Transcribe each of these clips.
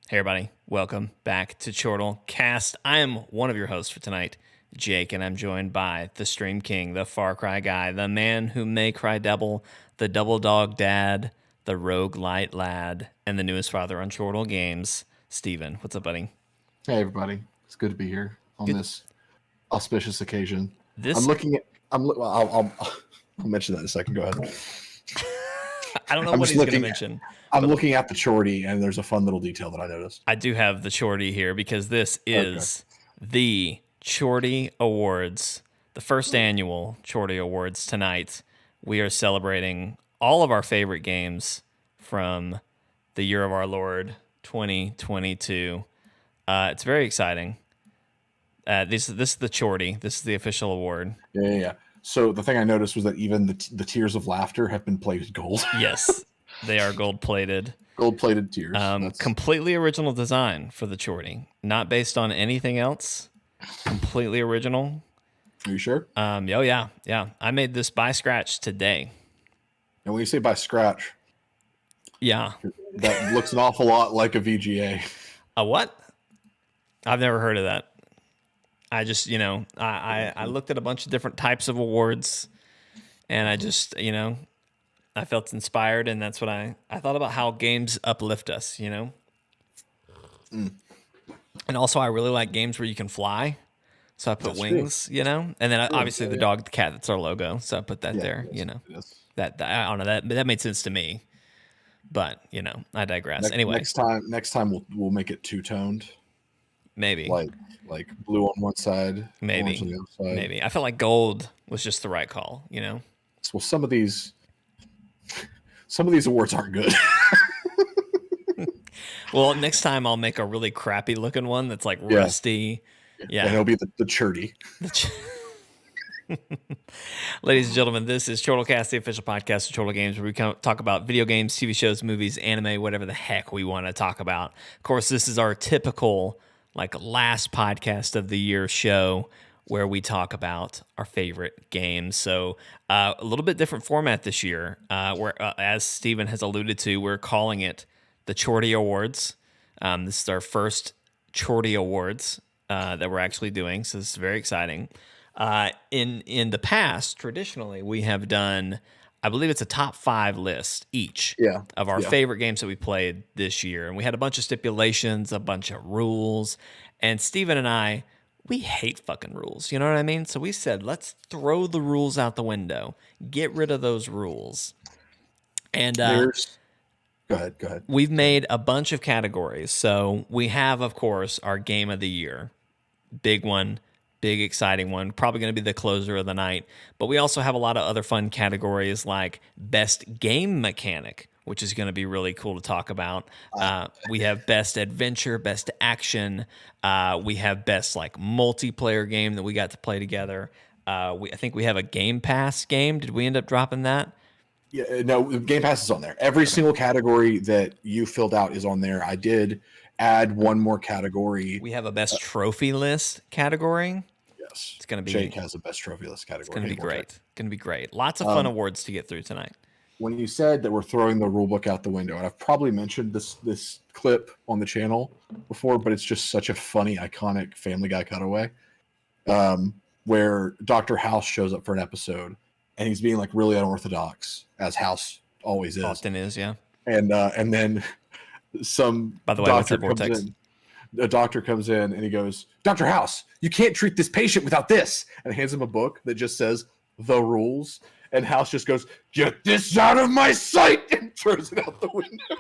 Hey everybody, welcome back to ChortleCast. I am one of your hosts for tonight, Jake, and I'm joined by the Stream King, the Far Cry guy, the man who may cry double, the double dog dad, the rogue light lad, and the newest father on Chortle Games, Steven. What's up, buddy? Hey everybody, it's good to be here on Good. this auspicious occasion. This I'm looking at. I'll mention that in a second. Go ahead. I don't know I'm what just he's going to looking- mention. I'm looking at the Chortie, and there's a fun little detail that I noticed. I do have the Chortie here because this is the Chortie Awards, the first annual Chortie Awards tonight. We are celebrating all of our favorite games from the year of our Lord 2022. It's very exciting. This is the Chortie. This is the official award. Yeah. So the thing I noticed was that even the tears of laughter have been plated gold. Yes, they are gold-plated. Gold-plated tears. Completely original design for the Chortie. Not based on anything else. Completely original. Are you sure? Oh yeah. I made this by scratch today. And when you say by scratch, Yeah. that looks an awful lot like a VGA. A what? I've never heard of that. I just, I looked at a bunch of different types of awards, and I just, I felt inspired, and that's what I thought about how games uplift us, And also, I really like games where you can fly, so I put That's wings, and then obviously the dog, the cat, that's our logo, so I put that there, Yes. That I don't know, that made sense to me, but I digress. Anyway, next time we'll make it two-toned. Maybe like blue on one side, maybe orange on the other side. maybe I felt like gold was just the right call. Well, some of these awards aren't good. Well, next time I'll make a really crappy looking one that's like rusty. Yeah, and it'll be the Chortie. Ladies and gentlemen, this is ChortleCast, the official podcast of Chortle Games, where we talk about video games, TV shows, movies, anime, whatever the heck we want to talk about. Of course, this is our typical last podcast of the year show where we talk about our favorite games. So a little bit different format this year, where as Steven has alluded to, we're calling it the Chortie Awards. This is our first Chortie Awards that we're actually doing, so this is very exciting. In the past, traditionally, we have done, I believe it's a top 5 list each of our favorite games that we played this year. And we had a bunch of stipulations, a bunch of rules. And Steven and I, we hate fucking rules. You know what I mean? So we said, let's throw the rules out the window. Get rid of those rules. And Go ahead. We've made a bunch of categories. So we have, of course, our game of the year. Big one. Big, exciting one. Probably going to be the closer of the night. But we also have a lot of other fun categories like Best Game Mechanic, which is going to be really cool to talk about. We have Best Adventure, Best Action. We have Best multiplayer game that we got to play together. I think we have a Game Pass game. Did we end up dropping that? Yeah, no, Game Pass is on there. Every single category that you filled out is on there. I did add one more category. We have a Best Trophy List category. Yes. It's going to be Jake has a Best Trophy List category. It's going to be great. Lots of fun awards to get through tonight. When you said that we're throwing the rule book out the window, and I've probably mentioned this clip on the channel before, but it's just such a funny, iconic Family Guy cutaway, where Dr. House shows up for an episode, and he's being really unorthodox, as House always is. Often is, yeah. And then By the way, what's that Vortex? A doctor comes in and he goes, Dr. House, you can't treat this patient without this, and hands him a book that just says the rules. And House just goes, get this out of my sight, and throws it out the window.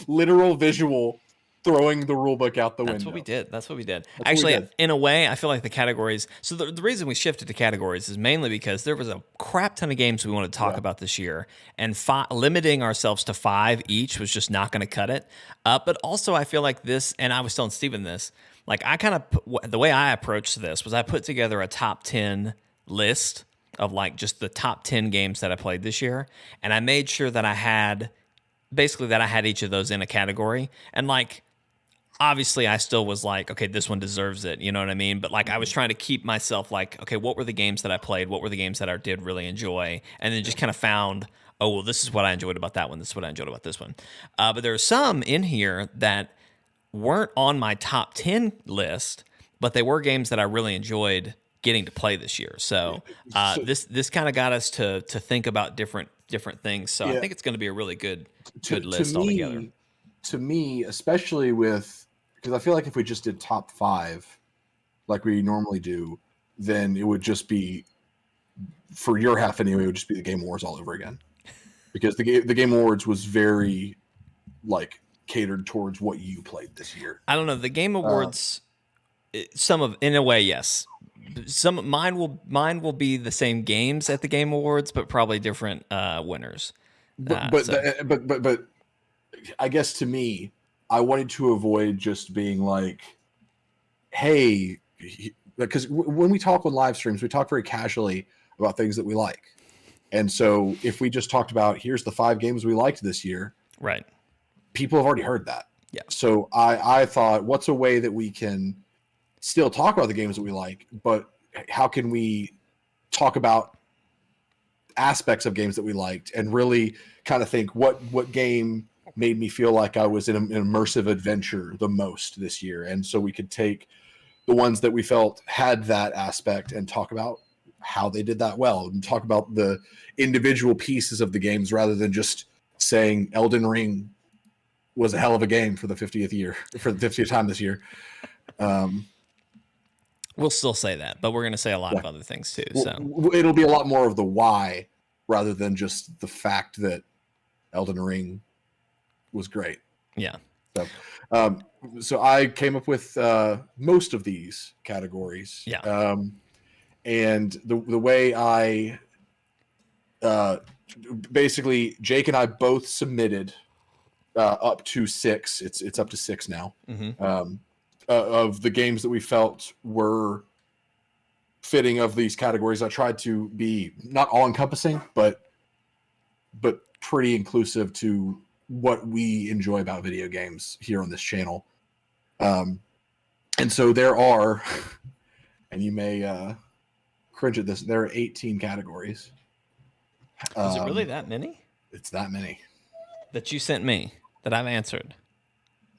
Literal visual throwing the rule book out the window. That's what we did. Actually, in a way, I feel like the categories. So the reason we shifted to categories is mainly because there was a crap ton of games we wanted to talk about this year, and limiting ourselves to 5 each was just not going to cut it. But also, I feel like this, and I was telling Steven this, the way I approached this was I put together a top 10 list of just the top 10 games that I played this year, and I made sure that I had each of those in a category, and obviously I still was okay, this one deserves it, you know what I mean? But I was trying to keep myself okay, what were the games that I played? What were the games that I did really enjoy? And then just kind of found oh, well, this is what I enjoyed about that one. This is what I enjoyed about this one. But there are some in here that weren't on my top 10 list, but they were games that I really enjoyed getting to play this year. So this kind of got us to think about different things. So I think it's going to be a really good list altogether. To me, especially because I feel like if we just did top 5 like we normally do, then it would just be, for your half anyway, it would just be the Game Awards all over again. Because the Game Awards was very like catered towards what you played this year. I don't know. The Game Awards, in a way, yes. Mine will be the same games at the Game Awards, but probably different winners. But I guess to me, I wanted to avoid just being like, hey, because when we talk on live streams, we talk very casually about things that we like. And so if we just talked about, here's the 5 games we liked this year, right? People have already heard that. Yeah. So I thought, what's a way that we can still talk about the games that we like, but how can we talk about aspects of games that we liked and really kind of think what game made me feel like I was in an immersive adventure the most this year. And so we could take the ones that we felt had that aspect and talk about how they did that well, and talk about the individual pieces of the games rather than just saying Elden Ring was a hell of a game for the 50th time this year. We'll still say that, but we're going to say a lot of other things too. So it'll be a lot more of the why rather than just the fact that Elden Ring was great. Yeah. So I came up with most of these categories. Yeah. And the way I basically, Jake and I both submitted up to 6. It's up to 6 now. Mm-hmm. Of the games that we felt were fitting of these categories. I tried to be not all encompassing, but pretty inclusive to what we enjoy about video games here on this channel. And so there are, and you may cringe at this, there are 18 categories. Is it really that many? It's that many. That you sent me, that I've answered?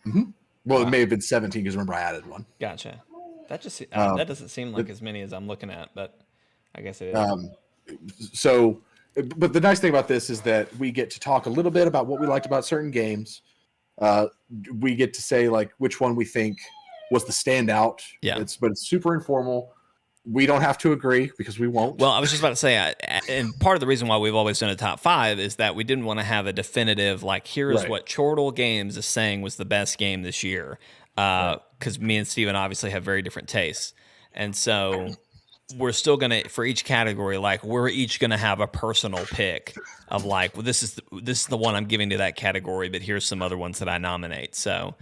Mm-hmm. Well, wow. It may have been 17 because remember I added one. Gotcha. That just that doesn't seem like as many as I'm looking at, but I guess it is. So, but the nice thing about this is that we get to talk a little bit about what we liked about certain games. We get to say like which one we think was the standout. Yeah. But it's super informal. We don't have to agree because we won't. Well, I was just about to say, and part of the reason why we've always done a top 5 is that we didn't want to have a definitive, like, here is what Chortle Games is saying was the best game this year. Because me and Steven obviously have very different tastes. And so we're still going to, for each category, like, we're each going to have a personal pick of, like, well, this is the one I'm giving to that category, but here's some other ones that I nominate. So,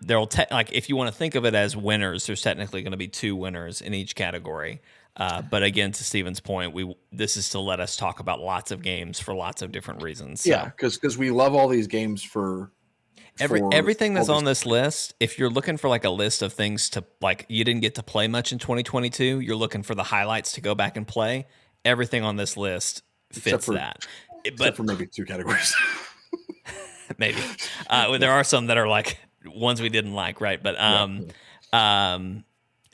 there'll like if you want to think of it as winners, there's technically going to be 2 winners in each category. But again, to Steven's point, this is to let us talk about lots of games for lots of different reasons. So. Yeah, because we love all these games for everything that's on this list. If you're looking for like a list of things to like, you didn't get to play much in 2022, you're looking for the highlights to go back and play. Everything on this list fits that. Except for maybe 2 categories. Maybe there are some that are like ones we didn't like, right? But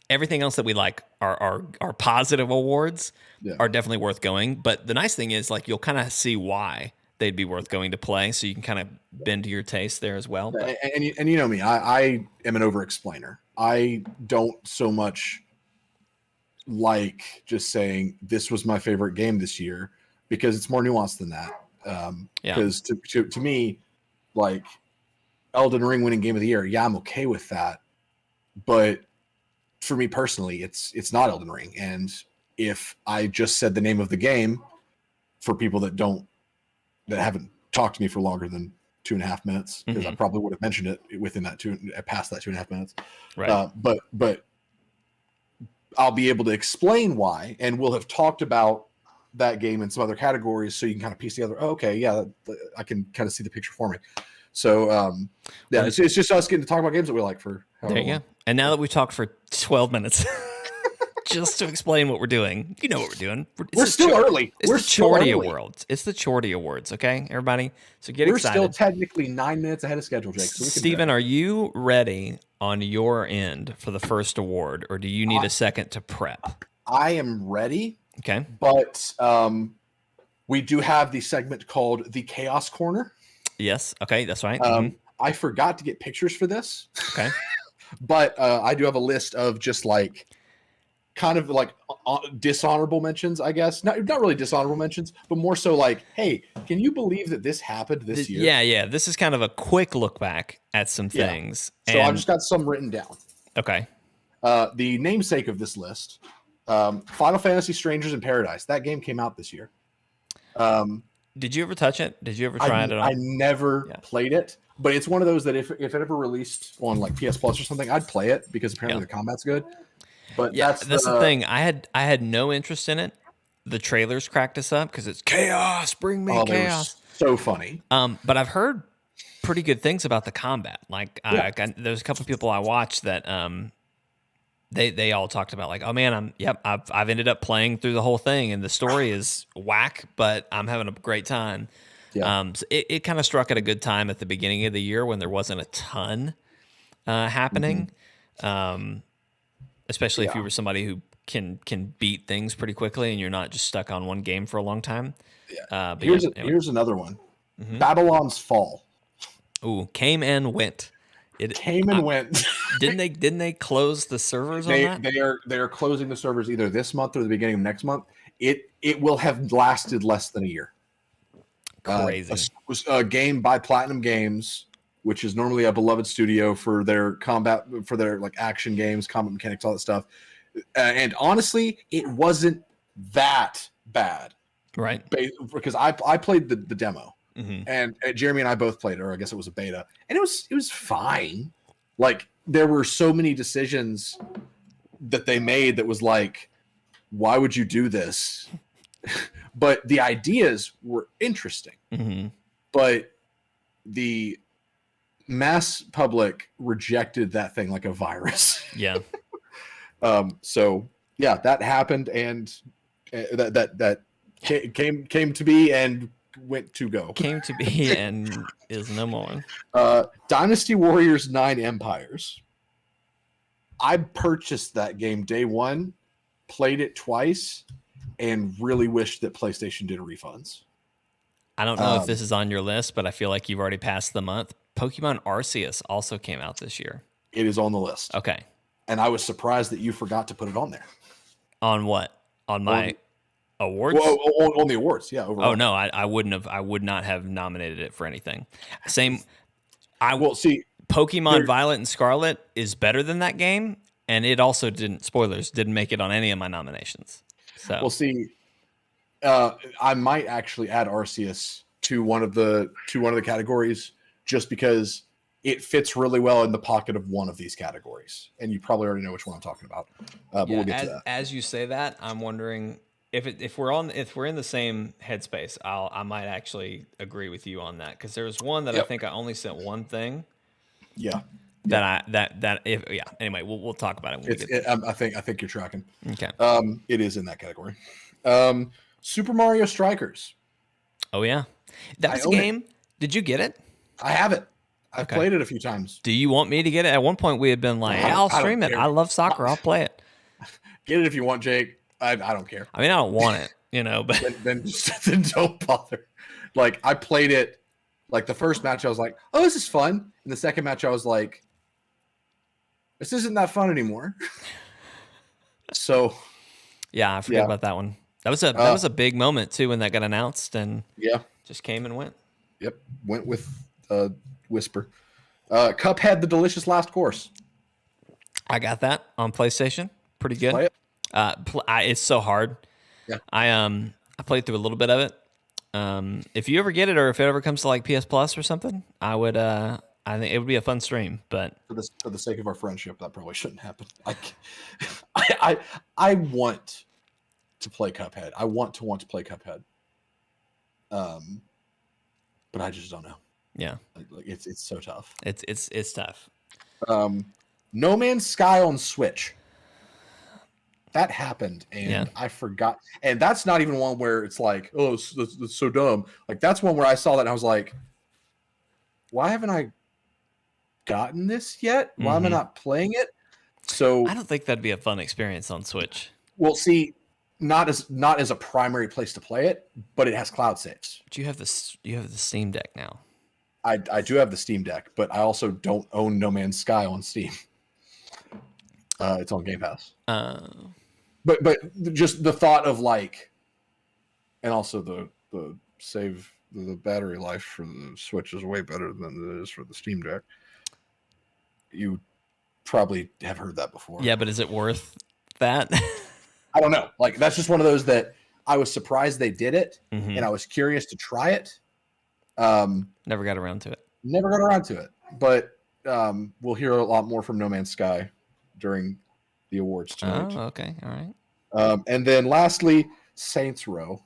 everything else that we like are positive awards are definitely worth going. But the nice thing is, like, you'll kind of see why they'd be worth going to play, so you can kind of bend to your taste there as well. But, and you know me, I am an over-explainer. I don't so much like just saying this was my favorite game this year because it's more nuanced than that. Because to me, like, Elden Ring winning Game of the Year, yeah, I'm okay with that. But for me personally, it's not Elden Ring. And if I just said the name of the game for people that haven't talked to me for longer than 2.5 minutes, because I probably would have mentioned it within that past that 2.5 minutes. Right. But I'll be able to explain why, and we'll have talked about that game in some other categories, so you can kind of piece together. Oh, okay, yeah, I can kind of see the picture for me. So it's just us getting to talk about games that we like for. There you go. And now that we've talked for 12 minutes, just to explain what we're doing. You know what we're doing. We're still early. It's the Chortie Awards. It's the Chortie Awards, okay, everybody? So get excited. We're still technically 9 minutes ahead of schedule, Jake. So Steven, are you ready on your end for the first award, or do you need a second to prep? I am ready. Okay. But we do have the segment called the Chaos Corner. Yes. Okay, that's right. I forgot to get pictures for this. Okay. But I do have a list of just like kind of like dishonorable mentions, I guess. Not really dishonorable mentions, but more so like, hey, can you believe that this happened this year? Yeah. This is kind of a quick look back at some things. So I just got some written down. Okay. The namesake of this list, Final Fantasy Strangers in Paradise. That game came out this year. Did you ever touch it? Did you ever try it at all? I never played it, but it's one of those that if it ever released on like PS Plus or something, I'd play it because apparently the combat's good. But that's the thing. I had no interest in it. The trailers cracked us up because it's chaos. Bring me chaos. So funny. But I've heard pretty good things about the combat. Like there's a couple of people I watched that they all talked about like, oh man, I've ended up playing through the whole thing and the story is whack, but I'm having a great time. Yeah. So it kind of struck at a good time at the beginning of the year when there wasn't a ton happening. Especially if you were somebody who can beat things pretty quickly and you're not just stuck on one game for a long time. Yeah. Here's another one. Babylon's Fall. Ooh, came and went. It came and went. Didn't they close the servers on that? They are closing the servers either this month or the beginning of next month. It will have lasted less than a year. Crazy. A game by Platinum Games, which is normally a beloved studio for their combat, for their like action games, combat mechanics, all that stuff. And honestly, it wasn't that bad, right? Because I played the demo, and Jeremy and I both played it, or I guess it was a beta, and it was fine. Like there were so many decisions that they made that was like, why would you do this? But the ideas were interesting, but the mass public rejected that thing like a virus. Yeah. So yeah, that happened, and that came to be and went to go. Came to be and is no more. Dynasty Warriors 9 Empires. I purchased that game day one, played it twice, and really wished that PlayStation did refunds. I don't know if this is on your list, but I feel like you've already passed the month. Pokemon Arceus also came out this year. It is on the list. Okay. And I was surprised that you forgot to put it on there. On what? On my awards? Well, on the awards, yeah. Overall. Oh no, I wouldn't have. I would not have nominated it for anything. Same. See, Pokemon Violet and Scarlet is better than that game, and it also didn't make it on any of my nominations. So we'll see. I might actually add Arceus to one of the categories just because it fits really well in the pocket of one of these categories, and you probably already know which one I'm talking about. But we'll get to that. As you say that, I'm wondering if we're in the same headspace. I might actually agree with you on that because there's one that I think I only sent one thing. Yeah. Anyway, we'll talk about it. I think you're tracking. Okay. It is in that category. Super Mario Strikers. Oh yeah, that was a game. Did you get it? I have it. I've played it a few times. Do you want me to get it? At one point, we had been like, I'll stream it. I love soccer. I'll play it. Get it if you want, Jake. I don't care. I mean, I don't want it, but then don't bother. Like I played it. Like the first match, I was like, "Oh, this is fun." And the second match, I was like, "This isn't that fun anymore." So, yeah, I forgot about that one. That was a big moment too when that got announced, and just came and went. Yep, went with Whisper. Cuphead: The Delicious Last Course. I got that on PlayStation. Pretty good. Play it? It's so hard. Yeah. I played through a little bit of it. If you ever get it, or if it ever comes to like PS Plus or something, I would. I think it would be a fun stream. But for the sake of our friendship, that probably shouldn't happen. I want to play Cuphead. I want to play Cuphead. But I just don't know. Yeah. Like it's so tough. It's tough. No Man's Sky on Switch. that happened, and Yeah. I forgot. And that's not even one where it's like, oh, that's so dumb. Like that's one where I saw that and I was like, why haven't I gotten this yet? Why am I not playing it? So I don't think that'd be a fun experience on Switch. we'll see. Not as a primary place to play it, but it has cloud saves. But you have the Steam Deck now. I do have the Steam Deck, but I also don't own No Man's Sky on Steam. It's on Game Pass. But just the thought of like, and also the save the battery life for the Switch is way better than it is for the Steam Deck. You probably have heard that before. Yeah, but is it worth that? I don't know. Like that's just one of those that I was surprised they did it, Mm-hmm. and I was curious to try it. Never got around to it. Never got around to it, but we'll hear a lot more from No Man's Sky during the awards tonight. Oh, okay, all right. And then lastly, Saints Row.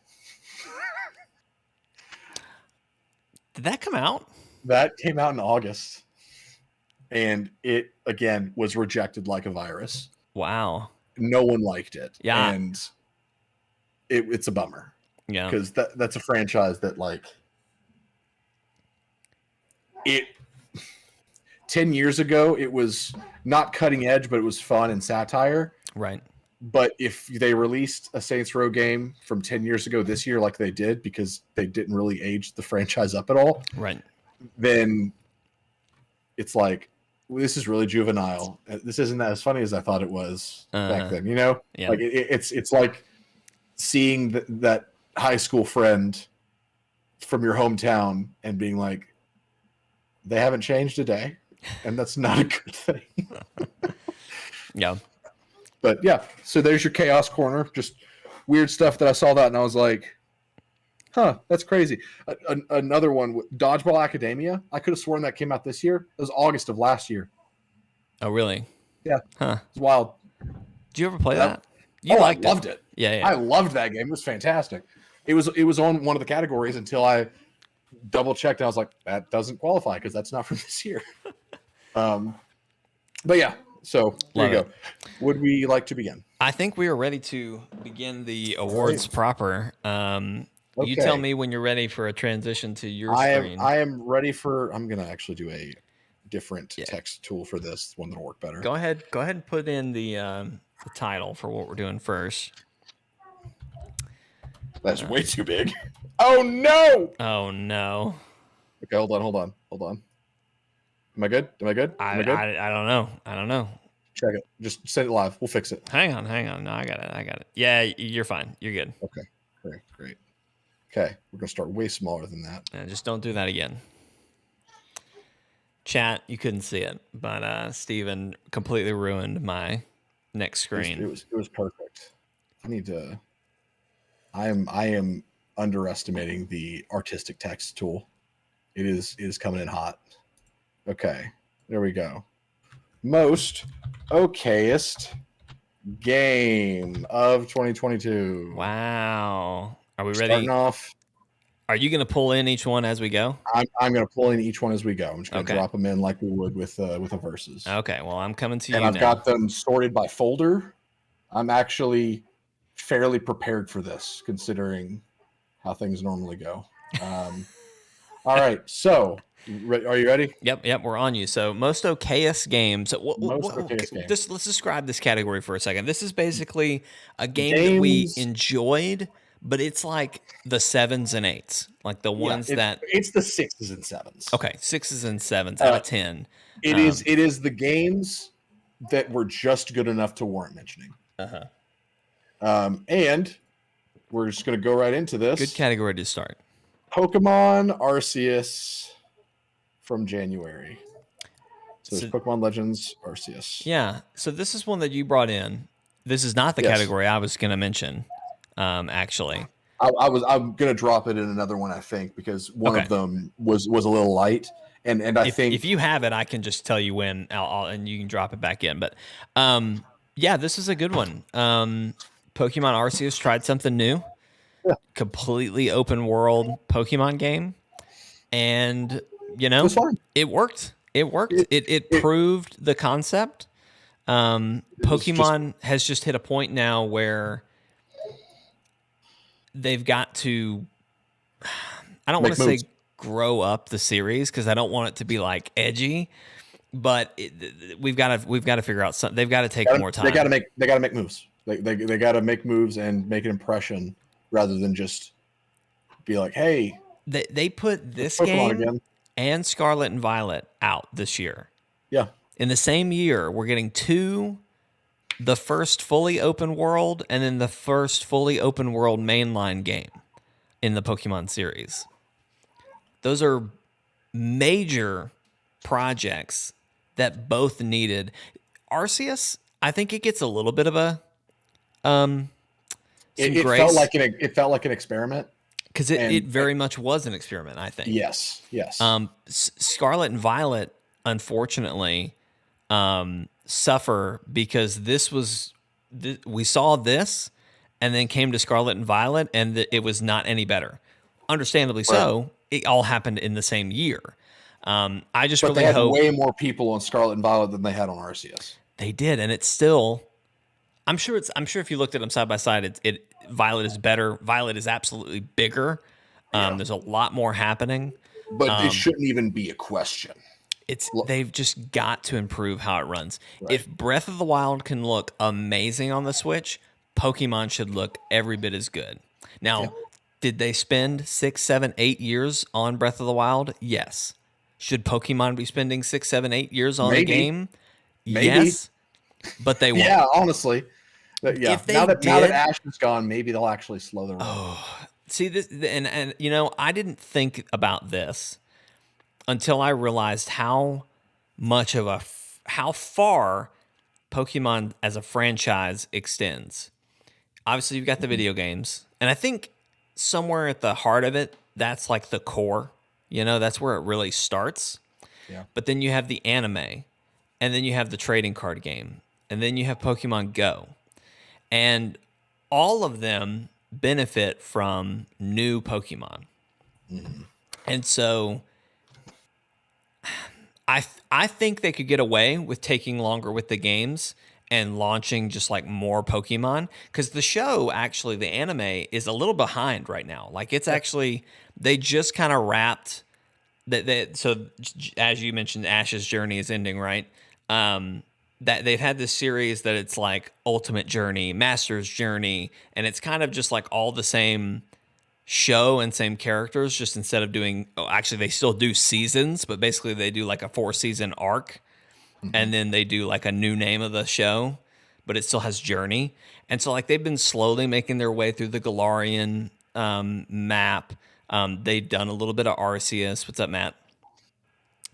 Did that come out? That came out in August, and it again was rejected like a virus. Wow. No one liked it. Yeah. And it's a bummer. Yeah. Because that's a franchise that like it 10 years ago it was not cutting edge, but it was fun and satire. Right. But if they released a Saints Row game from 10 years ago this year like they did, because they didn't really age the franchise up at all, Right. then it's like, this is really juvenile. This isn't as funny as I thought it was back then, you know? Yeah. Like it's like seeing that high school friend from your hometown and being like, they haven't changed a day, and that's not a good thing. Yeah. But yeah, so there's your Chaos Corner. Just weird stuff that I saw that and I was like, huh, that's crazy. Another one, Dodgeball Academia. I could have sworn that came out this year. It was August of last year. Oh, really? Yeah. Huh. It's wild. Did you ever play Yeah. that? You liked I loved it. Yeah, yeah. I loved that game. It was fantastic. It was on one of the categories until I double checked and I was like, that doesn't qualify because that's not from this year. But yeah, so there you Love go. Would we like to begin? I think we are ready to begin the awards proper. You Okay. tell me when you're ready for a transition to your screen. I am ready for. I'm gonna actually do a different text tool for this one that'll work better. Go ahead and put in the title for what we're doing first. That's way too big. Oh no! Oh no! Okay, hold on. Am I good? I don't know. Check it. Just send it live. We'll fix it. Hang on. No, I got it. Yeah, you're fine. You're good. Okay, great. Okay, we're gonna start way smaller than that. Yeah, just don't do that again. Chat, you couldn't see it, but Steven completely ruined my next screen. It was perfect. I am underestimating the artistic text tool. It is coming in hot. Okay, there we go. Most okayest game of 2022. Wow. Are we ready? Starting off. Are you going to pull in each one as we go? I'm going to pull in each one as we go. I'm just going to Okay. drop them in like we would with a versus. Okay, well, I'm coming to you And I've now. got them sorted by folder. I'm actually fairly prepared for this, considering how things normally go. All right, so are you ready? Yep, we're on you. So, most okayest games. Okayest game. Let's describe this category for a second. This is basically a game that we enjoyed, but it's like the 7s and 8s, like the ones it's the 6s and 7s. Okay, 6s and 7s out of 10. It is the games that were just good enough to warrant mentioning. And we're just going to go right into this. Good category to start. Pokemon Arceus from January. So there's Pokemon Legends Arceus. Yeah. So this is one that you brought in. This is not the category I was going to mention. Actually, I'm going to drop it in another one, I think, because one of them was a little light, and I think if you have it, I can just tell you when, and you can drop it back in. But yeah, this is a good one. Pokemon Arceus tried something new. Yeah. Completely open world Pokemon game, and it was fun. It worked. It proved the concept. Pokemon has just hit a point now where they've got to, I don't want to say grow up the series because I don't want it to be like edgy, but we've got to figure out something. They've got to take more time. They got to make moves. They got to make moves and make an impression rather than just be like, hey. They put this game and Scarlet and Violet out this year. Yeah. In the same year, we're getting the first fully open world and then the first fully open world mainline game in the Pokemon series. Those are major projects that both needed. Arceus, I think it gets a little bit of a it felt like an experiment. Because it very much was an experiment, I think. Yes. Scarlet and Violet, unfortunately, suffer because we saw this and then came to Scarlet and Violet, and it was not any better. Understandably so. It all happened in the same year. I just really hope way more people on Scarlet and Violet than they had on Arceus. They did, and it's still. I'm sure if you looked at them side by side, Violet is better. Violet is absolutely bigger. There's a lot more happening. But it shouldn't even be a question. They've just got to improve how it runs. Right. If Breath of the Wild can look amazing on the Switch, Pokemon should look every bit as good. Now, did they spend 6, 7, 8 years on Breath of the Wild? Yes. Should Pokemon be spending 6, 7, 8 years on the game? Maybe. Yes. But they won't. Yeah, honestly. Yeah. Now that Ash is gone, maybe they'll actually slow the run. See this, and I didn't think about this until I realized how far Pokemon as a franchise extends. Obviously, you've got the video games, and I think somewhere at the heart of it, that's like the core. That's where it really starts. Yeah. But then you have the anime, and then you have the trading card game, and then you have Pokemon Go. And all of them benefit from new Pokemon. Mm-hmm. And so I think they could get away with taking longer with the games and launching just like more Pokemon. Because the show, actually, the anime, is a little behind right now. Like it's actually, they just kind of wrapped. So as you mentioned, Ash's journey is ending, right? That they've had this series that it's like Ultimate Journey, Master's Journey, and it's kind of just like all the same show and same characters, just instead of doing, actually they still do seasons, but basically they do like a 4-season arc, and then they do like a new name of the show, but it still has Journey. And so like they've been slowly making their way through the Galarian map. They've done a little bit of Arceus. What's up, Matt?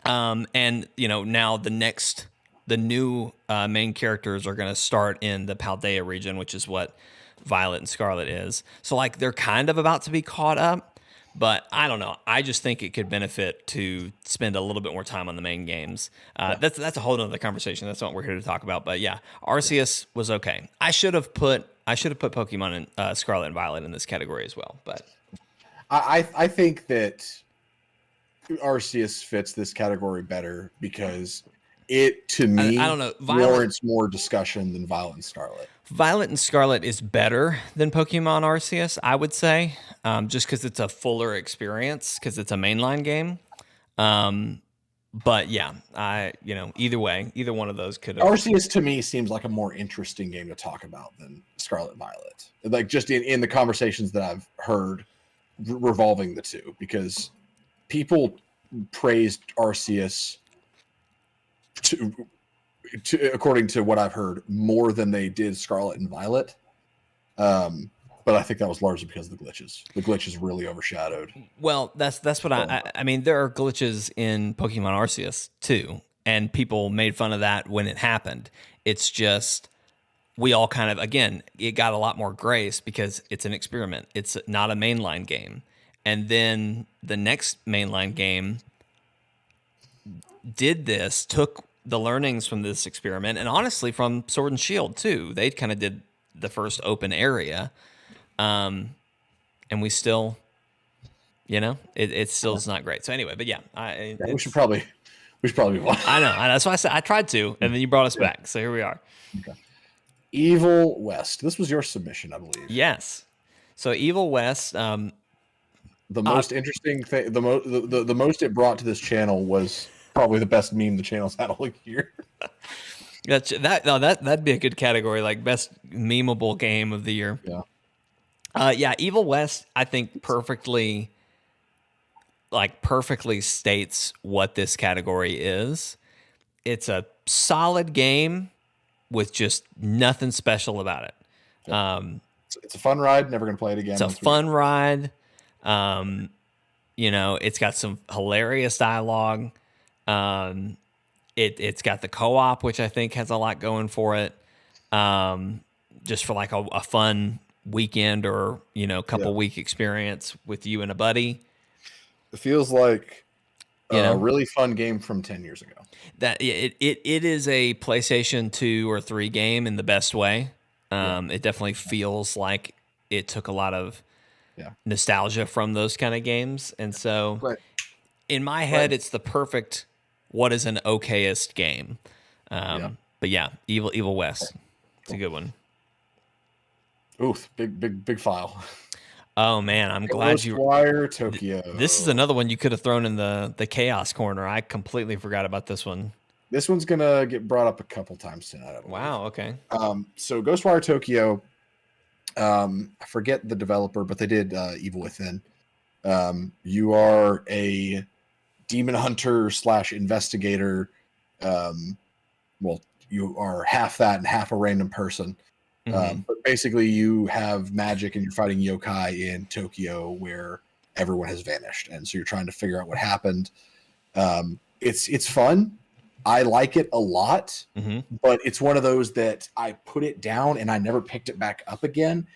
And now the new main characters are going to start in the Paldea region, which is what Violet and Scarlet is. So like they're kind of about to be caught up, but I don't know. I just think it could benefit to spend a little bit more time on the main games. That's a whole other conversation. That's not what we're here to talk about. But yeah, Arceus was okay. I should have put Pokemon and Scarlet and Violet in this category as well. But I think that Arceus fits this category better because it, to me, I don't know, warrants more discussion than Violet and Scarlet. Violet and Scarlet is better than Pokemon Arceus, I would say, just because it's a fuller experience, because it's a mainline game. But yeah, either way, either one of those could have. Arceus to me seems like a more interesting game to talk about than Scarlet and Violet. Like just in the conversations that I've heard revolving the two, because people praised Arceus to according to what I've heard, more than they did Scarlet and Violet. But I think that was largely because of the glitches. The glitches really overshadowed. Well, that's what I mean, there are glitches in Pokemon Arceus too, and people made fun of that when it happened. It's just we all kind of, again, it got a lot more grace because it's an experiment. It's not a mainline game. And then the next mainline game took the learnings from this experiment, and honestly from Sword and Shield too. They kind of did the first open area, and we still, it still is not great. So anyway, but yeah, we should probably We should probably move on. I know. That's why I said I tried to, and then you brought us back. So here we are. Okay. Evil West. This was your submission, I believe. Yes. So Evil West. The most interesting thing, the most it brought to this channel was probably the best meme the channel's had all year. That'd be a good category, like best memeable game of the year. Yeah. Evil West, I think perfectly states what this category is. It's a solid game with just nothing special about it. It's a fun ride. Never gonna play it again. It's a fun ride. It's got some hilarious dialogue. It's got the co-op, which I think has a lot going for it. Just for like a fun weekend or couple week experience with you and a buddy. It feels like a really fun game from 10 years ago. That it is a PlayStation 2 or 3 game in the best way. It definitely feels like it took a lot of nostalgia from those kind of games, and so in my head, it's the perfect what is an okayest game. But yeah, Evil West, it's a good one. Oof, big file. Oh man, I'm glad you. Ghostwire Tokyo. This is another one you could have thrown in the chaos corner. I completely forgot about this one. This one's gonna get brought up a couple times tonight. Wow. Okay. So Ghostwire Tokyo. I forget the developer, but they did Evil Within. You are a demon hunter / investigator. Well, you are half that and half a random person. But basically, you have magic and you're fighting yokai in Tokyo where everyone has vanished, and so you're trying to figure out what happened. It's fun. I like it a lot, but it's one of those that I put it down and I never picked it back up again.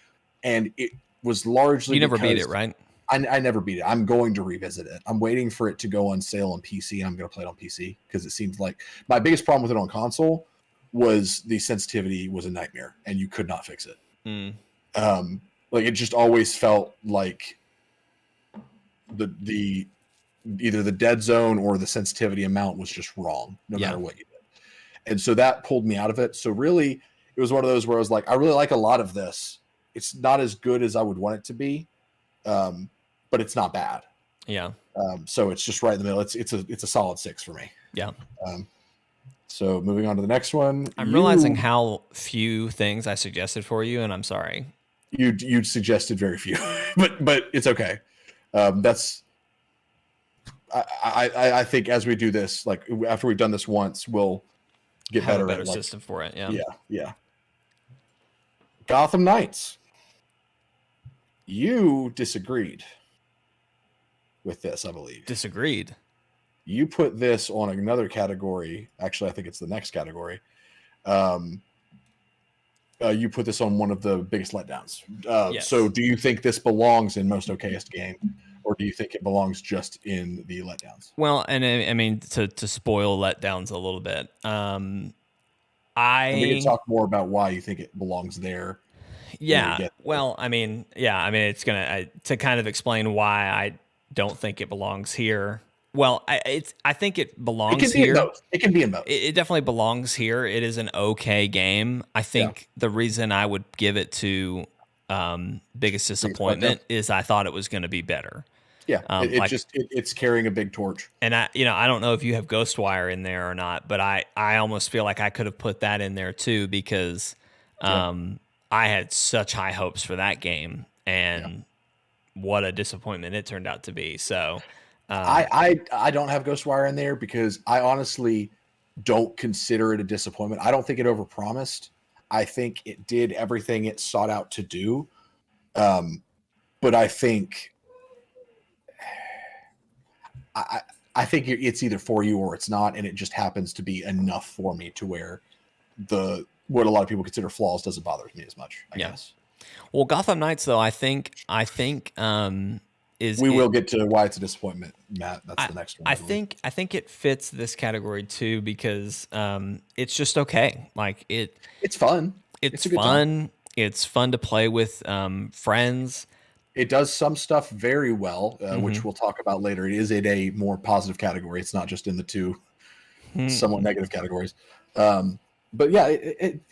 And it was largely you never beat it, right? I never beat it. I'm going to revisit it. I'm waiting for it to go on sale on PC, and I'm going to play it on PC because it seems like my biggest problem with it on console was the sensitivity was a nightmare, and you could not fix it. Like it just always felt like the either the dead zone or the sensitivity amount was just wrong, no matter what you did. And so that pulled me out of it. So really, it was one of those where I was like, I really like a lot of this. It's not as good as I would want it to be, but it's not bad. Yeah. So it's just right in the middle. It's a solid 6 for me. Yeah. So moving on to the next one. I'm realizing how few things I suggested for you, and I'm sorry. You suggested very few, but it's okay. I think as we do this, like after we've done this once, we'll get have better. A better at system for it. Yeah. Yeah. Gotham Knights. You disagreed with this, I believe. Disagreed. You put this on another category. Actually, I think it's the next category. You put this on one of the biggest letdowns. Yes. So do you think this belongs in most okayest game, or do you think it belongs just in the letdowns? Well, and I mean, to spoil letdowns a little bit, we can talk more about why you think it belongs there. Yeah. Well, I mean, it's gonna to kind of explain why I don't think it belongs here. Well, I think it belongs here. It can be in both. It definitely belongs here. It is an okay game. I think the reason I would give it to biggest disappointment is I thought it was going to be better. Yeah, it's carrying a big torch. And I don't know if you have Ghostwire in there or not, but I almost feel like I could have put that in there too because I had such high hopes for that game, and what a disappointment it turned out to be. So. I don't have Ghostwire in there because I honestly don't consider it a disappointment. I don't think it overpromised. I think it did everything it sought out to do. But I think I think it's either for you or it's not, and it just happens to be enough for me to where what a lot of people consider flaws doesn't bother me as much, I guess. Well, Gotham Knights, though, I think we will get to why it's a disappointment, Matt. That's the next one. I think it fits this category too because it's just okay. Like it's fun. It's fun. It's fun to play with friends. It does some stuff very well, which we'll talk about later. It is in a more positive category. It's not just in the two somewhat negative categories. But yeah,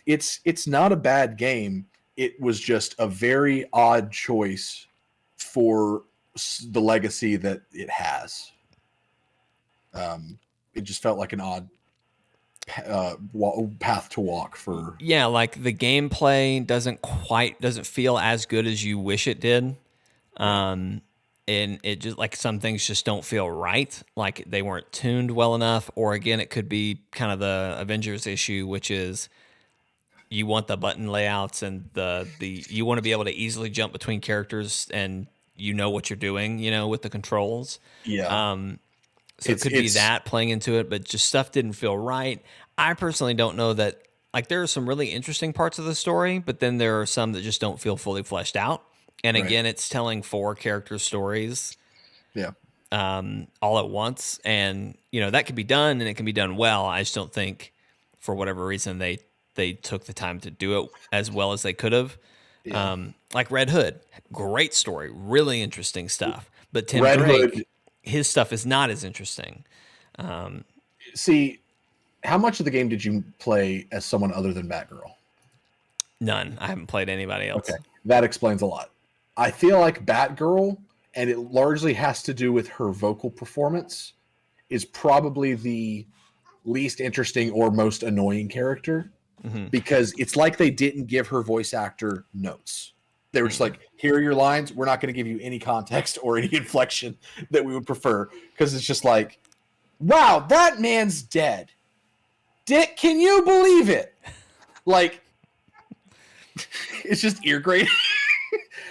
it's not a bad game. It was just a very odd choice for the legacy that it has. It just felt like an odd path to walk for. Yeah, like the gameplay doesn't feel as good as you wish it did. And it just like some things just don't feel right, like they weren't tuned well enough, or again it could be kind of the Avengers issue, which is you want the button layouts and the you want to be able to easily jump between characters and you know what you're doing, with the controls. Yeah. So it could be that playing into it, but just stuff didn't feel right. I personally don't know that, like, there are some really interesting parts of the story, but then there are some that just don't feel fully fleshed out. And again, it's telling 4 character stories all at once. And, that can be done and it can be done well. I just don't think for whatever reason they took the time to do it as well as they could have. Yeah. Like Red Hood, great story, really interesting stuff. But Tim Drake, his stuff is not as interesting. See, how much of the game did you play as someone other than Batgirl? None. I haven't played anybody else. Okay, that explains a lot. I feel like Batgirl, and it largely has to do with her vocal performance, is probably the least interesting or most annoying character, because it's like they didn't give her voice actor notes. They were just like, here are your lines. We're not going to give you any context or any inflection that we would prefer, because it's just like, wow, that man's dead. Dick, can you believe it? Like, it's just ear grating.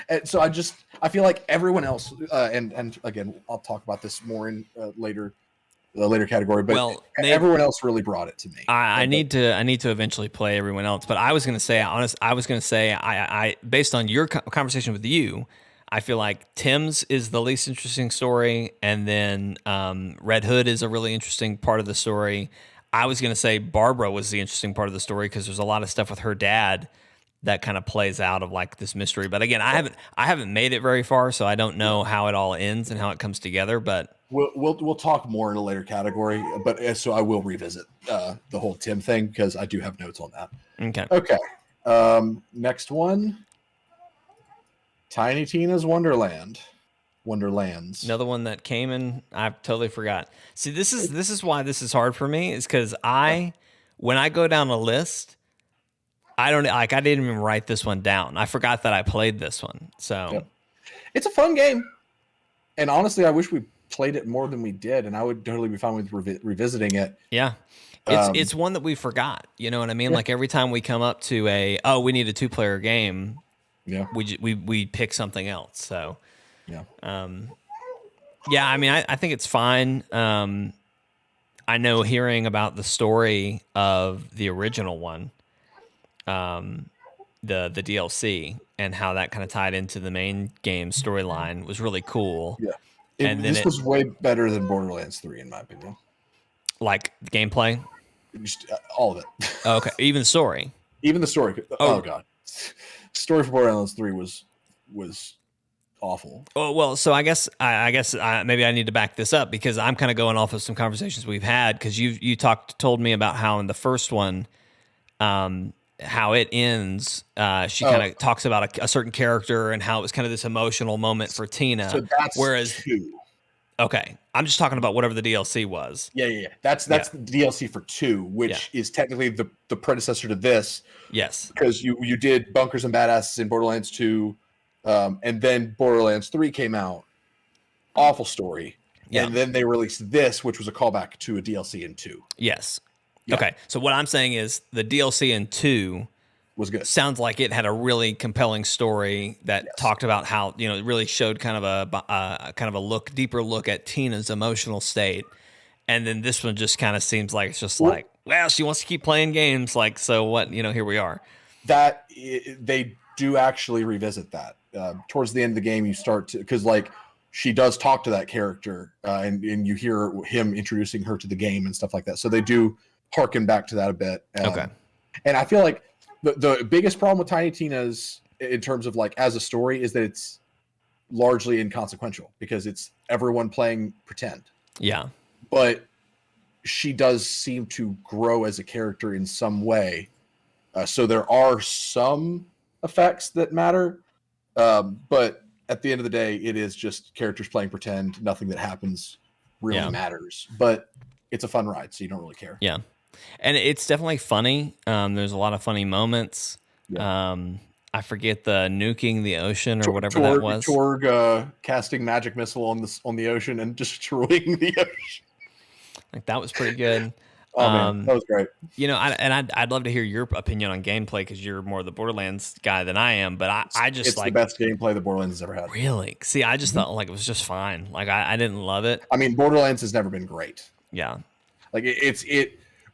And so I feel like everyone else, and again, I'll talk about this more in the later category, but everyone else really brought it to me. I need to eventually play everyone else, but I was going to say, I based on your conversation with you, I feel like Tim's is the least interesting story, and then Red Hood is a really interesting part of the story. I was going to say Barbara was the interesting part of the story because there's a lot of stuff with her dad that kind of plays out of like this mystery. But again, I haven't made it very far, so I don't know how it all ends and how it comes together. But we'll talk more in a later category. But so I will revisit the whole Tim thing because I do have notes on that. Okay. Next one, Tiny Tina's Wonderlands. Another one that came in, I totally forgot. See, this is why this is hard for me, is because when I go down a list, I didn't even write this one down. I forgot that I played this one. So it's a fun game. And honestly, I wish we played it more than we did, and I would totally be fine with revisiting it. Yeah. It's one that we forgot. You know what I mean? Yeah. Like every time we come up to we need a 2-player game, we pick something else. So I mean, I think it's fine. I know hearing about the story of the original one, the DLC, and how that kind of tied into the main game storyline was really cool. Yeah. This was way better than Borderlands 3, in my opinion. Like gameplay? Just, all of it. Oh, okay. Even the story? Even the story. Oh God. Story for Borderlands 3 was awful. Oh, well, so I guess maybe I need to back this up, because I'm kind of going off of some conversations we've had, because you told me about how in the first one, how it ends, she kind of talks about a certain character and how it was kind of this emotional moment for Tina. So that's whereas 2. Okay, I'm just talking about whatever the DLC was. Yeah. That's the DLC for 2, which is technically the predecessor to this. Yes, because you did Bunkers and Badasses in Borderlands 2, and then Borderlands 3 came out. Awful story. Yeah. And then they released this, which was a callback to a DLC in 2. Yes. Yeah. Okay, so what I'm saying is the DLC in 2 was good. Sounds like it had a really compelling story that talked about how, it really showed kind of a deeper look at Tina's emotional state. And then this one just kind of seems like it's just she wants to keep playing games. Like, so what, here we are. That they do actually revisit that towards the end of the game. You start to, because she does talk to that character, and you hear him introducing her to the game and stuff like that. So they do harken back to that a bit. Okay. And I feel like the biggest problem with Tiny Tina's in terms of as a story is that it's largely inconsequential, because it's everyone playing pretend. Yeah. But she does seem to grow as a character in some way. So there are some effects that matter, but at the end of the day, it is just characters playing pretend. Nothing that happens really matters, but it's a fun ride, so you don't really care. Yeah, and it's definitely funny. There's a lot of funny moments. Yeah. I forget the nuking the ocean or whatever that was. Chorg casting magic missile on the ocean and destroying the ocean. Like that was pretty good. Oh man, that was great. You know, I'd love to hear your opinion on gameplay because you're more the Borderlands guy than I am. But I just it's like the best gameplay the Borderlands has ever had. Really? See, I just thought like it was just fine. Like I didn't love it. I mean, Borderlands has never been great. Yeah, like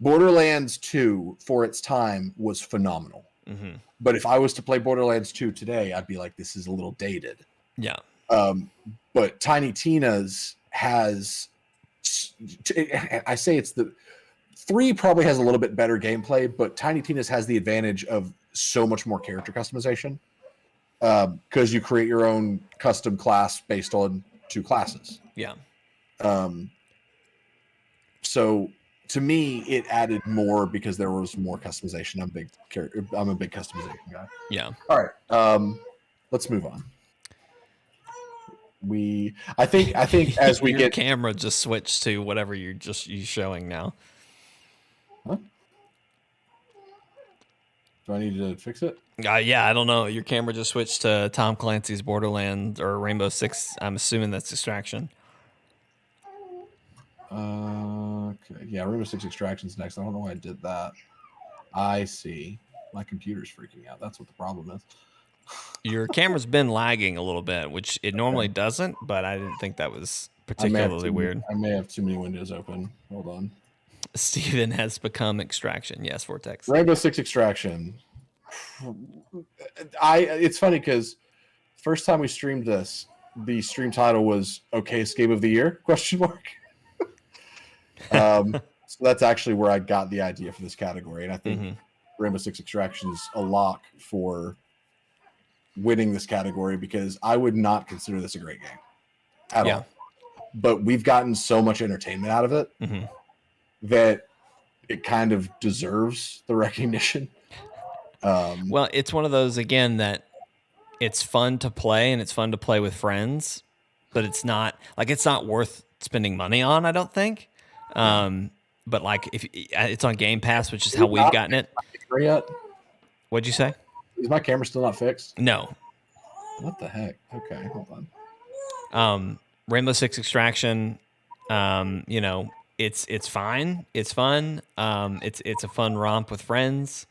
Borderlands 2 for its time was phenomenal. Mm-hmm. But if I was to play Borderlands 2 today, I'd be like, this is a little dated. Yeah. But Tiny Tina's has, I say it's the 3 probably has a little bit better gameplay, but Tiny Tina's has the advantage of so much more character customization because you create your own custom class based on 2 classes. Yeah. So to me, it added more because there was more customization. I'm a big customization guy. Yeah. All right. Let's move on. I think as we your camera just switched to whatever you showing now. Huh? Do I need to fix it? Yeah, I don't know. Your camera just switched to Tom Clancy's Borderlands or Rainbow Six. I'm assuming that's Extraction. Okay. Yeah, Rainbow Six Extraction's next. I don't know why I did that. I see. My computer's freaking out. That's what the problem is. Your camera's been lagging a little bit, which it normally doesn't, but I didn't think that was particularly weird. I may have too many windows open. Hold on. Steven has become Extraction. Yes, Vortex. Rainbow Six Extraction. It's funny because first time we streamed this, the stream title was "Okayest Game of the Year?" ? So that's actually where I got the idea for this category, and I think Rainbow Six Extraction is a lock for winning this category because I would not consider this a great game at all. But we've gotten so much entertainment out of it that it kind of deserves the recognition. Well, it's one of those again that it's fun to play and it's fun to play with friends, but it's not worth spending money on, I don't think. But like if it's on Game Pass, which is how we've gotten it. Yet? What'd you say? Is my camera still not fixed? No. What the heck? Okay, hold on. Rainbow Six Extraction, you know, it's fine. It's fun. It's a fun romp with friends.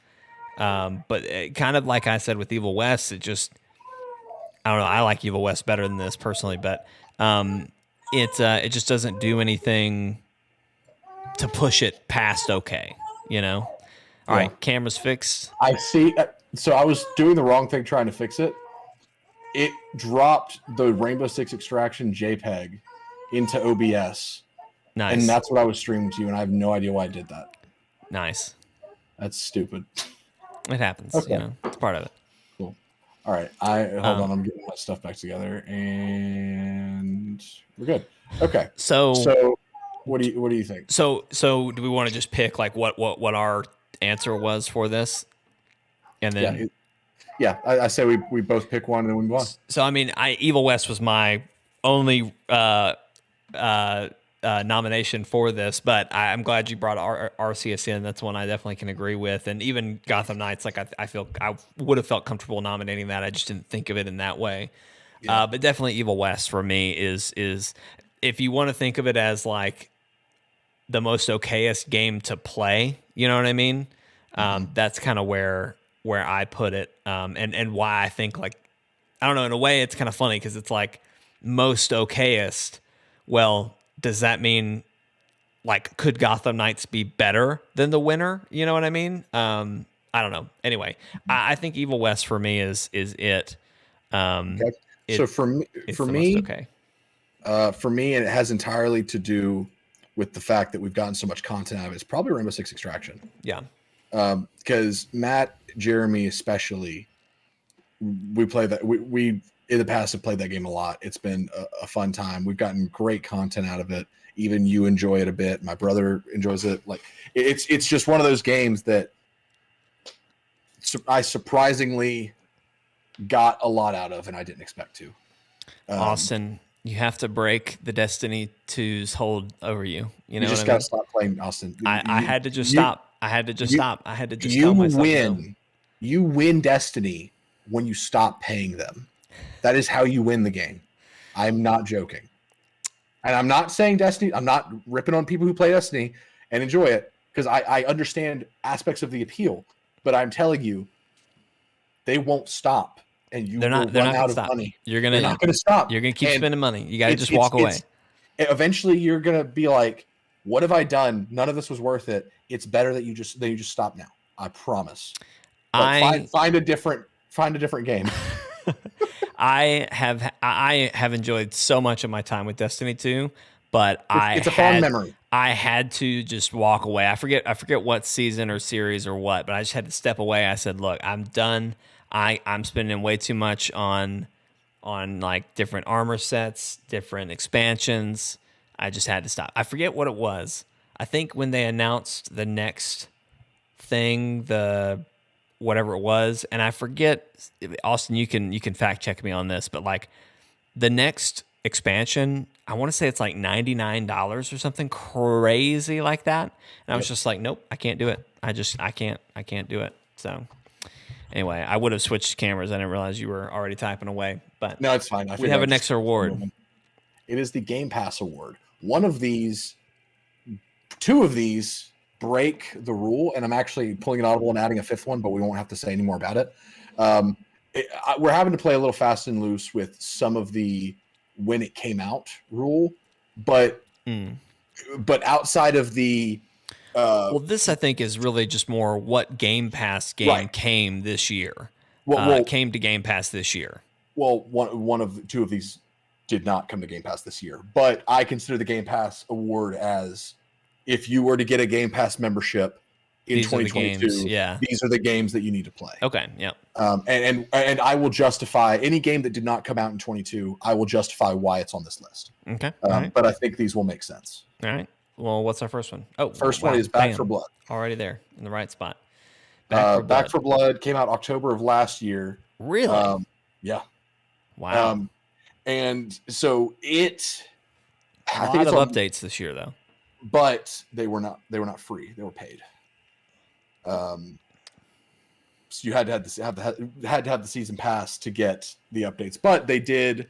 But kind of like I said with Evil West, it just, I don't know. I like Evil West better than this personally, but it just doesn't do anything to push it past okay, you know? All right, camera's fixed. I see. So I was doing the wrong thing trying to fix it. It dropped the Rainbow Six Extraction JPEG into OBS. Nice. And that's what I was streaming to you, and I have no idea why I did that. Nice. That's stupid. It happens. Okay. You know, it's part of it. Cool. All right. Hold on. I'm getting my stuff back together, and we're good. Okay. So what do you think? So do we want to just pick like what our answer was for this, and then I say we both pick one and then we move on. So I mean, Evil West was my only nomination for this, but I'm glad you brought RCS in. That's one I definitely can agree with, and even Gotham Knights. Like I feel I would have felt comfortable nominating that. I just didn't think of it in that way. Yeah. But definitely Evil West for me is if you want to think of it as like the most okayest game to play, you know what I mean? That's kind of where I put it, and why I think like, I don't know, in a way it's kind of funny because it's like most okayest. Well, does that mean like could Gotham Knights be better than the winner? You know what I mean? I don't know. Anyway, I think Evil West for me is it. Okay. So for me, it has entirely to do with the fact that we've gotten so much content out of it. It's probably Rainbow Six Extraction. Yeah. Because Matt, Jeremy, especially, we play that. We in the past have played that game a lot. It's been a fun time. We've gotten great content out of it. Even you enjoy it a bit. My brother enjoys it. Like it's just one of those games that I surprisingly got a lot out of, and I didn't expect to. Austin, you have to break the Destiny 2's hold over you. You know, you just got to stop playing, Austin. I had to just stop. I had to just stop. I had to just you tell myself win. No. You win Destiny when you stop paying them. That is how you win the game. I'm not joking. And I'm not saying Destiny, I'm not ripping on people who play Destiny and enjoy it, because I understand aspects of the appeal, but I'm telling you, they won't stop, and you will run out of money. They're not going to stop. You're going to keep spending money. You got to just walk away. Eventually, you're going to be like, what have I done? None of this was worth it. It's better that you just stop now. I promise. Find a different game. I have enjoyed so much of my time with Destiny 2, but it's a fond memory. I had to just walk away. I forget what season or series or what, but I just had to step away. I said, "Look, I'm done. I'm spending way too much on like different armor sets, different expansions. I just had to stop." I forget what it was. I think when they announced the next thing, the whatever it was, and I forget, Austin, you can fact check me on this, but like the next expansion, I want to say it's like $99 or something crazy like that. And I was just like, nope, I can't do it. I can't do it. So anyway, I would have switched cameras. I didn't realize you were already typing away, but no, it's fine. We have a next award. It is the Game Pass award. Two of these break the rule, and I'm actually pulling an audible and adding a fifth one, but we won't have to say any more about it. We're having to play a little fast and loose with some of the when it came out rule, but outside of the well, this I think is really just more what Game Pass game came this year. Came to Game Pass this year. Well, two of these did not come to Game Pass this year, but I consider the Game Pass award as if you were to get a Game Pass membership in 2022, these are the games that you need to play. Okay, yeah. And I will justify any game that did not come out in 22. I will justify why it's on this list. Okay, but I think these will make sense. All right. Well, what's our first one? Oh, first one is Back 4 Blood. Already there in the right spot. Back 4 Blood came out October of last year. Really? Yeah. Wow. And so it. A lot of updates this year, though. But they were not free. They were paid. So you had to have the season pass to get the updates. But they did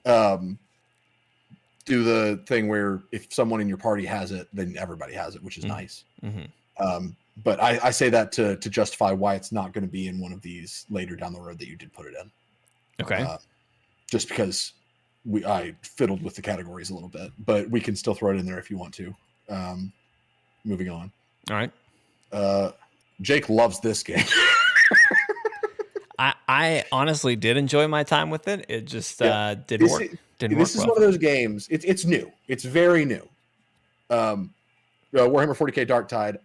do the thing where if someone in your party has it, then everybody has it, which is nice. Mm-hmm. But I say that to justify why it's not going to be in one of these later down the road that you did put it in. Okay. Just because I fiddled with the categories a little bit, but we can still throw it in there if you want to. Moving on. All right. Jake loves this game. I honestly did enjoy my time with it. It just didn't work. This is one of those games. It's new. It's very new. Warhammer 40K Dark Tide.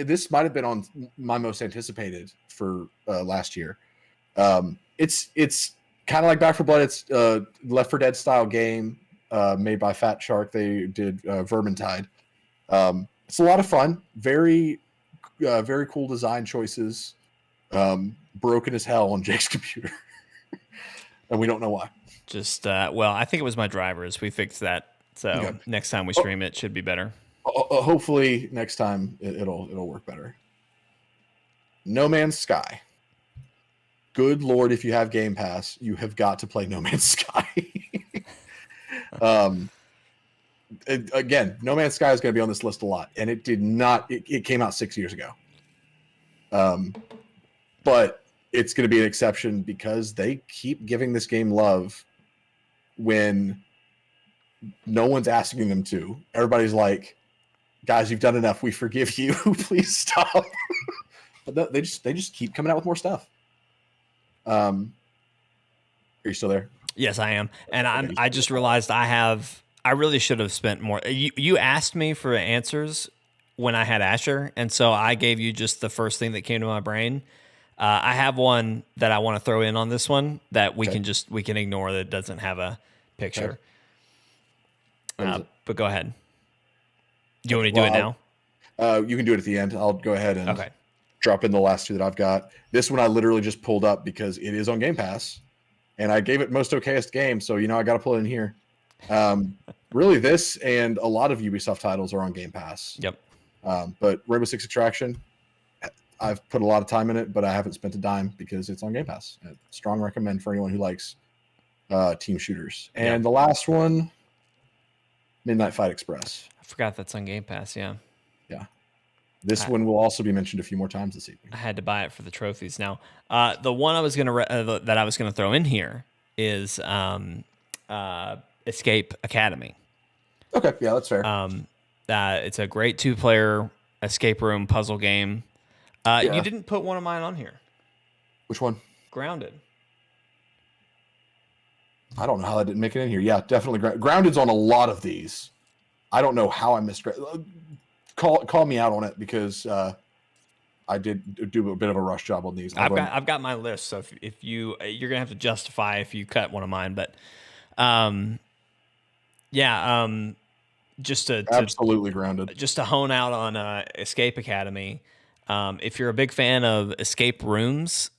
This might have been on my most anticipated for last year. It's kind of like Back 4 Blood. It's a Left 4 Dead style game made by Fat Shark. They did Vermintide. It's a lot of fun. Very cool design choices. Broken as hell on Jake's computer. And we don't know why. Just I think it was my drivers. We fixed that. So next time we stream it should be better. Hopefully next time it'll work better. No Man's Sky. Good Lord, if you have Game Pass, you have got to play No Man's Sky. Again, No Man's Sky is going to be on this list a lot, and it did not. It came out 6 years ago. But it's going to be an exception because they keep giving this game love when no one's asking them to. Everybody's like, "Guys, you've done enough. We forgive you. Please stop." But they just keep coming out with more stuff. Are you still there? Yes, I am. And I just realized I really should have spent more. You asked me for answers when I had Asher, and so I gave you just the first thing that came to my brain. I have one that I want to throw in on this one that we Okay. can ignore that doesn't have a picture. What is it? But go ahead. Do you want Okay. me to do it now? You can do it at the end. I'll go ahead and Okay. drop in the last two that I've got. This one I literally just pulled up because it is on Game Pass, and I gave it most okayest game, so I got to pull it in here. Really, this and a lot of Ubisoft titles are on Game Pass. Yep. But Rainbow Six Extraction, I've put a lot of time in it, but I haven't spent a dime because it's on Game Pass. Strong recommend for anyone who likes team shooters. And the last one, Midnight Fight Express. I forgot that's on Game Pass. Yeah. Yeah. This one will also be mentioned a few more times this evening. I had to buy it for the trophies. Now, the one I was gonna that I was gonna throw in here is Escape Academy. Okay, yeah, that's fair. It's a great 2-player escape room puzzle game. You didn't put one of mine on here. Which one? Grounded. I don't know how I didn't make it in here. Yeah, definitely. Grounded's on a lot of these. I don't know how I missed. Call me out on it because I did do a bit of a rush job on these. I've got my list, so if you're gonna have to justify if you cut one of mine, but just to absolutely Grounded. Just to hone out on Escape Academy. If you're a big fan of escape rooms,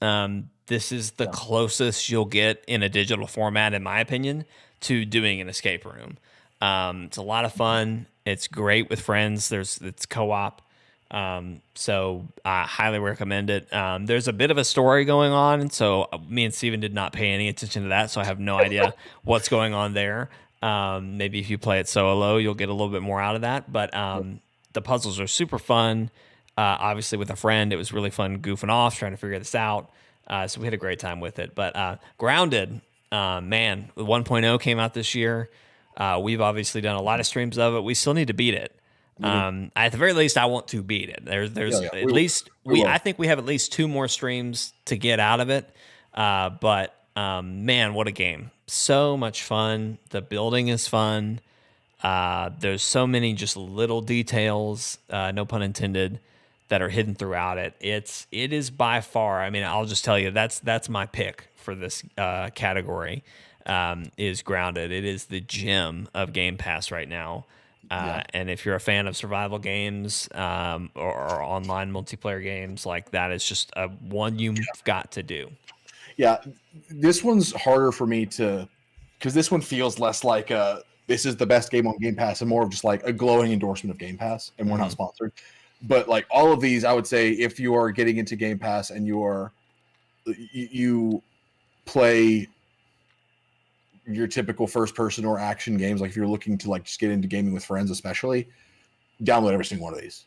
this is the closest you'll get in a digital format, in my opinion, to doing an escape room. It's a lot of fun. It's great with friends. It's co-op. So I highly recommend it. There's a bit of a story going on, and so me and Steven did not pay any attention to that, so I have no idea what's going on there. Maybe if you play it solo, you'll get a little bit more out of that. But the puzzles are super fun. Obviously, with a friend, it was really fun goofing off, trying to figure this out. So we had a great time with it. But Grounded, man, 1.0 came out this year. We've obviously done a lot of streams of it. We still need to beat it. At the very least, I want to beat it. I think we have at least 2 more streams to get out of it. But man, what a game. So much fun. The building is fun. There's so many just little details, no pun intended, that are hidden throughout it. It is by far, I mean, I'll just tell you, that's my pick for this category, is Grounded. It is the gem of Game Pass right now. And if you're a fan of survival games or online multiplayer games, like that is just a one you've got to do. Yeah, this one's harder for me because this one feels less like this is the best game on Game Pass and more of just like a glowing endorsement of Game Pass, and we're not sponsored. But like all of these, I would say if you are getting into Game Pass and you play your typical first person or action games, like if you're looking to like just get into gaming with friends, especially, download every single one of these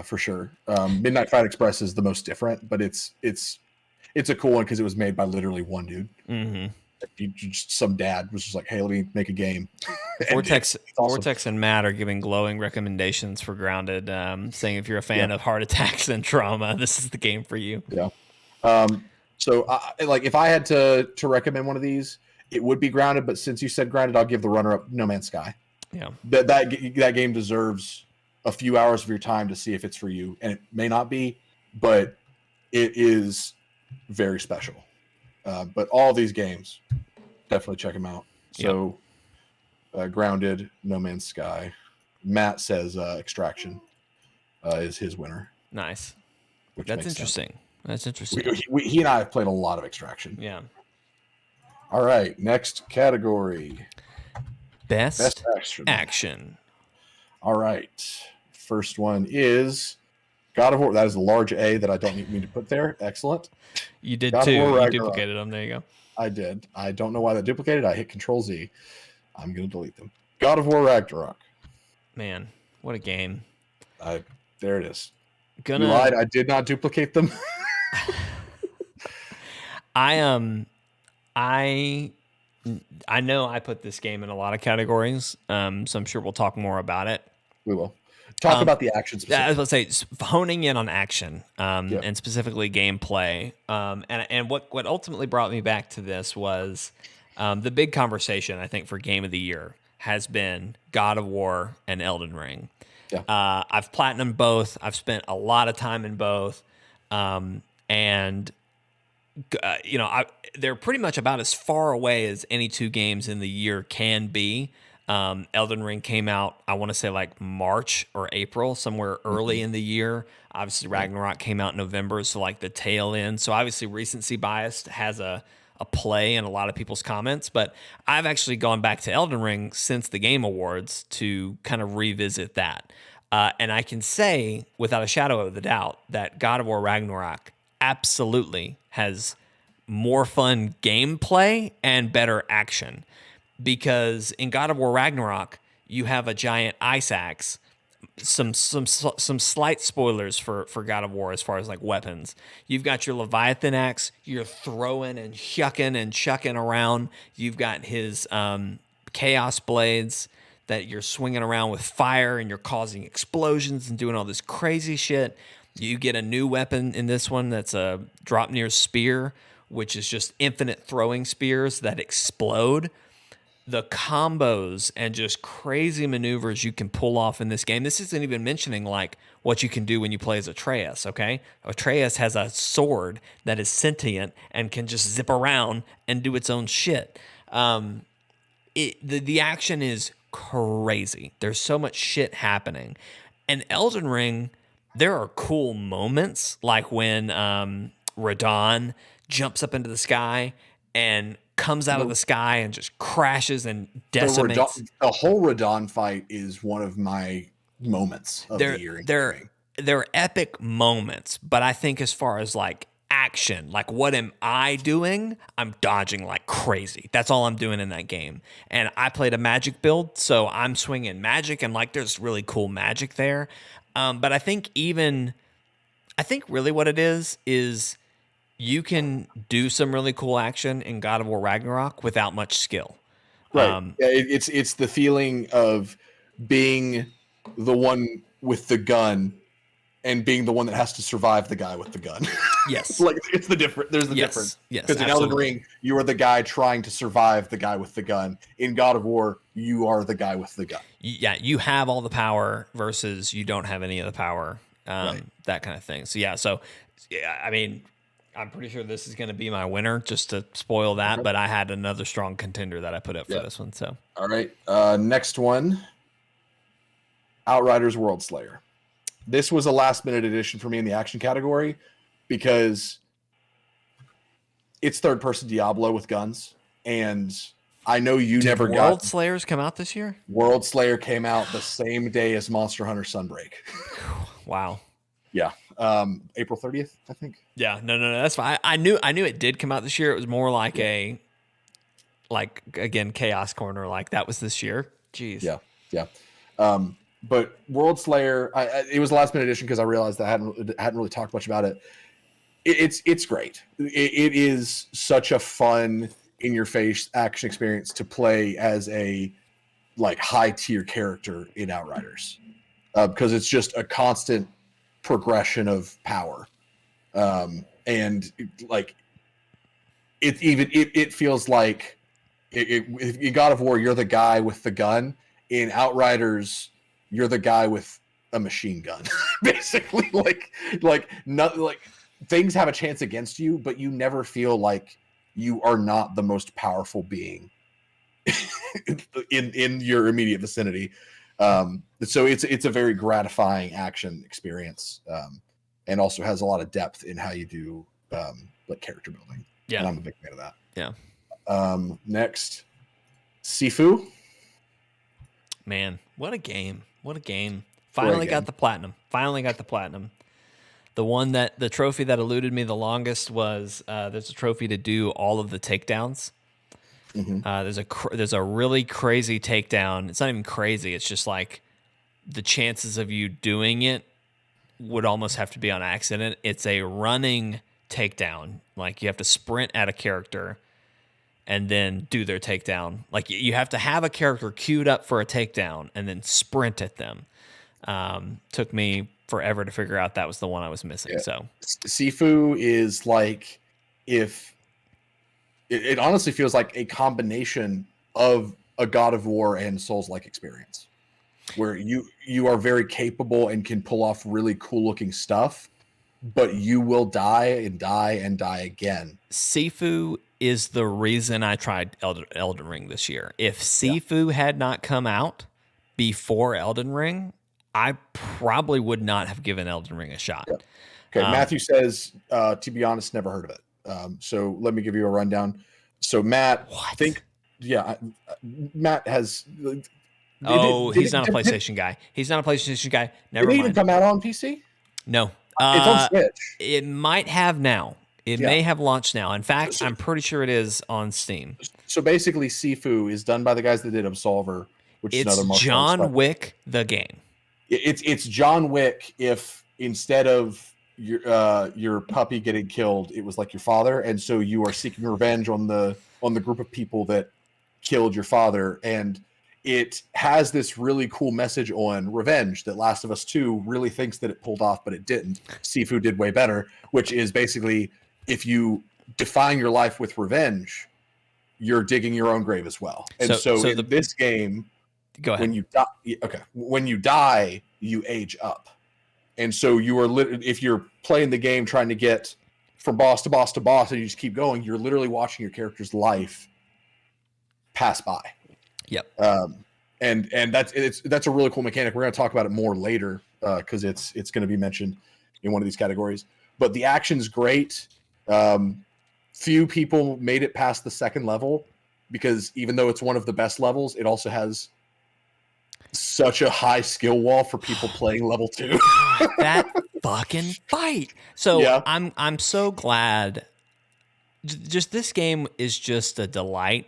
for sure. Midnight Fight Express is the most different, but it's a cool one because it was made by literally one dude. Some dad was just like, "Hey, let me make a game." Vortex awesome. and Matt are giving glowing recommendations for Grounded, saying if you're a fan of heart attacks and trauma, this is the game for you. Yeah. So, like, if I had to recommend one of these, it would be Grounded. But since you said Grounded, I'll give the runner-up No Man's Sky. Yeah. That game deserves a few hours of your time to see if it's for you, and it may not be, but it is very special. But all these games, definitely check them out. So, Grounded, No Man's Sky. Matt says Extraction is his winner. Nice. That's interesting. Sense. That's interesting. He and I have played a lot of Extraction. Yeah. All right, next category. Best action. All right. First one is God of War. That is a large A that I don't need to put there. Excellent. You did too. You duplicated them. There you go. I did. I don't know why that duplicated. I hit Control-Z. I'm going to delete them. God of War Ragnarok. Man, what a game. There it is. You lied. I did not duplicate them. I know I put this game in a lot of categories, so I'm sure we'll talk more about it. We will. Talk about the action specifically. I was going to say, honing in on action and specifically gameplay. And what ultimately brought me back to this was the big conversation, I think, for Game of the Year has been God of War and Elden Ring. Yeah. I've platinumed both. I've spent a lot of time in both. And they're pretty much about as far away as any two games in the year can be. Elden Ring came out, I want to say like March or April, somewhere early in the year. Obviously, Ragnarok came out in November, so like the tail end. So obviously, recency bias has a play in a lot of people's comments. But I've actually gone back to Elden Ring since the Game Awards to kind of revisit that. And I can say without a shadow of a doubt that God of War Ragnarok absolutely has more fun gameplay and better action, because in God of War Ragnarok you have a giant ice axe. Some slight spoilers for God of War as far as like weapons. You've got your Leviathan axe. You're throwing and shucking and chucking around. You've got his chaos blades that you're swinging around with fire, and you're causing explosions and doing all this crazy shit. You get a new weapon in this one that's a drop near spear, which is just infinite throwing spears that explode. The combos and just crazy maneuvers you can pull off in this game. This isn't even mentioning like what you can do when you play as Atreus, okay? Atreus has a sword that is sentient and can just zip around and do its own shit. The action is crazy. There's so much shit happening. And Elden Ring, there are cool moments like when Radon jumps up into the sky and comes out of the sky and just crashes and decimates. The whole Radon fight is one of my moments of the year. They're epic moments, but I think as far as like action, like what am I doing? I'm dodging like crazy. That's all I'm doing in that game. And I played a magic build, so I'm swinging magic, and like there's really cool magic there. But I think really what it is you can do some really cool action in God of War Ragnarok without much skill. Right. It's the feeling of being the one with the gun and being the one that has to survive the guy with the gun. Yes. Like it's the difference. There's the difference. Yes. Because in Elden Ring, you are the guy trying to survive the guy with the gun. In God of War, you are the guy with the gun. Yeah, you have all the power versus you don't have any of the power. Right. That kind of thing. So I mean, I'm pretty sure this is going to be my winner, just to spoil that. But I had another strong contender that I put up for this one. So all right, next one, Outriders World Slayer. This was a last minute addition for me in the action category because it's third person Diablo with guns, and I know you never got. World Slayers come out this year? World Slayer came out the same day as Monster Hunter Sunbreak. Wow. Yeah. April 30th, I think. Yeah, no, that's fine. I knew it did come out this year. It was more like again, Chaos Corner, like that was this year. Jeez. Yeah. But World Slayer, it was a last minute edition because I realized I hadn't really talked much about it. It's great. It is such a fun, in your face action experience to play as a like high tier character in Outriders, because it's just a constant progression of power, and like it feels like in God of War you're the guy with the gun. In Outriders you're the guy with a machine gun. Basically, like things have a chance against you, but you never feel like you are not the most powerful being in your immediate vicinity. So it's a very gratifying action experience, and also has a lot of depth in how you do like character building. Yeah, and I'm a big fan of that. Yeah. Next, Sifu. Man, what a game! Finally got the platinum. The trophy that eluded me the longest was there's a trophy to do all of the takedowns. Mm-hmm. There's a really crazy takedown. It's not even crazy. It's just like the chances of you doing it would almost have to be on accident. It's a running takedown. Like you have to sprint at a character and then do their takedown. Like you have to have a character queued up for a takedown and then sprint at them. Took me forever to figure out that was the one I was missing. Yeah. So Sifu is like if it honestly feels like a combination of a God of War and Souls-like experience, where you are very capable and can pull off really cool looking stuff, but you will die and die and die again. Sifu is the reason I tried Elden Ring this year. If Yeah. Sifu had not come out before Elden Ring, I probably would not have given Elden Ring a shot. Yeah. Okay, Matthew says, to be honest, never heard of it. So let me give you a rundown. So Matt, Matt has. He's not a PlayStation guy. He's not a PlayStation guy. Never did it mind. even come out on PC? No. It's on Switch. It might have now. It may have launched now. In fact, I'm pretty sure it is on Steam. So basically, Sifu is done by the guys that did Absolver, which is another martial arts John Wick, the game. It's John Wick if instead of your puppy getting killed, it was like your father, and so you are seeking revenge on the group of people that killed your father, and it has this really cool message on revenge that Last of Us 2 really thinks that it pulled off, but it didn't. Sifu did way better, which is basically if you define your life with revenge, you're digging your own grave as well. And so this game, go ahead. When you die, you age up. And so you are if you're playing the game trying to get from boss to boss to boss and you just keep going, you're literally watching your character's life pass by. Yep. And that's a really cool mechanic. We're going to talk about it more later because it's going to be mentioned in one of these categories. But the action's great. Few people made it past the second level because even though it's one of the best levels, it also has such a high skill wall for people playing level 2. God, that fucking fight. So yeah. I'm so glad. Just this game is just a delight.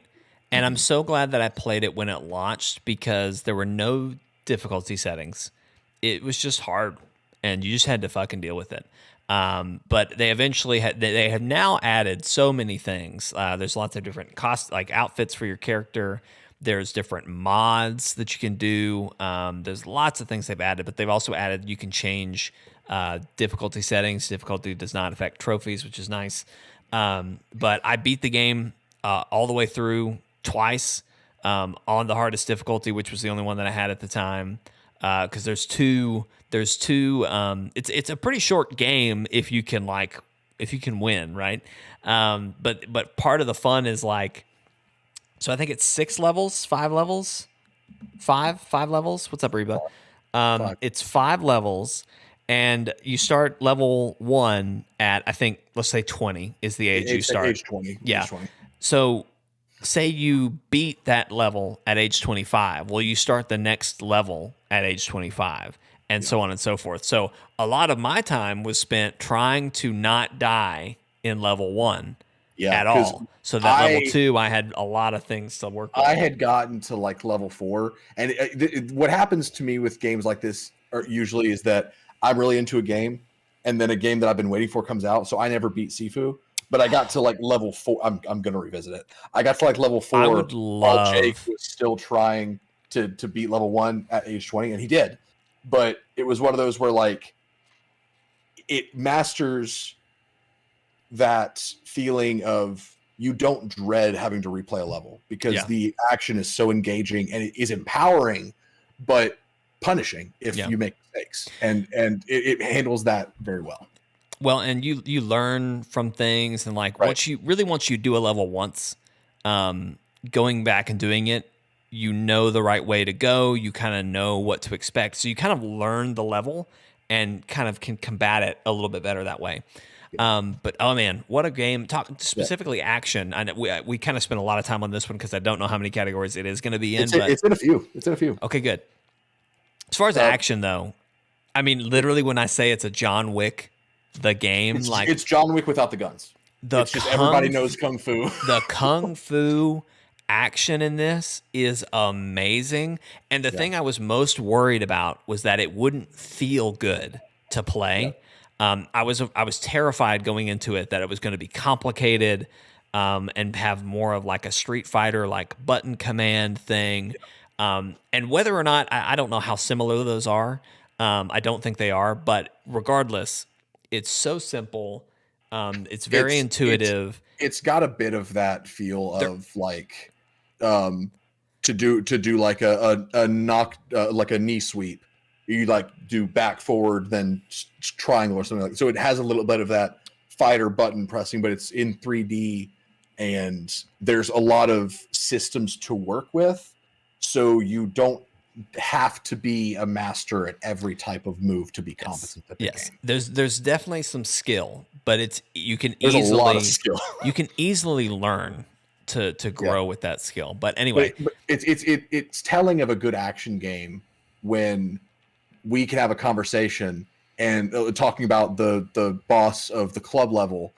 And I'm so glad that I played it when it launched because there were no difficulty settings. It was just hard, and you just had to fucking deal with it. But they eventually they have now added so many things. There's lots of different like outfits for your character. There's different mods that you can do. There's lots of things they've added, but they've also added you can change difficulty settings. Difficulty does not affect trophies, which is nice. But I beat the game all the way through twice on the hardest difficulty, which was the only one that I had at the time. Because there's two. It's a pretty short game if you can win, right? But part of the fun is like, so I think it's 5 levels. What's up, Reba? It's 5 levels, and you start level 1 at, I think, let's say 20 is the age you start. Age 20. Yeah. Age 20. So say you beat that level at age 25. Well, you start the next level at age 25, and so on and so forth. So a lot of my time was spent trying to not die in level 1 at all. So that level 2, I had a lot of things to work with. I had gotten to like level 4, and what happens to me with games like this usually is that I'm really into a game, and then a game that I've been waiting for comes out. So I never beat Sifu. But I got to like level 4. I'm going to revisit it. I got to like level 4 while Jake was still trying to beat level 1 at age 20, and he did. But it was one of those where like it masters that feeling of you don't dread having to replay a level because the action is so engaging and it is empowering, but punishing if you make mistakes. And it handles that very well. Well, and you learn from things, and like once you do a level once, going back and doing it, you know the right way to go. You kind of know what to expect, so you kind of learn the level and kind of can combat it a little bit better that way. But oh man, what a game! Talk specifically action. I know we kind of spent a lot of time on this one because I don't know how many categories it is going to be in. It's in a few. It's in a few. Okay, good. As far as action though, I mean, literally when I say it's a John Wick. The game, it's John Wick without the guns. It's just everybody knows kung fu. The kung fu action in this is amazing. And the thing I was most worried about was that it wouldn't feel good to play. I was terrified going into it that it was going to be complicated and have more of like a Street Fighter like button command thing. And whether or not I don't know how similar those are. I don't think they are, but regardless. It's so simple. It's very intuitive. It's got a bit of that feel of like to do like a knock like a knee sweep You like do back, forward, then triangle or something like that. So it has a little bit of that fighter button pressing, but it's in 3D, and there's a lot of systems to work with. So you don't have to be a master at every type of move to be competent at the game. There's definitely some skill, but There's a lot of skill. You can easily learn to grow with that skill. But anyway, but it's telling of a good action game when we can have a conversation and talking about the boss of the club level,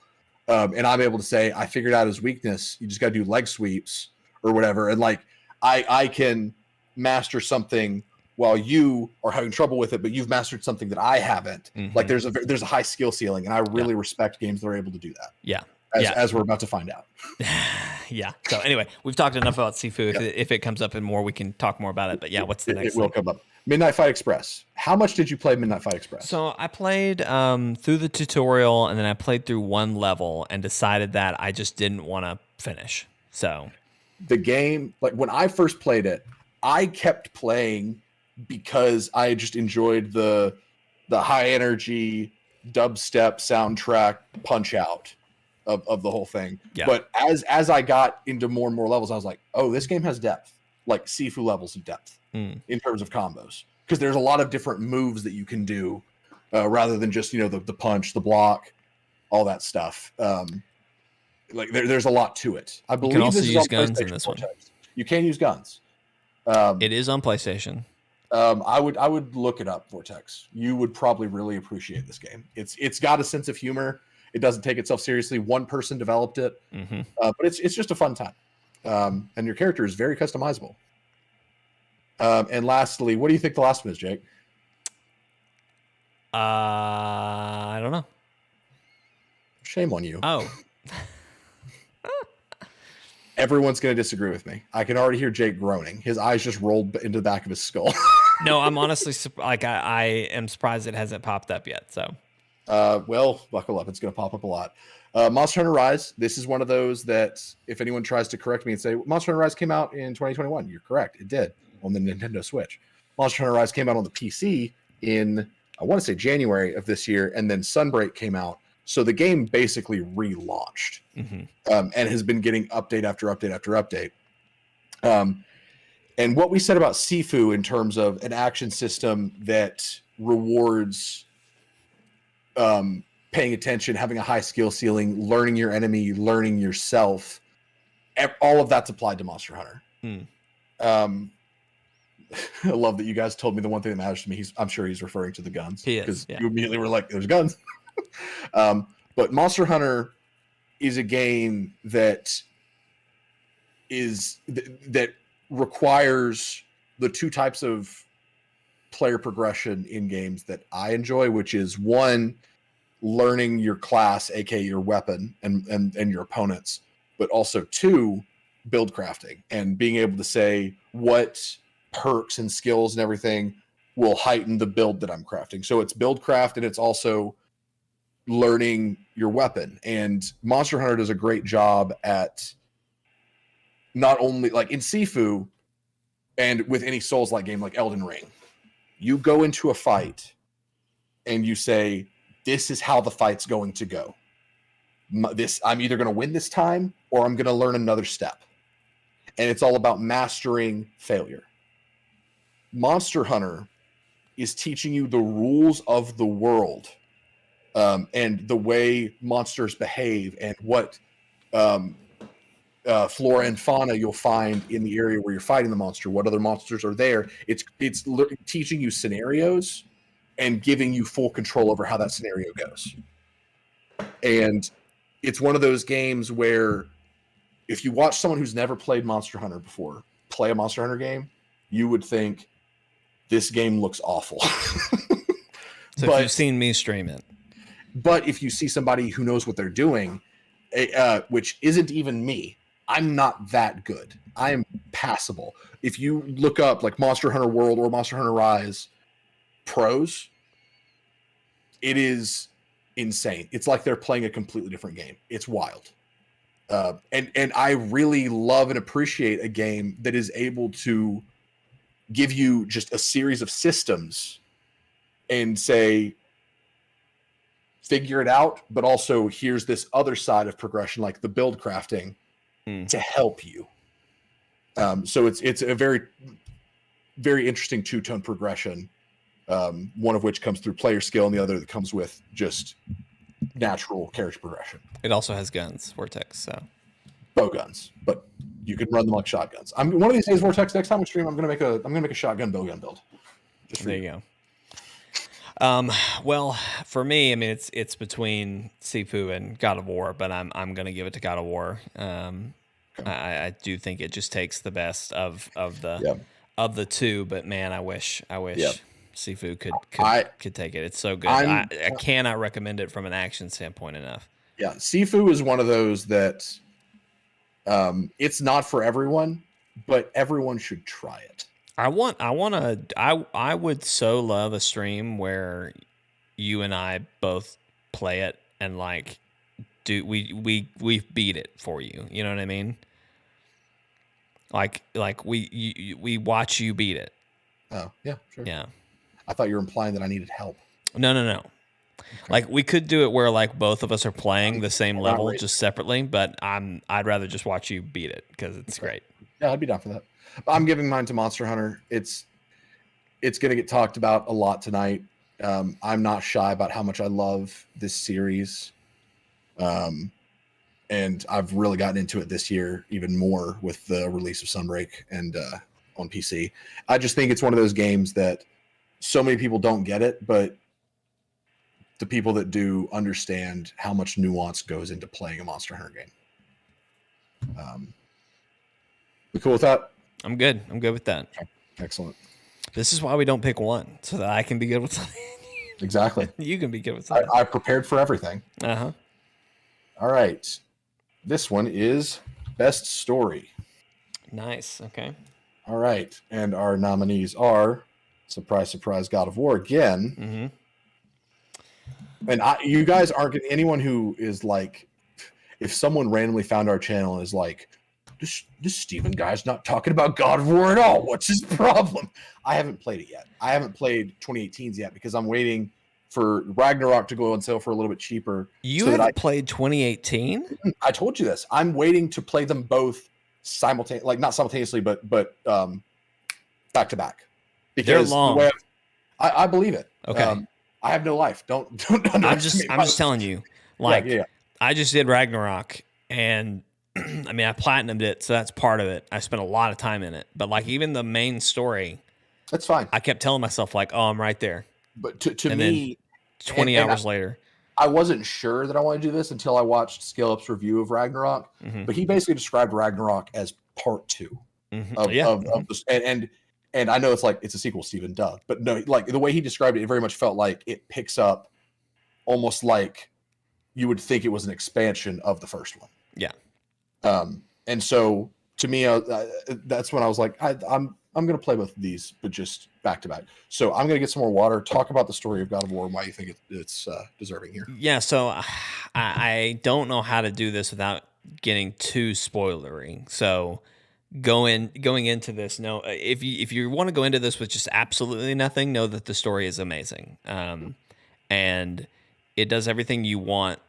and I'm able to say I figured out his weakness. You just got to do leg sweeps or whatever, and like I can master something while you are having trouble with it, but you've mastered something that I haven't. Mm-hmm. Like there's a high skill ceiling, and I really respect games that are able to do that. Yeah. As we're about to find out. Yeah. So anyway, we've talked enough about Sifu. If it comes up in more, we can talk more about it. But yeah, what's the next? It will come up. Midnight Fight Express. How much did you play Midnight Fight Express? So I played through the tutorial, and then I played through one level and decided that I just didn't want to finish. So the game, like when I first played it, I kept playing because I just enjoyed the high energy dubstep soundtrack punch out of the whole thing. Yeah. But as I got into more and more levels, I was like, oh, this game has depth, like Sifu levels of depth in terms of combos, because there's a lot of different moves that you can do rather than just the punch, the block, all that stuff. Like there's a lot to it. I believe you can also this is use on guns in PlayStation this 4 one. types. You can use guns. It is on PlayStation. I would look it up, Vortex. You would probably really appreciate this game. It's got a sense of humor. It doesn't take itself seriously. One person developed it, but it's just a fun time. And your character is very customizable. And lastly, what do you think the last one is, Jake? I don't know. Shame on you. Oh. Everyone's going to disagree with me. I can already hear Jake groaning. His eyes just rolled into the back of his skull. No, I'm honestly I am surprised it hasn't popped up yet. So, well, buckle up. It's going to pop up a lot. Monster Hunter Rise. This is one of those that if anyone tries to correct me and say Monster Hunter Rise came out in 2021, you're correct. It did on the Nintendo Switch. Monster Hunter Rise came out on the PC in, I want to say January of this year, and then Sunbreak came out. So the game basically relaunched and has been getting update after update after update. And what we said about Sifu in terms of an action system that rewards paying attention, having a high skill ceiling, learning your enemy, learning yourself, all of that's applied to Monster Hunter. I love that you guys told me the one thing that matters to me. I'm sure he's referring to the guns. He is, because yeah. you immediately were like, there's guns. But Monster Hunter is a game that requires the two types of player progression in games that I enjoy, which is one, learning your class, aka your weapon and your opponents, but also two, build crafting and being able to say what perks and skills and everything will heighten the build that I'm crafting. So it's build craft, and it's also learning your weapon. And Monster Hunter does a great job at not only like in Sifu and with any Souls-like game like Elden Ring, you go into a fight and you say, this is how the fight's going to go. I'm either going to win this time or I'm going to learn another step. And it's all about mastering failure. Monster Hunter is teaching you the rules of the world and the way monsters behave and what flora and fauna you'll find in the area where you're fighting the monster, what other monsters are there. It's teaching you scenarios and giving you full control over how that scenario goes. And it's one of those games where if you watch someone who's never played Monster Hunter before play a Monster Hunter game, you would think this game looks awful. So if you've seen me stream it. But if you see somebody who knows what they're doing, which isn't even me, I'm not that good. I am passable. If you look up like Monster Hunter World or Monster Hunter Rise pros, it is insane. It's like they're playing a completely different game. It's wild. And I really love and appreciate a game that is able to give you just a series of systems and say, figure it out, but also here's this other side of progression, like the build crafting, to help you. So it's a very, very interesting two-tone progression, one of which comes through player skill and the other that comes with just natural character progression. It also has guns, Vortex, so bow guns, but you can run them like shotguns. One of these days, Vortex, next time we stream, I'm gonna make a shotgun bow gun build. There you go. Well, for me, I mean, it's between Sifu and God of War, but I'm gonna give it to God of War. I do think it just takes the best of the two, but man, I wish Sifu could take it. It's so good. I cannot recommend it from an action standpoint enough. Yeah, Sifu is one of those that it's not for everyone, but everyone should try it. I would so love a stream where you and I both play it and like we beat it for you. You know what I mean? Like we watch you beat it. Oh, yeah, sure. Yeah. I thought you were implying that I needed help. No. Okay. Like we could do it where like both of us are playing the same level just separately, but I'd rather just watch you beat it because it's great. Yeah, I'd be down for that. I'm giving mine to Monster Hunter. It's going to get talked about a lot tonight. I'm not shy about how much I love this series. And I've really gotten into it this year even more with the release of Sunbreak and on PC. I just think it's one of those games that so many people don't get it, but the people that do understand how much nuance goes into playing a Monster Hunter game. We cool with that? I'm good. I'm good with that. Okay. Excellent. This is why we don't pick one, so that I can be good with something. Exactly. You can be good with something. I prepared for everything. Uh-huh. All right. This one is Best Story. Nice. Okay. All right. And our nominees are, surprise, surprise, God of War again. Mm-hmm. And you guys aren't getting anyone who is like, if someone randomly found our channel and is like, this Steven guy's not talking about God of War at all. What's his problem? I haven't played it yet. I haven't played 2018's yet because I'm waiting for Ragnarok to go on sale for a little bit cheaper. You haven't played 2018? I told you this. I'm waiting to play them both simultaneously, like not simultaneously, but back to back. Because they're long. I believe it. Okay. I have no life. Don't I'm just telling you. Like, yeah. I just did Ragnarok, and I mean, I platinumed it, so that's part of it. I spent a lot of time in it, but like even the main story, that's fine. I kept telling myself like, "Oh, I'm right there." But to me, 20 hours later, I wasn't sure that I wanted to do this until I watched ScaleUp's review of Ragnarok. Mm-hmm. But he basically described Ragnarok as part 2 of this, and I know it's like it's a sequel, Steven, duh. But no, like the way he described it, it very much felt like it picks up almost like you would think it was an expansion of the first one. Yeah. And so to me, that's when I was like, I'm going to play both of these, but just back to back. So I'm going to get some more water, talk about the story of God of War and why you think it's deserving here. Yeah. So I don't know how to do this without getting too spoilery. So going into this, no, if you want to go into this with just absolutely nothing, know that the story is amazing. And it does everything you want,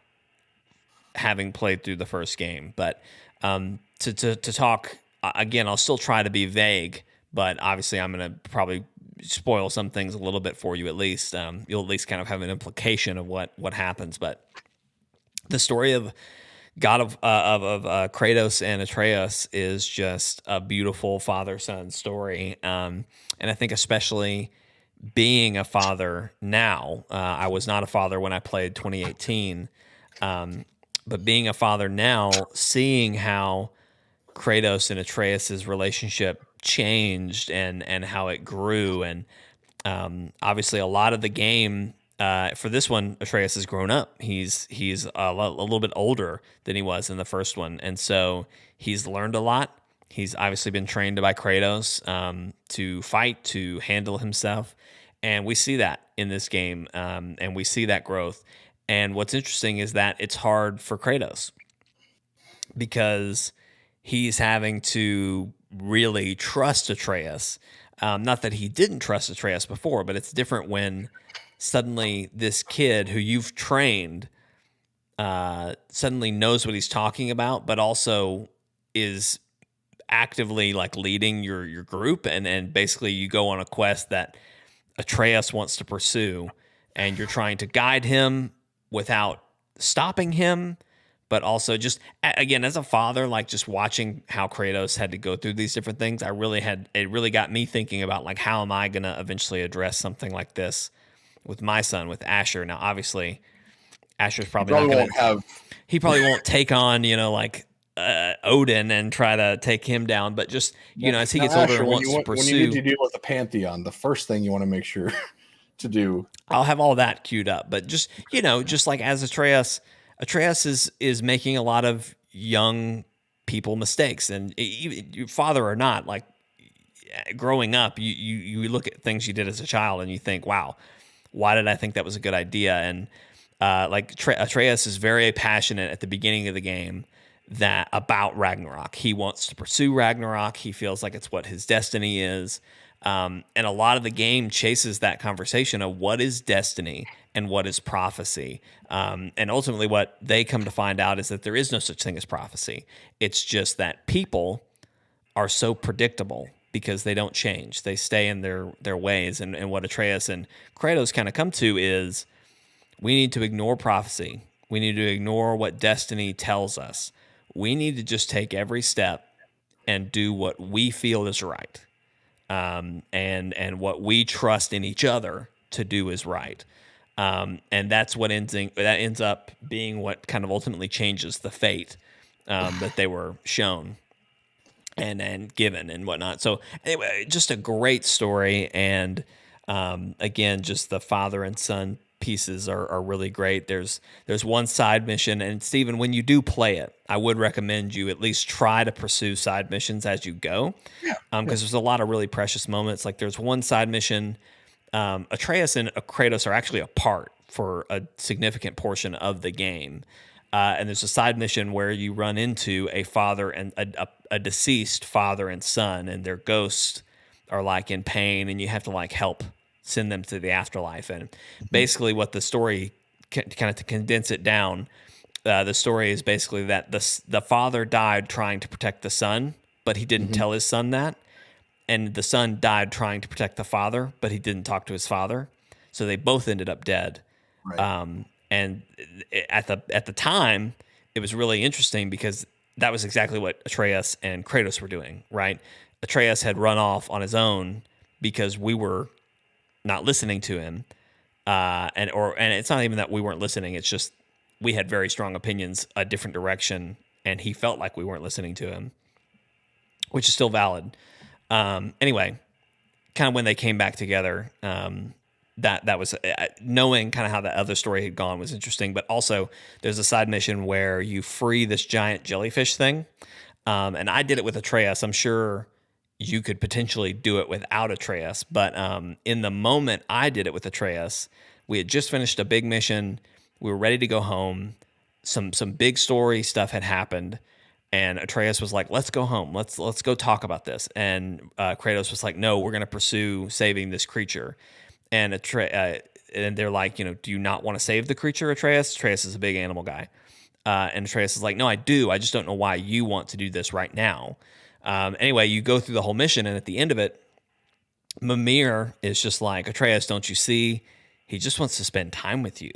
having played through the first game. But to talk again, I'll still try to be vague, but obviously I'm going to probably spoil some things a little bit for you at least. You'll at least kind of have an implication of what happens. But the story of God of Kratos and Atreus is just a beautiful father-son story. And I think especially being a father now, I was not a father when I played 2018, but being a father now, seeing how Kratos and Atreus' relationship changed and how it grew, and obviously a lot of the game for this one, Atreus has grown up. He's a little bit older than he was in the first one, and so he's learned a lot. He's obviously been trained by Kratos to fight, to handle himself, and we see that in this game, and we see that growth. And what's interesting is that it's hard for Kratos because he's having to really trust Atreus. Not that he didn't trust Atreus before, but it's different when suddenly this kid who you've trained suddenly knows what he's talking about, but also is actively like leading your group, and basically you go on a quest that Atreus wants to pursue, and you're trying to guide him without stopping him, but also just again as a father, like just watching how Kratos had to go through these different things, it really got me thinking about like how am I gonna eventually address something like this with my son, with Asher. Now obviously Asher's probably not gonna he probably won't take on, like Odin and try to take him down, but just as he gets older and wants to pursue. When you need to deal with the pantheon, the first thing you want to make sure to do. I'll have all that queued up, but just just like as Atreus is making a lot of young people mistakes, and even your father or not, like growing up, you look at things you did as a child and you think, wow, why did I think that was a good idea? And Atreus is very passionate at the beginning of the game about Ragnarok. He wants to pursue Ragnarok. He feels like it's what his destiny is. And a lot of the game chases that conversation of what is destiny and what is prophecy. And ultimately what they come to find out is that there is no such thing as prophecy. It's just that people are so predictable because they don't change. They stay in their ways. And what Atreus and Kratos kind of come to is we need to ignore prophecy. We need to ignore what destiny tells us. We need to just take every step and do what we feel is right. And what we trust in each other to do is right. And that's what ends up being what kind of ultimately changes the fate that they were shown and given and whatnot. So anyway, just a great story. And again, just the father and son pieces are really great. There's one side mission, and Steven, when you do play it, I would recommend you at least try to pursue side missions as you go, because there's a lot of really precious moments. Like there's one side mission, Atreus and Kratos are actually apart for a significant portion of the game, and there's a side mission where you run into a father and a deceased father and son, and their ghosts are like in pain, and you have to like help send them to the afterlife. And basically what the story, kind of to condense it down, the story is basically that the father died trying to protect the son, but he didn't tell his son that. And the son died trying to protect the father, but he didn't talk to his father. So they both ended up dead. Right. And at the time, it was really interesting because that was exactly what Atreus and Kratos were doing, right? Atreus had run off on his own because we were not listening to him, and it's not even that we weren't listening. It's just we had very strong opinions, a different direction, and he felt like we weren't listening to him, which is still valid. Anyway, kind of when they came back together, that was knowing kind of how the other story had gone was interesting. But also, there's a side mission where you free this giant jellyfish thing, and I did it with Atreus. I'm sure you could potentially do it without Atreus, but in the moment I did it with Atreus, we had just finished a big mission. We were ready to go home. Some big story stuff had happened, and Atreus was like, "Let's go home. Let's go talk about this." And Kratos was like, "No, we're going to pursue saving this creature." And and they're like, "Do you not want to save the creature, Atreus?" Atreus is a big animal guy, and Atreus is like, "No, I do. I just don't know why you want to do this right now." Anyway, you go through the whole mission, and at the end of it, Mimir is just like, Atreus, don't you see? He just wants to spend time with you.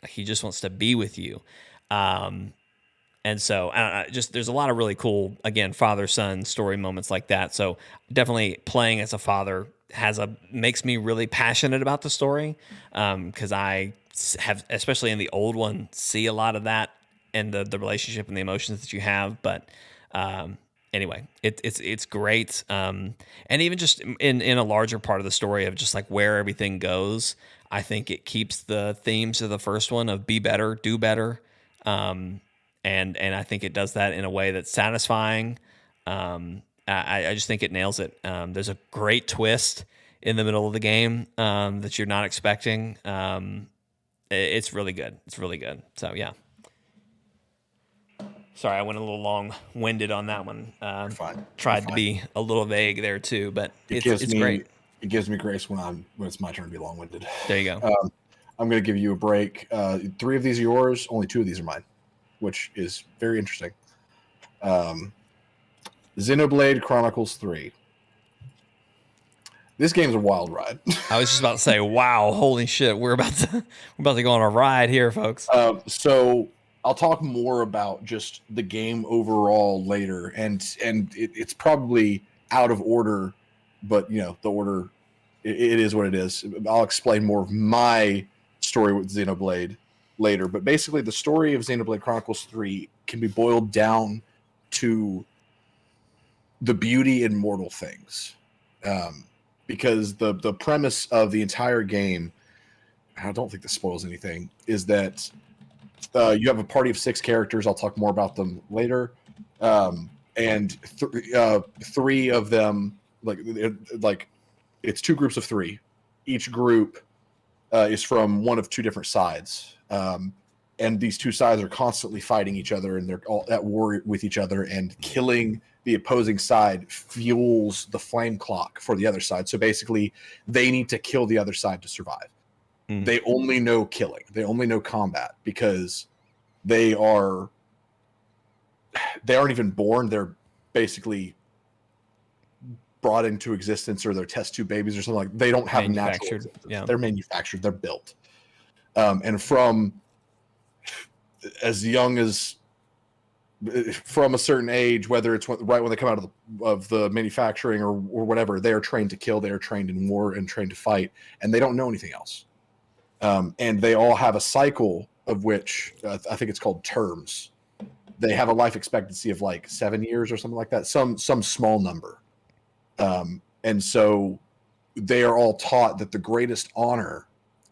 He just wants to be with you. And so there's a lot of really cool, again, father-son story moments like that. So definitely playing as a father makes me really passionate about the story, because I have, especially in the old one, see a lot of that and the relationship and the emotions that you have. But anyway, it's great, and even just in a larger part of the story of just like where everything goes, I think it keeps the themes of the first one of be better, do better, and I think it does that in a way that's satisfying. I just think it nails it. There's a great twist in the middle of the game that you're not expecting. It's really good. It's really good. So yeah. Sorry, I went a little long-winded on that one. Fine. Tried to be a little vague there too, but it's great. It gives me grace when it's my turn to be long-winded. There you go. I'm going to give you a break. 3 of these are yours. Only 2 of these are mine, which is very interesting. Xenoblade Chronicles 3. This game's a wild ride. I was just about to say, wow, holy shit, we're about to go on a ride here, folks. So I'll talk more about just the game overall later, and it's probably out of order, but the order it is what it is. I'll explain more of my story with Xenoblade later, but basically the story of Xenoblade Chronicles 3 can be boiled down to the beauty in mortal things, because the premise of the entire game, I don't think this spoils anything, is that you have a party of 6 characters. I'll talk more about them later, and 3 of them, like it's 2 groups of 3. Each group is from one of 2 different sides, and these 2 sides are constantly fighting each other, and they're all at war with each other, and killing the opposing side fuels the flame clock for the other side. So basically, they need to kill the other side to survive. They only know killing. They only know combat, because they aren't even born. They're basically brought into existence, or they're test tube babies or something. Like, they don't have natural existence. Yeah. They're manufactured. They're built. And from as young as from a certain age, whether it's right when they come out of the manufacturing or whatever, they are trained to kill. They are trained in war and trained to fight, and they don't know anything else. And they all have a cycle of which I think it's called terms. They have a life expectancy of like 7 years or something like that, some small number. And so they are all taught that the greatest honor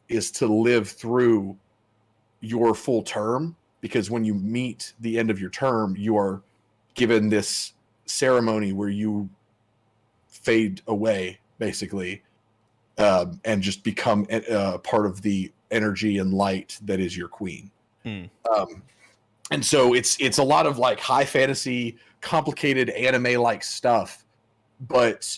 is to live through your full term, because when you meet the end of your term, you are given this ceremony where you fade away, basically, and just become a part of the energy and light that is your queen. And so it's a lot of like high fantasy, complicated anime-like stuff, but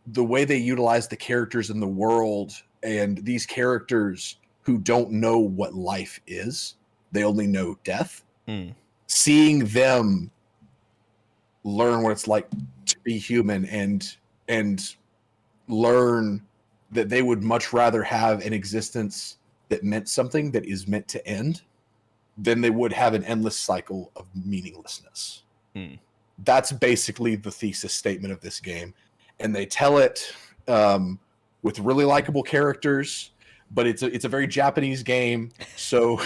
the way they utilize the characters in the world, and these characters who don't know what life is, they only know death. Seeing them learn what it's like to be human, and learn that they would much rather have an existence that meant something, that is meant to end, than they would have an endless cycle of meaninglessness. That's basically the thesis statement of this game. And they tell it with really likable characters, but it's a very Japanese game. So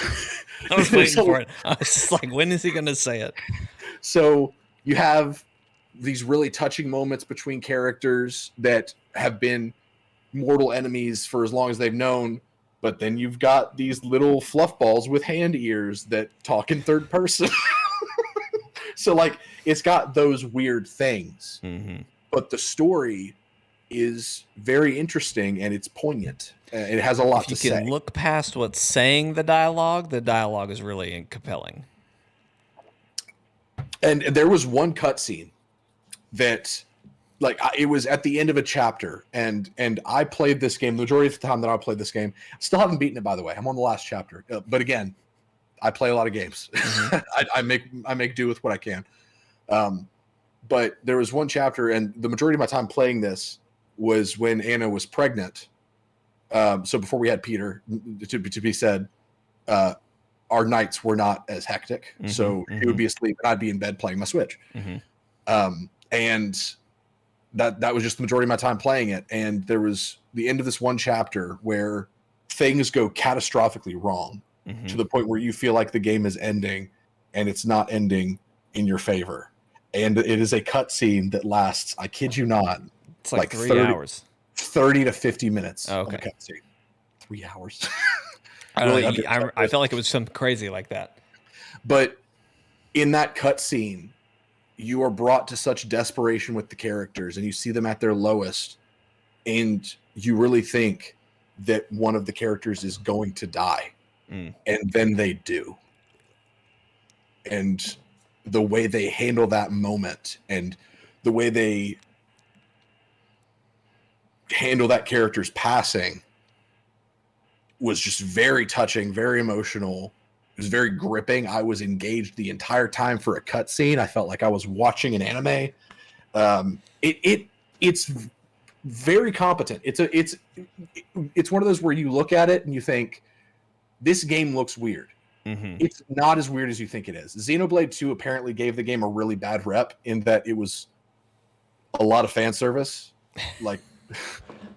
I was waiting for it. I was just like, when is he going to say it? So you have these really touching moments between characters that have been mortal enemies for as long as they've known. But then you've got these little fluff balls with hand ears that talk in third person. So like, it's got those weird things, but the story is very interesting, and it's poignant. It has a lot to say. If you can look past what's saying the dialogue is really compelling. And there was one cutscene that, like, it was at the end of a chapter, and I played this game the majority of the time that I played this game. Still haven't beaten it, by the way. I'm on the last chapter, but again, I play a lot of games. I make do with what I can. But there was one chapter, and the majority of my time playing this was when Anna was pregnant. So before we had Peter, to be said, our nights were not as hectic. So he would be asleep, and I'd be in bed playing my Switch. And that was just the majority of my time playing it. And there was the end of this one chapter where things go catastrophically wrong, to the point where you feel like the game is ending, and it's not ending in your favor. And it is a cutscene that lasts, I kid you not, it's like 3 hours. 30 to 50 minutes. Oh, of a okay. cutscene. 3 hours. I don't know. I felt like it was something crazy like that. But in that cutscene, you are brought to such desperation with the characters, and you see them at their lowest, and you really think that one of the characters is going to die. And then they do. And the way they handle that moment, and the way they handle that character's passing was just very touching, very emotional. It was very gripping. I was engaged the entire time for a cutscene. I felt like I was watching an anime. It's very competent. It's one of those where you look at it and you think, this game looks weird. Mm-hmm. It's not as weird as you think it is. Xenoblade 2 apparently gave the game a really bad rep in that it was a lot of fan service, like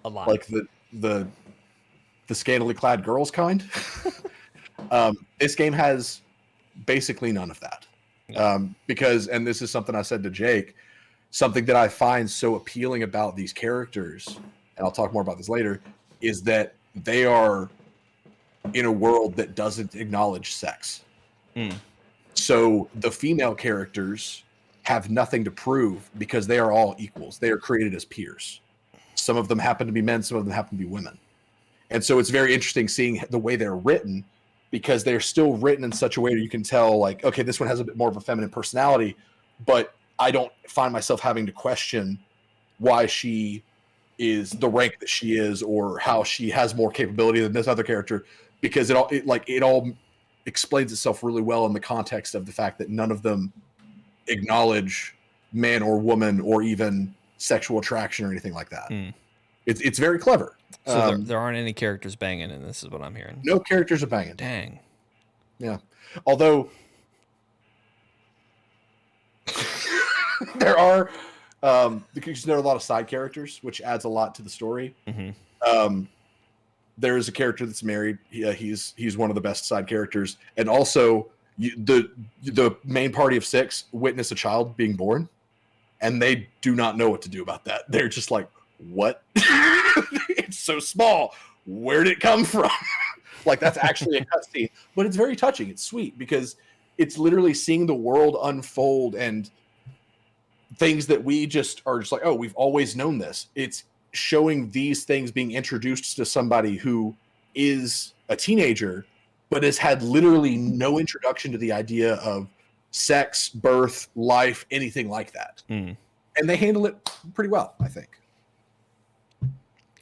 a lot, like the scantily clad girls kind. This game has basically none of that. Because, and this is something I said to Jake, something that I find so appealing about these characters, and I'll talk more about this later, is that they are in a world that doesn't acknowledge sex. So the female characters have nothing to prove because they are all equals. They are created as peers. Some of them happen to be men, some of them happen to be women. And so it's very interesting seeing the way they're written, because they're still written in such a way that you can tell, like, okay, this one has a bit more of a feminine personality, but I don't find myself having to question why she is the rank that she is or how she has more capability than this other character, because it all explains itself really well in the context of the fact that none of them acknowledge man or woman or even sexual attraction or anything like that. It's very clever. So there aren't any characters banging, and this is what I'm hearing. No characters are banging. Dang. Yeah. Although there are because there are a lot of side characters, which adds a lot to the story. There is a character that's married. He's one of the best side characters, and also the main party of 6 witness a child being born, and they do not know what to do about that. They're just like, what? It's so small. Where did it come from? Like, that's actually a cutscene, but it's very touching. It's sweet because it's literally seeing the world unfold and things that we just are just like, oh, we've always known this. It's showing these things being introduced to somebody who is a teenager, but has had literally no introduction to the idea of sex, birth, life, anything like that. And they handle it pretty well, I think.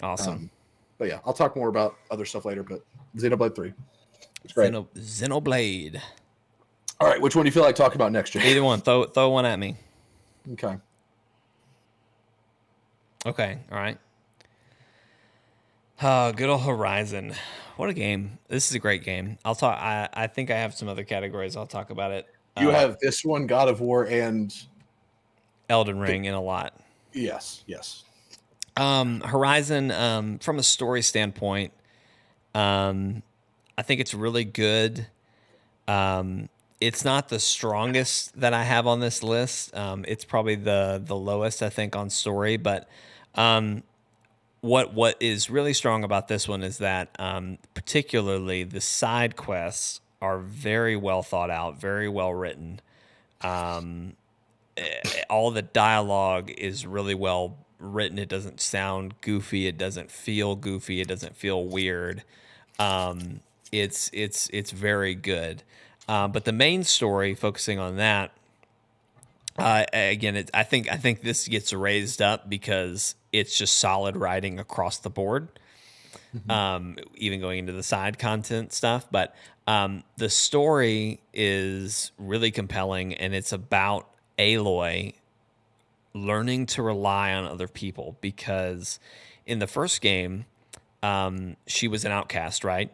Awesome. But yeah, I'll talk more about other stuff later, but Xenoblade 3. It's great. Xenoblade. All right, which one do you feel like talking about next, Jay? Either one. Throw one at me. Okay. Okay. All right. Good old Horizon. What a game. This is a great game. I'll talk. I think I have some other categories. I'll talk about it. You have this one, God of War, and Elden Ring in a lot. Yes. Horizon, from a story standpoint, I think it's really good. It's not the strongest that I have on this list. It's probably the lowest, I think, on story. But what is really strong about this one is that particularly the side quests are very well thought out, very well written. All the dialogue is really well written. It doesn't sound goofy. It doesn't feel goofy. It doesn't feel weird. It's very good. But the main story, focusing on that, again, I think this gets raised up because it's just solid writing across the board. Even going into the side content stuff, but the story is really compelling, and it's about Aloy learning to rely on other people, because in the first game, she was an outcast, right?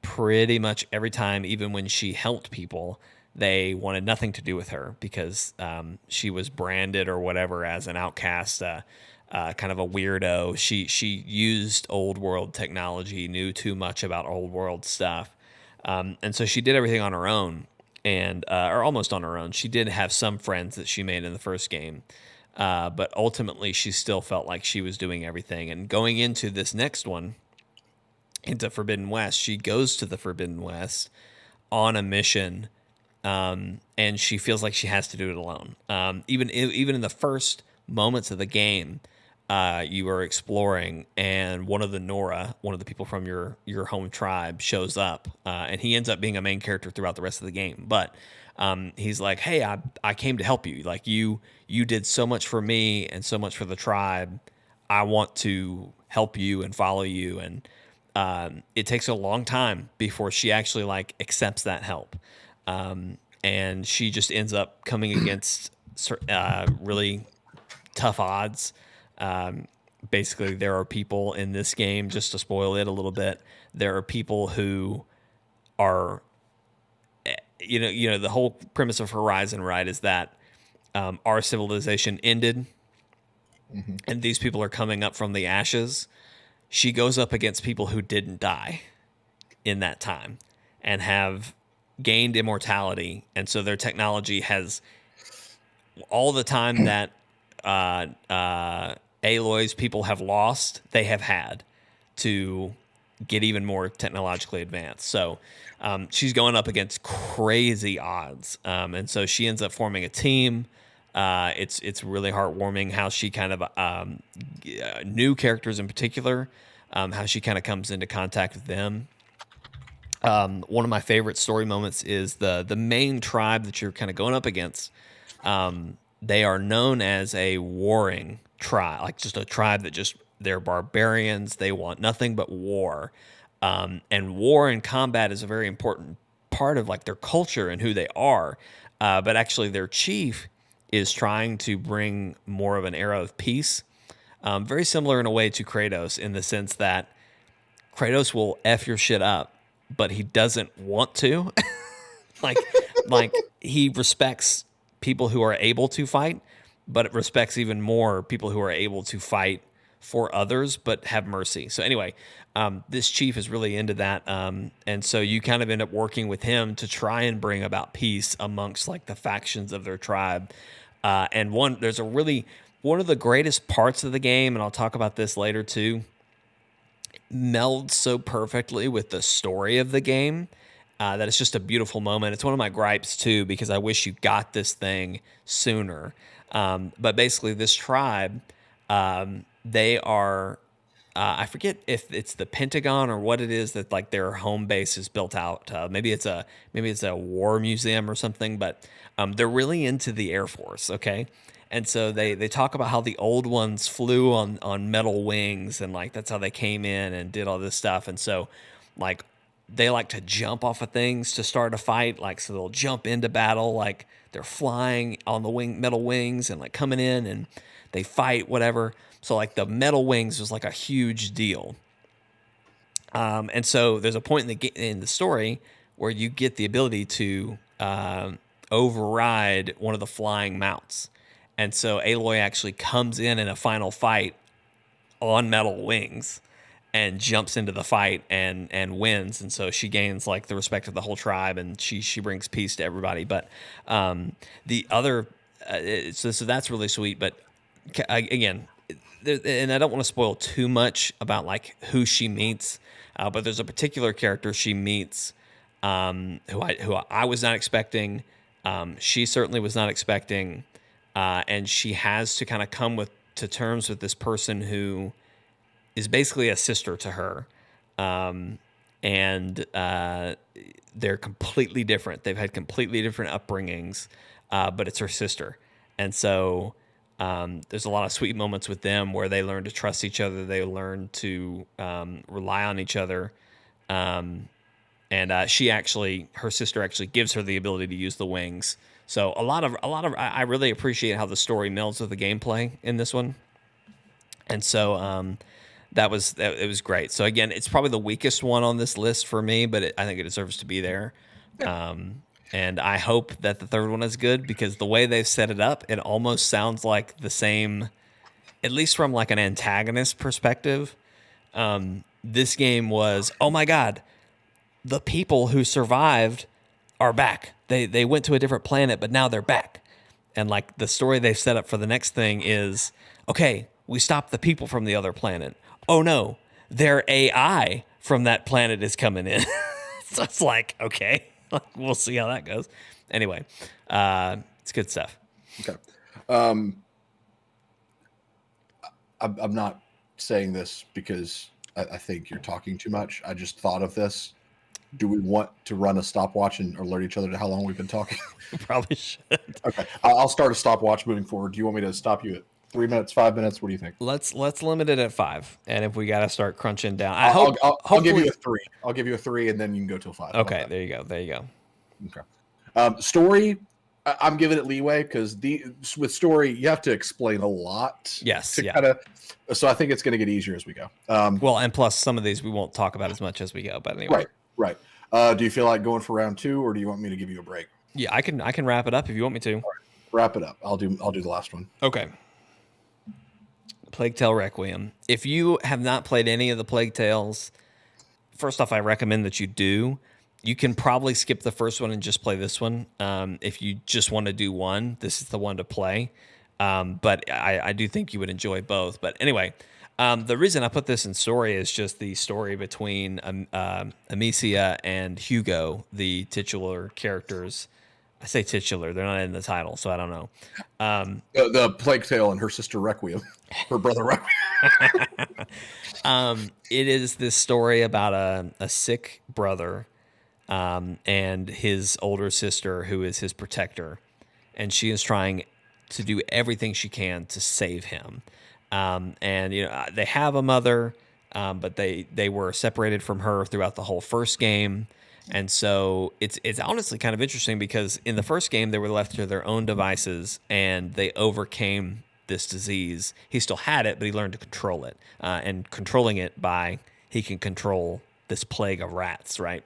Pretty much every time, even when she helped people, they wanted nothing to do with her because she was branded or whatever as an outcast, kind of a weirdo. She used old world technology, knew too much about old world stuff, and so she did everything on her own, and or almost on her own. She did have some friends that she made in the first game, but ultimately she still felt like she was doing everything. And going into this next one, into Forbidden West, she goes to the Forbidden West on a mission, and she feels like she has to do it alone. Even in the first moments of the game, you are exploring, and one of the people from your home tribe shows up, and he ends up being a main character throughout the rest of the game. But he's like, "Hey, I came to help you. Like you did so much for me and so much for the tribe. I want to help you and follow you. And it takes a long time before she actually like accepts that help. And she just ends up coming against really tough odds. Basically, there are people in this game, just to spoil it a little bit, there are people who are, the whole premise of Horizon, right, is that our civilization ended and these people are coming up from the ashes. She goes up against people who didn't die in that time and have gained immortality. And so their technology has all the time that Aloy's people have lost, they have had to get even more technologically advanced. So she's going up against crazy odds. And so she ends up forming a team. It's really heartwarming how she kind of new characters in particular, how she kind of comes into contact with them. One of my favorite story moments is the main tribe that you're kind of going up against. They are known as a warring tribe, like just a tribe that just, they're barbarians. They want nothing but war. And war and combat is a very important part of like their culture and who they are. But actually their chief is trying to bring more of an era of peace. Very similar in a way to Kratos, in the sense that Kratos will F your shit up, but he doesn't want to. like, like he respects people who are able to fight, but it respects even more people who are able to fight for others, but have mercy. So anyway, this chief is really into that. And so you kind of end up working with him to try and bring about peace amongst like the factions of their tribe. And there's one of the greatest parts of the game, and I'll talk about this later too, melds so perfectly with the story of the game that it's just a beautiful moment. It's one of my gripes too, because I wish you got this thing sooner. But basically this tribe, they are, I forget if it's the Pentagon or what it is that like their home base is built out. Maybe it's a war museum or something, but they're really into the Air Force. Okay. And so they talk about how the old ones flew on metal wings, and like that's how they came in and did all this stuff. And so like they like to jump off of things to start a fight. Like, so they'll jump into battle, like they're flying on the metal wings and like coming in and they fight, whatever. So like the metal wings was like a huge deal. And so there's a point in the story where you get the ability to override one of the flying mounts. And so Aloy actually comes in a final fight on metal wings and jumps into the fight and wins. And so she gains like the respect of the whole tribe, and she brings peace to everybody. But the other, so that's really sweet. But again, and I don't want to spoil too much about like who she meets, but there's a particular character she meets who I was not expecting. She certainly was not expecting. And she has to kind of come to terms with this person who is basically a sister to her. And they're completely different. They've had completely different upbringings, but it's her sister. And so there's a lot of sweet moments with them where they learn to trust each other. They learn to rely on each other. And her sister actually gives her the ability to use the wings. So I really appreciate how the story melds with the gameplay in this one. And so it was great. So again, it's probably the weakest one on this list for me, but I think it deserves to be there. Yeah. And I hope that the third one is good, because the way they've set it up, it almost sounds like the same, at least from like an antagonist perspective. This game was, oh my God, the people who survived are back. They went to a different planet, but now they're back. And like the story they've set up for the next thing is, okay, we stopped the people from the other planet. Oh no, their AI from that planet is coming in. So it's like, okay, we'll see how that goes. Anyway, it's good stuff. Okay. I'm not saying this because I think you're talking too much. I just thought of this. Do we want to run a stopwatch and alert each other to how long we've been talking? Probably should. Okay. I'll start a stopwatch moving forward. Do you want me to stop you at 3 minutes, 5 minutes? What do you think? Let's limit it at 5, and if we got to start crunching down, I'll give you a 3. I'll give you a 3, and then you can go till 5. Okay, there you go. Okay. Story, I'm giving it leeway because with story you have to explain a lot. Yes, So I think it's going to get easier as we go. Well, and plus some of these we won't talk about as much as we go. But anyway, right. Do you feel like going for round 2, or do you want me to give you a break? Yeah, I can wrap it up if you want me to. Right, wrap it up. I'll do the last one. Okay. Plague Tale Requiem. If you have not played any of the Plague Tales, first off, I recommend that you do. You can probably skip the first one and just play this one. If you just want to do one, this is the one to play. But I do think you would enjoy both. But anyway, the reason I put this in story is just the story between Amicia and Hugo, the titular characters. I say titular; they're not in the title, so I don't know. The Plague Tale and her sister Requiem, her brother Requiem. It is this story about a sick brother and his older sister, who is his protector, and she is trying to do everything she can to save him. And they have a mother, but they were separated from her throughout the whole first game. And so it's honestly kind of interesting because in the first game they were left to their own devices and they overcame this disease. He still had it, but he learned to control it. And controlling it he can control this plague of rats, right?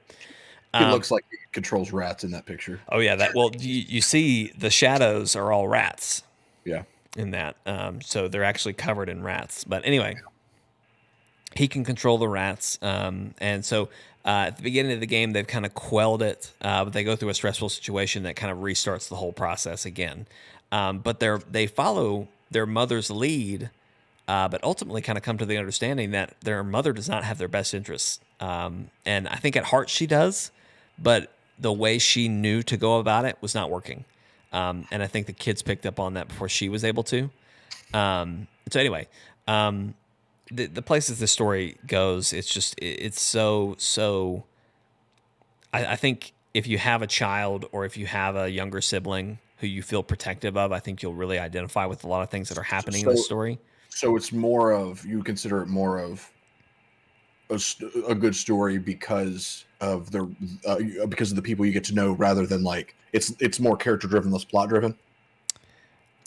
It looks like he controls rats in that picture. Oh yeah, you see the shadows are all rats. Yeah. In that, so they're actually covered in rats. But anyway, he can control the rats, and so at the beginning of the game they've kind of quelled it, but they go through a stressful situation that kind of restarts the whole process again. But they follow their mother's lead, but ultimately kind of come to the understanding that their mother does not have their best interests, and I think at heart she does, but the way she knew to go about it was not working. And I think the kids picked up on that before she was able to. So anyway, the places this story goes, it's so. I think if you have a child or if you have a younger sibling who you feel protective of, I think you'll really identify with a lot of things that are happening in the story. So it's more of, you consider it more of a good story because of the people you get to know, rather than like it's more character driven, less plot driven.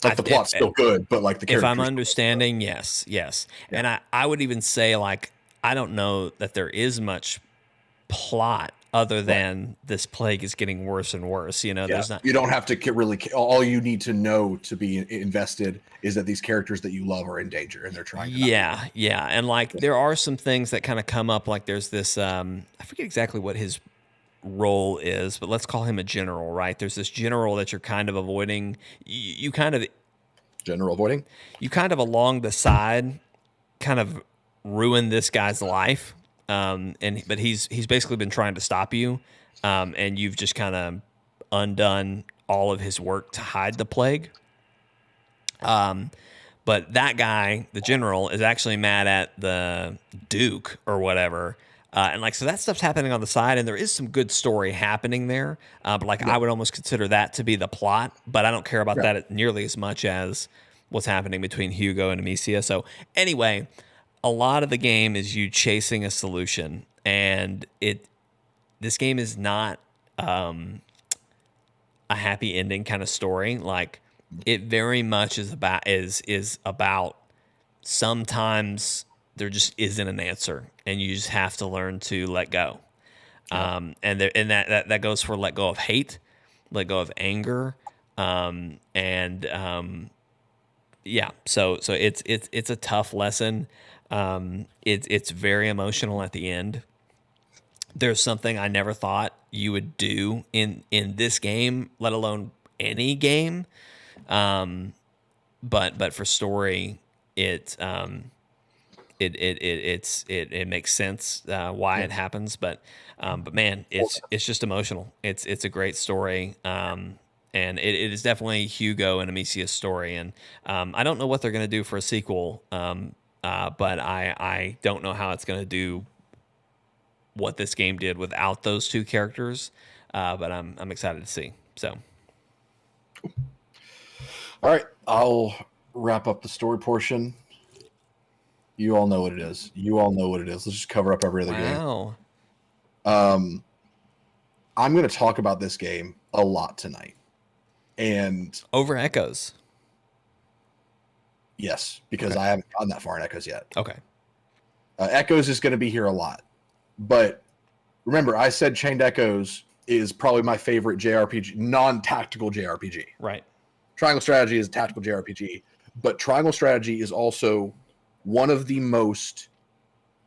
Like the plot's still good, but like the characters. If I'm understanding, yes. Yeah. And I would even say, like, I don't know that there is much plot other than this plague is getting worse and worse. There's not. You don't have to really. All you need to know to be invested is that these characters that you love are in danger and they're trying. Yeah, and like there are some things that kind of come up. Like there's this. I forget exactly what his role is, but let's call him a general, right? There's this general that you're kind of avoiding. You kind of general avoiding. You kind of along the side, kind of ruin this guy's life. But he's basically been trying to stop you, and you've just kind of undone all of his work to hide the plague. But that guy, the general, is actually mad at the Duke or whatever. So that stuff's happening on the side, and there is some good story happening there. But I would almost consider that to be the plot, but I don't care about that nearly as much as what's happening between Hugo and Amicia. So anyway, a lot of the game is you chasing a solution, and this game is not a happy ending kind of story. Like it very much is about sometimes there just isn't an answer, and you just have to learn to let go. And that goes for let go of hate, let go of anger, So it's a tough lesson. It's very emotional at the end. There's something I never thought you would do in this game, let alone any game. But for story, it makes sense why it happens. But man, it's just emotional. It's a great story. And it is definitely Hugo and Amicia's story. And I don't know what they're going to do for a sequel. But I don't know how it's going to do what this game did without those two characters. But I'm excited to see. So, all right, I'll wrap up the story portion. You all know what it is. Let's just cover up every other game. Wow. I'm going to talk about this game a lot tonight. And Over Echoes. yes, because Okay. I haven't gotten that far in Echoes yet. Okay. Echoes is going to be here a lot. But remember, I said Chained Echoes is probably my favorite JRPG, non-tactical JRPG. Right. Triangle Strategy is a tactical JRPG, but Triangle Strategy is also one of the most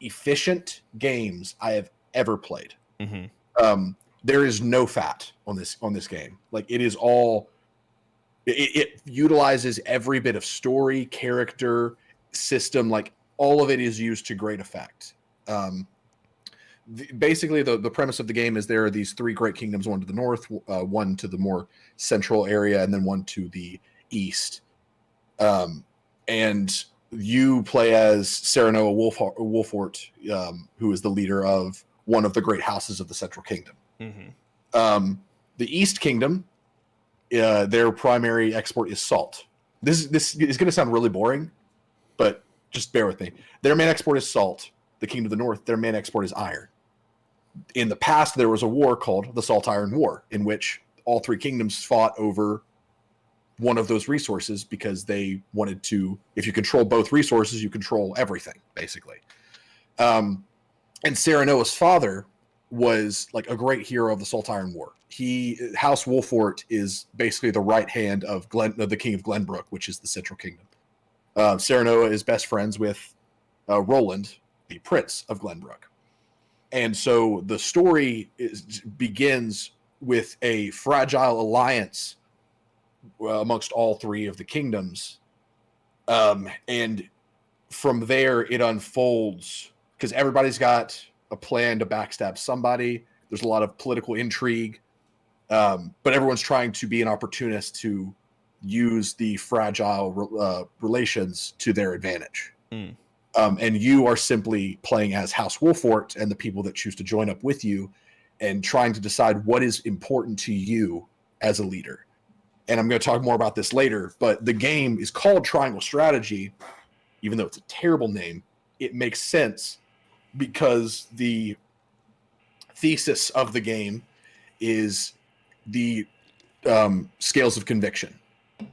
efficient games I have ever played. Mm-hmm. There is no fat on this game. Like it is all. It utilizes every bit of story, character, system. Like all of it is used to great effect. Basically, the premise of the game is there are these three great kingdoms: one to the north, one to the more central area, and then one to the east. And you play as Serenoa Wolfort, who is the leader of one of the great houses of the Central Kingdom. Mm-hmm. The East Kingdom, their primary export is salt. This is going to sound really boring, but just bear with me. Their main export is salt. The Kingdom of the North, their main export is iron. In the past, there was a war called the Salt Iron War, in which all three kingdoms fought over one of those resources because they wanted to. If you control both resources, you control everything, basically. And Serenoa's father was like a great hero of the Salt Iron War. House Wolfort is basically the right hand of the King of Glenbrook, which is the Central Kingdom. Serenoa is best friends with Roland, the Prince of Glenbrook. And so the story begins with a fragile alliance amongst all three of the kingdoms. And from there, it unfolds because everybody's got a plan to backstab somebody. There's a lot of political intrigue, but everyone's trying to be an opportunist to use the fragile relations to their advantage. Mm. And you are simply playing as House Wolfort and the people that choose to join up with you and trying to decide what is important to you as a leader. And I'm going to talk more about this later, but the game is called Triangle Strategy. Even though it's a terrible name, it makes sense because the thesis of the game is the scales of conviction.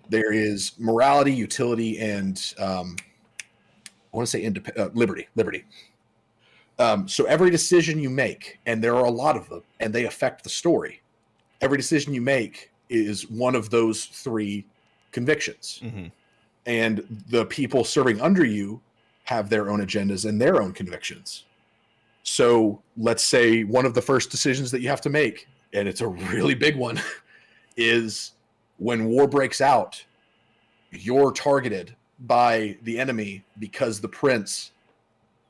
There is morality, utility, and I want to say liberty. So every decision you make, and there are a lot of them, and they affect the story. Every decision you make is one of those three convictions. Mm-hmm. And the people serving under you have their own agendas and their own convictions. So let's say one of the first decisions that you have to make, and it's a really big one, is when war breaks out, you're targeted by the enemy because the prince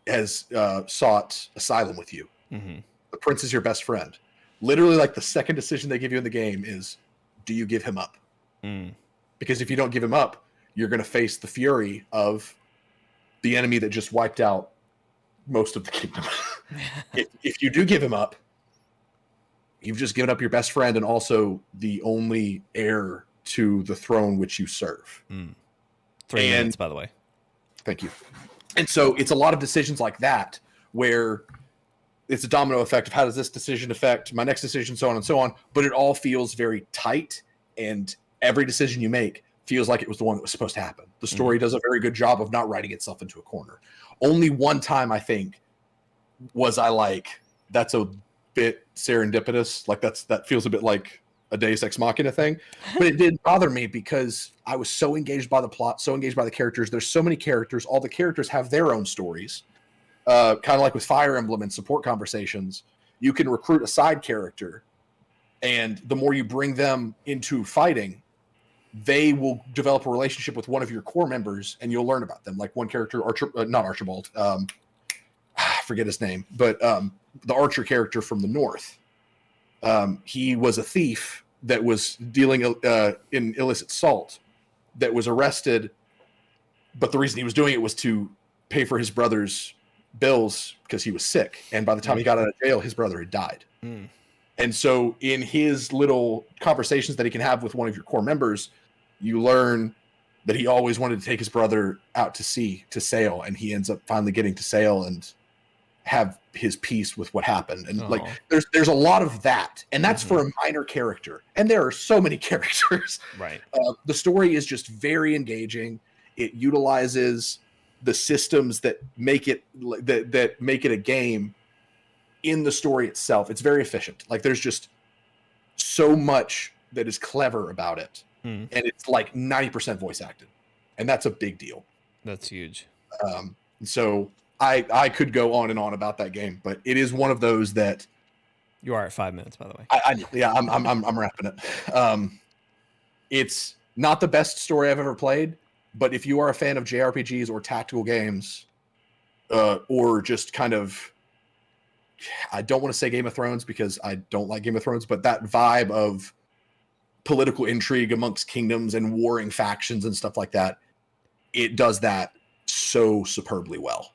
has sought asylum with you. Mm-hmm. The prince is your best friend. Literally, like the second decision they give you in the game is, do you give him up? Mm. Because if you don't give him up, you're going to face the fury of the enemy that just wiped out most of the kingdom. If you do give him up, you've just given up your best friend and also the only heir to the throne which you serve. 3 minutes, by the way. Thank you. And so it's a lot of decisions like that where it's a domino effect of how does this decision affect my next decision, so on and so on. But it all feels very tight, and every decision you make feels like it was the one that was supposed to happen. The story does a very good job of not writing itself into a corner. Only one time, I think, was I like, that's a bit serendipitous. Like that feels a bit like a Deus Ex Machina thing. But it didn't bother me because I was so engaged by the plot, so engaged by the characters. There's so many characters. All the characters have their own stories. Kind of like with Fire Emblem and support conversations, you can recruit a side character, and the more you bring them into fighting, they will develop a relationship with one of your core members, and you'll learn about them. Like one character, not Archibald, I forget his name, but the archer character from the north. He was a thief that was dealing in illicit salt, that was arrested, but the reason he was doing it was to pay for his brother's bills because he was sick, and by the time he got out of jail, his brother had died. And so in his little conversations that he can have with one of your core members, you learn that he always wanted to take his brother out to sea to sail, and he ends up finally getting to sail and have his peace with what happened. And like there's a lot of that, and that's for a minor character, and there are so many characters. Right. The story is just very engaging. It utilizes the systems that make it that make it a game in the story itself. It's very efficient. Like there's just so much that is clever about it, and it's like 90% voice acted, and that's a big deal. That's huge. So I could go on and on about that game, but it is one of those that you are at 5 minutes, by the way. I'm wrapping it. It's not the best story I've ever played, but if you are a fan of JRPGs or tactical games, or just kind of, I don't want to say Game of Thrones because I don't like Game of Thrones, but that vibe of political intrigue amongst kingdoms and warring factions and stuff like that, it does that so superbly well.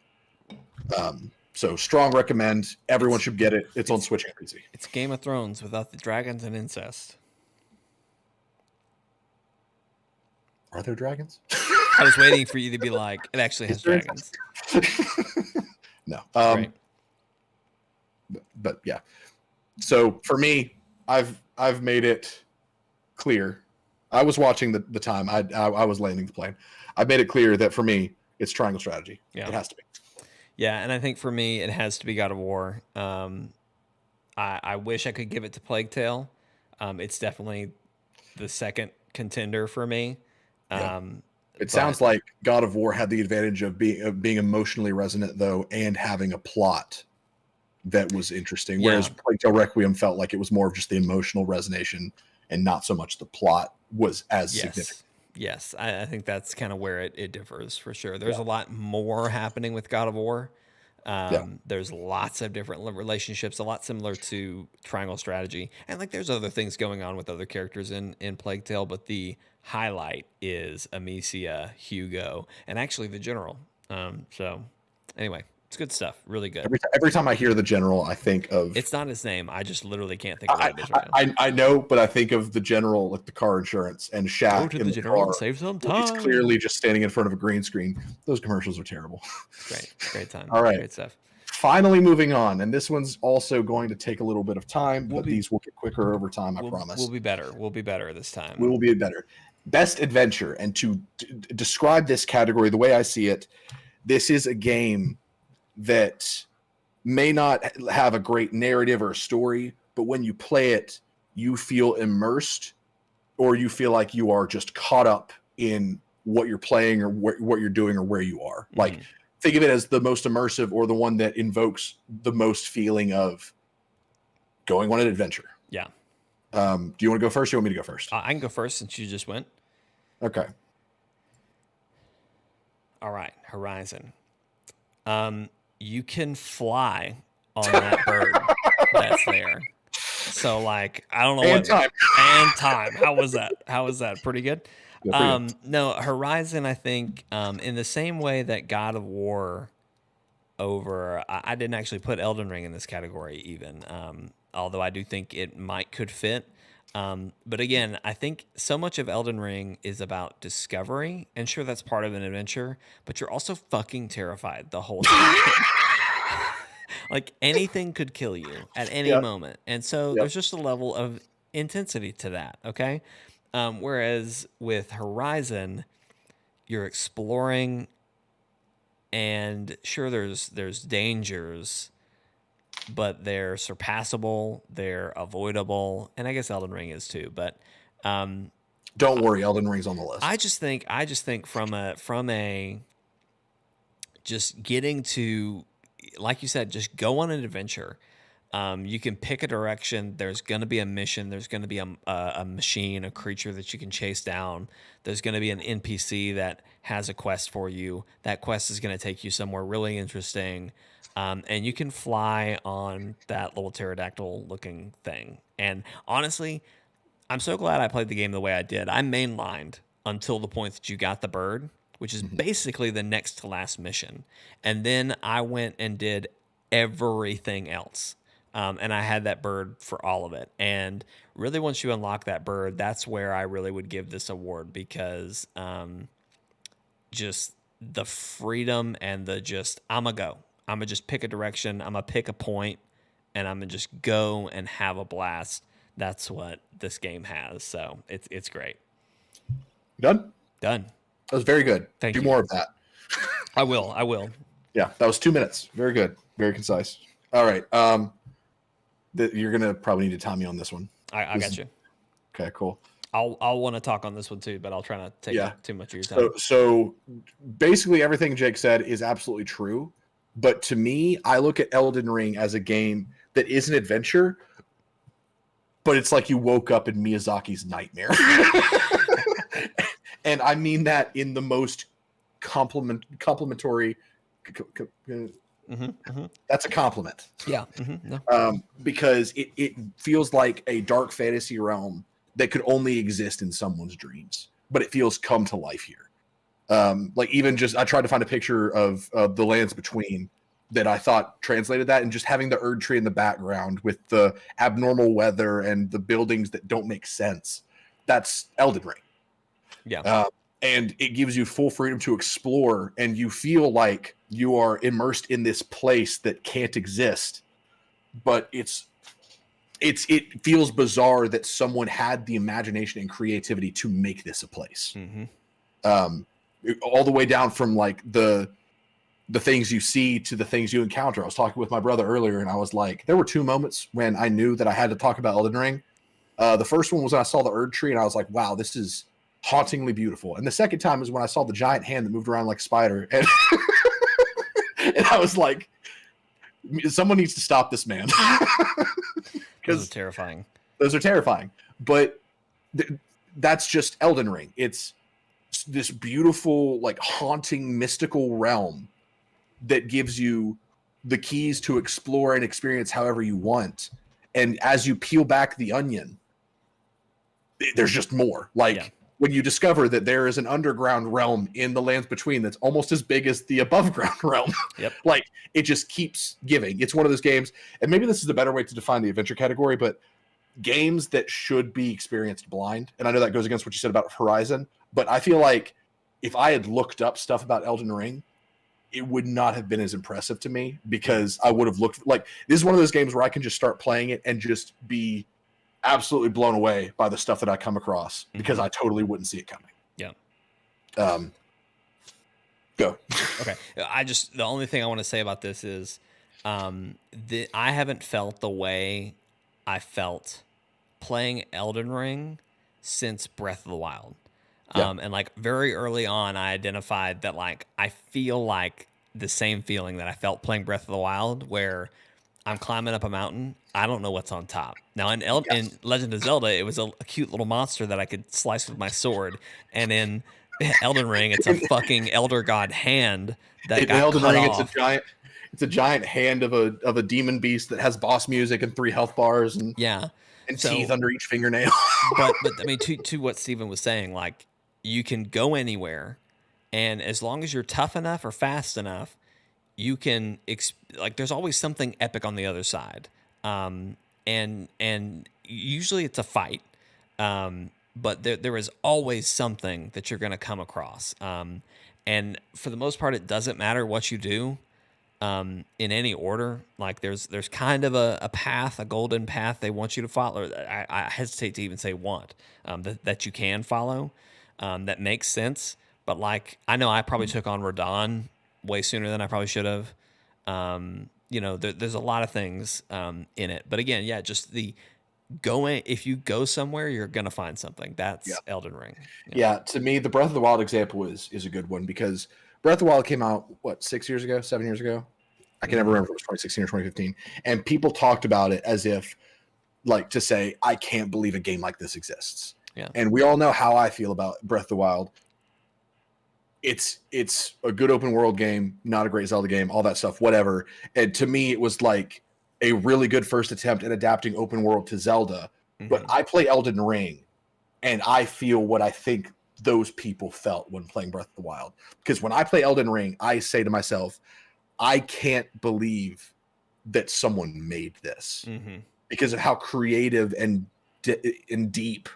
So strong recommend. Everyone should get it. It's on Switch and PC. It's Game of Thrones without the dragons and incest. Are there dragons? I was waiting for you to be like, it actually has dragons. No. Right. But yeah. So for me, I've made it clear. I was watching the time. I was landing the plane. I made it clear that for me, it's triangle strategy. Yeah. It has to be. Yeah, and I think for me, it has to be God of War. I wish I could give it to Plague Tale. It's definitely the second contender for me. It sounds like God of War had the advantage of being emotionally resonant, though, and having a plot that was interesting. Whereas Plague Tale Requiem felt like it was more of just the emotional resonance and not so much the plot was as significant. Yes, I think that's kind of where it differs for sure. There's a lot more happening with God of War. There's lots of different relationships, a lot similar to Triangle Strategy. And like there's other things going on with other characters in Plague Tale, but the highlight is Amicia, Hugo, and actually the General. So anyway, it's good stuff. Really good. Every time I hear the General, I think of... It's not his name. I just literally can't think of what it is right now. I know, but I think of the General, like the car insurance, and Shaq Go to the General and save some time. He's clearly just standing in front of a green screen. Those commercials are terrible. Great time. All right. Great stuff. Finally moving on, and this one's also going to take a little bit of time, but these will get quicker over time, I promise. We'll be better. We'll be better this time. We will be better. Best adventure, and to describe this category the way I see it, this is a game that may not have a great narrative or a story, but when you play it, you feel immersed, or you feel like you are just caught up in what you're playing or what you're doing or where you are. Like, think of it as the most immersive or the one that invokes the most feeling of going on an adventure. Yeah. Do you want to go first or you want me to go first? I can go first since you just went. Okay. All right. Horizon. You can fly on that bird that's there. So like, I don't know and time. And time. How was that? Pretty good. No, Horizon, I think, in the same way that God of War I didn't actually put Elden Ring in this category even, although I do think it could fit. But again, I think so much of Elden Ring is about discovery, and sure, that's part of an adventure, but you're also fucking terrified the whole time. Like anything could kill you at any moment. And so there's just a level of intensity to that, okay? Whereas with Horizon, you're exploring, and sure, there's dangers, but they're surpassable, they're avoidable, and I guess Elden Ring is too. But don't worry, Elden Ring's on the list. I just think from a just getting to, like you said, just go on an adventure. You can pick a direction. There's going to be a mission. There's going to be a machine, a creature that you can chase down. There's going to be an NPC that has a quest for you. That quest is going to take you somewhere really interesting. And you can fly on that little pterodactyl-looking thing. And honestly, I'm so glad I played the game the way I did. I mainlined until the point that you got the bird, which is basically the next to last mission. And then I went and did everything else. And I had that bird for all of it. And really, once you unlock that bird, that's where I really would give this award, because just the freedom and the just, I'm going to go. I'm going to just pick a direction. I'm going to pick a point and I'm going to just go and have a blast. That's what this game has. So it's great. Done? Done. That was very good. Thank Do you. more of that. I will. Yeah, that was 2 minutes. Very good. Very concise. All right. You're going to probably need to time me on this one. I got you. Okay, cool. I'll want to talk on this one too, but I'll try not to take up too much of your time. So basically everything Jake said is absolutely true. But to me, I look at Elden Ring as a game that is an adventure, but it's like you woke up in Miyazaki's nightmare. And I mean that in the most complimentary. That's a compliment. Yeah. No. Because it feels like a dark fantasy realm that could only exist in someone's dreams, but it feels come to life here. Like even just, I tried to find a picture of the lands between that I thought translated that, and just having the Erd tree in the background with the abnormal weather and the buildings that don't make sense. That's Elden Ring. Yeah. And it gives you full freedom to explore, and you feel like you are immersed in this place that can't exist. But it feels bizarre that someone had the imagination and creativity to make this a place. All the way down from like the things you see to the things you encounter. I was talking with my brother earlier, and I was like, there were 2 moments when I knew that I had to talk about Elden Ring. The first one was when I saw the Erd tree, and I was like, wow, this is hauntingly beautiful. And the second time is when I saw the giant hand that moved around like a spider, and and I was like, someone needs to stop this man. Those are terrifying. Those are terrifying. But that's just Elden Ring. It's this beautiful, like haunting, mystical realm that gives you the keys to explore and experience however you want. And as you peel back the onion, there's just more. Like when you discover that there is an underground realm in the lands between that's almost as big as the above ground realm. Like it just keeps giving. It's one of those games, and maybe this is a better way to define the adventure category, but games that should be experienced blind. And I know that goes against what you said about Horizon, but I feel like if I had looked up stuff about Elden Ring, it would not have been as impressive to me, because I would have looked like, this is one of those games where I can just start playing it and just be absolutely blown away by the stuff that I come across, because I totally wouldn't see it coming. Go. Okay. The only thing I want to say about this is I haven't felt the way I felt playing Elden Ring since Breath of the Wild. And like very early on, I identified that like I feel like the same feeling that I felt playing Breath of the Wild, where I'm climbing up a mountain, I don't know what's on top. Now in Legend of Zelda, it was a cute little monster that I could slice with my sword, and in Elden Ring, it's a fucking elder god hand that got Elden cut Ring, off. It's a giant hand of a demon beast that has boss music and 3 health bars and teeth under each fingernail. but I mean, to what Steven was saying, like you can go anywhere, and as long as you're tough enough or fast enough, you can like there's always something epic on the other side. And usually it's a fight. But there is always something that you're going to come across. And for the most part, it doesn't matter what you do in any order. Like there's kind of a path, a golden path they want you to follow. I hesitate to even say want, that you can follow, that makes sense. But like, I know I probably took on Radon way sooner than I probably should have. There's a lot of things in it. But again, just if you go somewhere, you're gonna find something. That's Elden Ring. Yeah, to me, the Breath of the Wild example is a good one, because Breath of the Wild came out 6 years ago, 7 years ago. I can never remember if it was 2016 or 2015. And people talked about it as if, like, to say, I can't believe a game like this exists. Yeah. And we all know how I feel about Breath of the Wild. It's a good open world game, not a great Zelda game, all that stuff, whatever. And to me, it was like a really good first attempt at adapting open world to Zelda. But I play Elden Ring, and I feel what I think those people felt when playing Breath of the Wild. Because when I play Elden Ring, I say to myself, I can't believe that someone made this, because of how creative and deep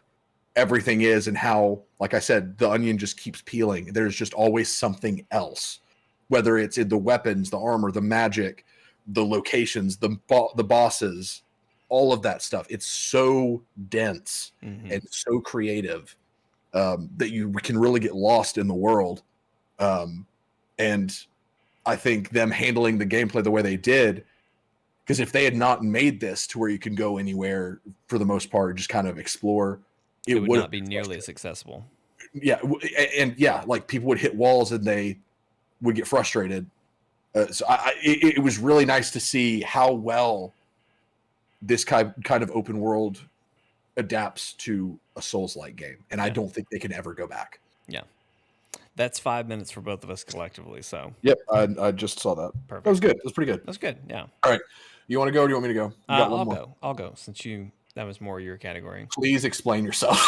everything is, and how, like I said, the onion just keeps peeling. There's just always something else, whether it's in the weapons, the armor, the magic, the locations, the bosses, all of that stuff. It's so dense and so creative that you can really get lost in the world. And I think them handling the gameplay the way they did, because if they had not made this to where you can go anywhere for the most part, just kind of explore, it would not be nearly as accessible. Yeah, and yeah, like people would hit walls and they would get frustrated. So it was really nice to see how well this kind of open world adapts to a Souls-like game, and I don't think they can ever go back. Yeah, that's 5 minutes for both of us collectively. So yep, I just saw that. Perfect. That was good. It was pretty good. That's good. Yeah. All right, you want to go or do you want me to go? I'll go since that was more your category. Please explain yourself.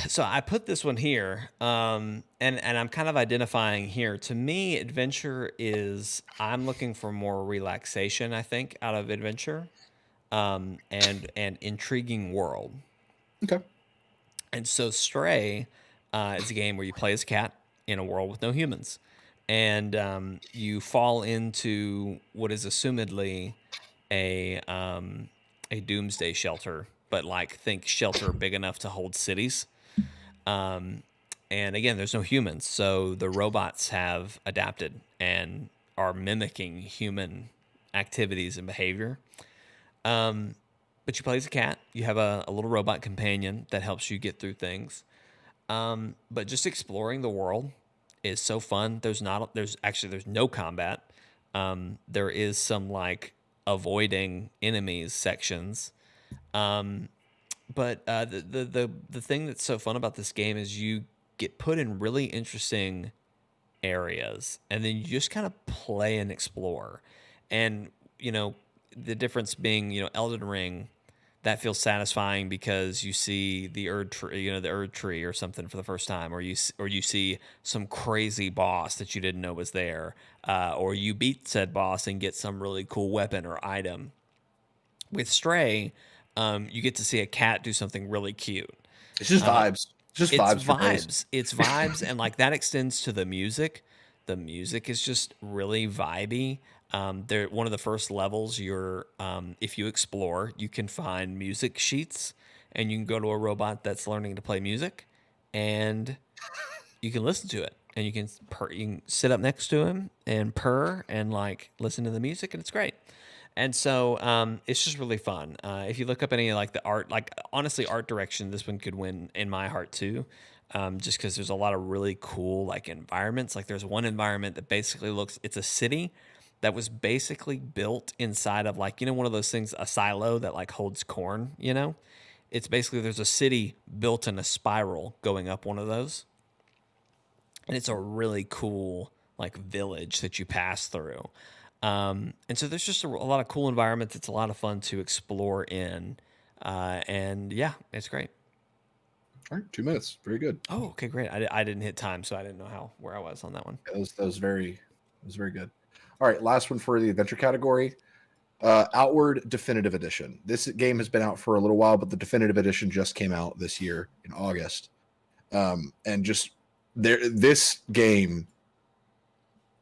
So I put this one here, and I'm kind of identifying here. To me, adventure is, I'm looking for more relaxation, I think, out of adventure, and intriguing world. Okay. And so Stray is a game where you play as a cat in a world with no humans, and you fall into what is assumedly a doomsday shelter, but like think shelter big enough to hold cities. And again, there's no humans, so the robots have adapted and are mimicking human activities and behavior. But you play as a cat. You have a little robot companion that helps you get through things. But just exploring the world is so fun. There's no combat. There is some like avoiding enemies sections. But the thing that's so fun about this game is you get put in really interesting areas, and then you just kind of play and explore. And the difference being, Elden Ring, that feels satisfying because you see the Erd tree or something for the first time, or you see some crazy boss that you didn't know was there, or you beat said boss and get some really cool weapon or item. With Stray, you get to see a cat do something really cute. It's just vibes. It's vibes. It's vibes, and like that extends to the music. The music is just really vibey. They're one of the first levels. If you explore, you can find music sheets, and you can go to a robot that's learning to play music, and you can listen to it, and you can sit up next to him and purr and like listen to the music, and it's great. And so it's just really fun. If you look up any like the art, like honestly, art direction, this one could win in my heart too. Just because there's a lot of really cool like environments. Like there's one environment that basically it's a city that was basically built inside of like, one of those things, a silo that like holds corn, It's basically, there's a city built in a spiral going up one of those. And it's a really cool like village that you pass through. And so there's just a lot of cool environments. It's a lot of fun to explore in. And yeah, it's great. All right, 2 minutes. Very good. Oh, okay, great. I didn't hit time, so I didn't know where I was on that one. That was very good. All right, last one for the adventure category. Outward Definitive Edition. This game has been out for a little while, but the Definitive Edition just came out this year in August. And just this game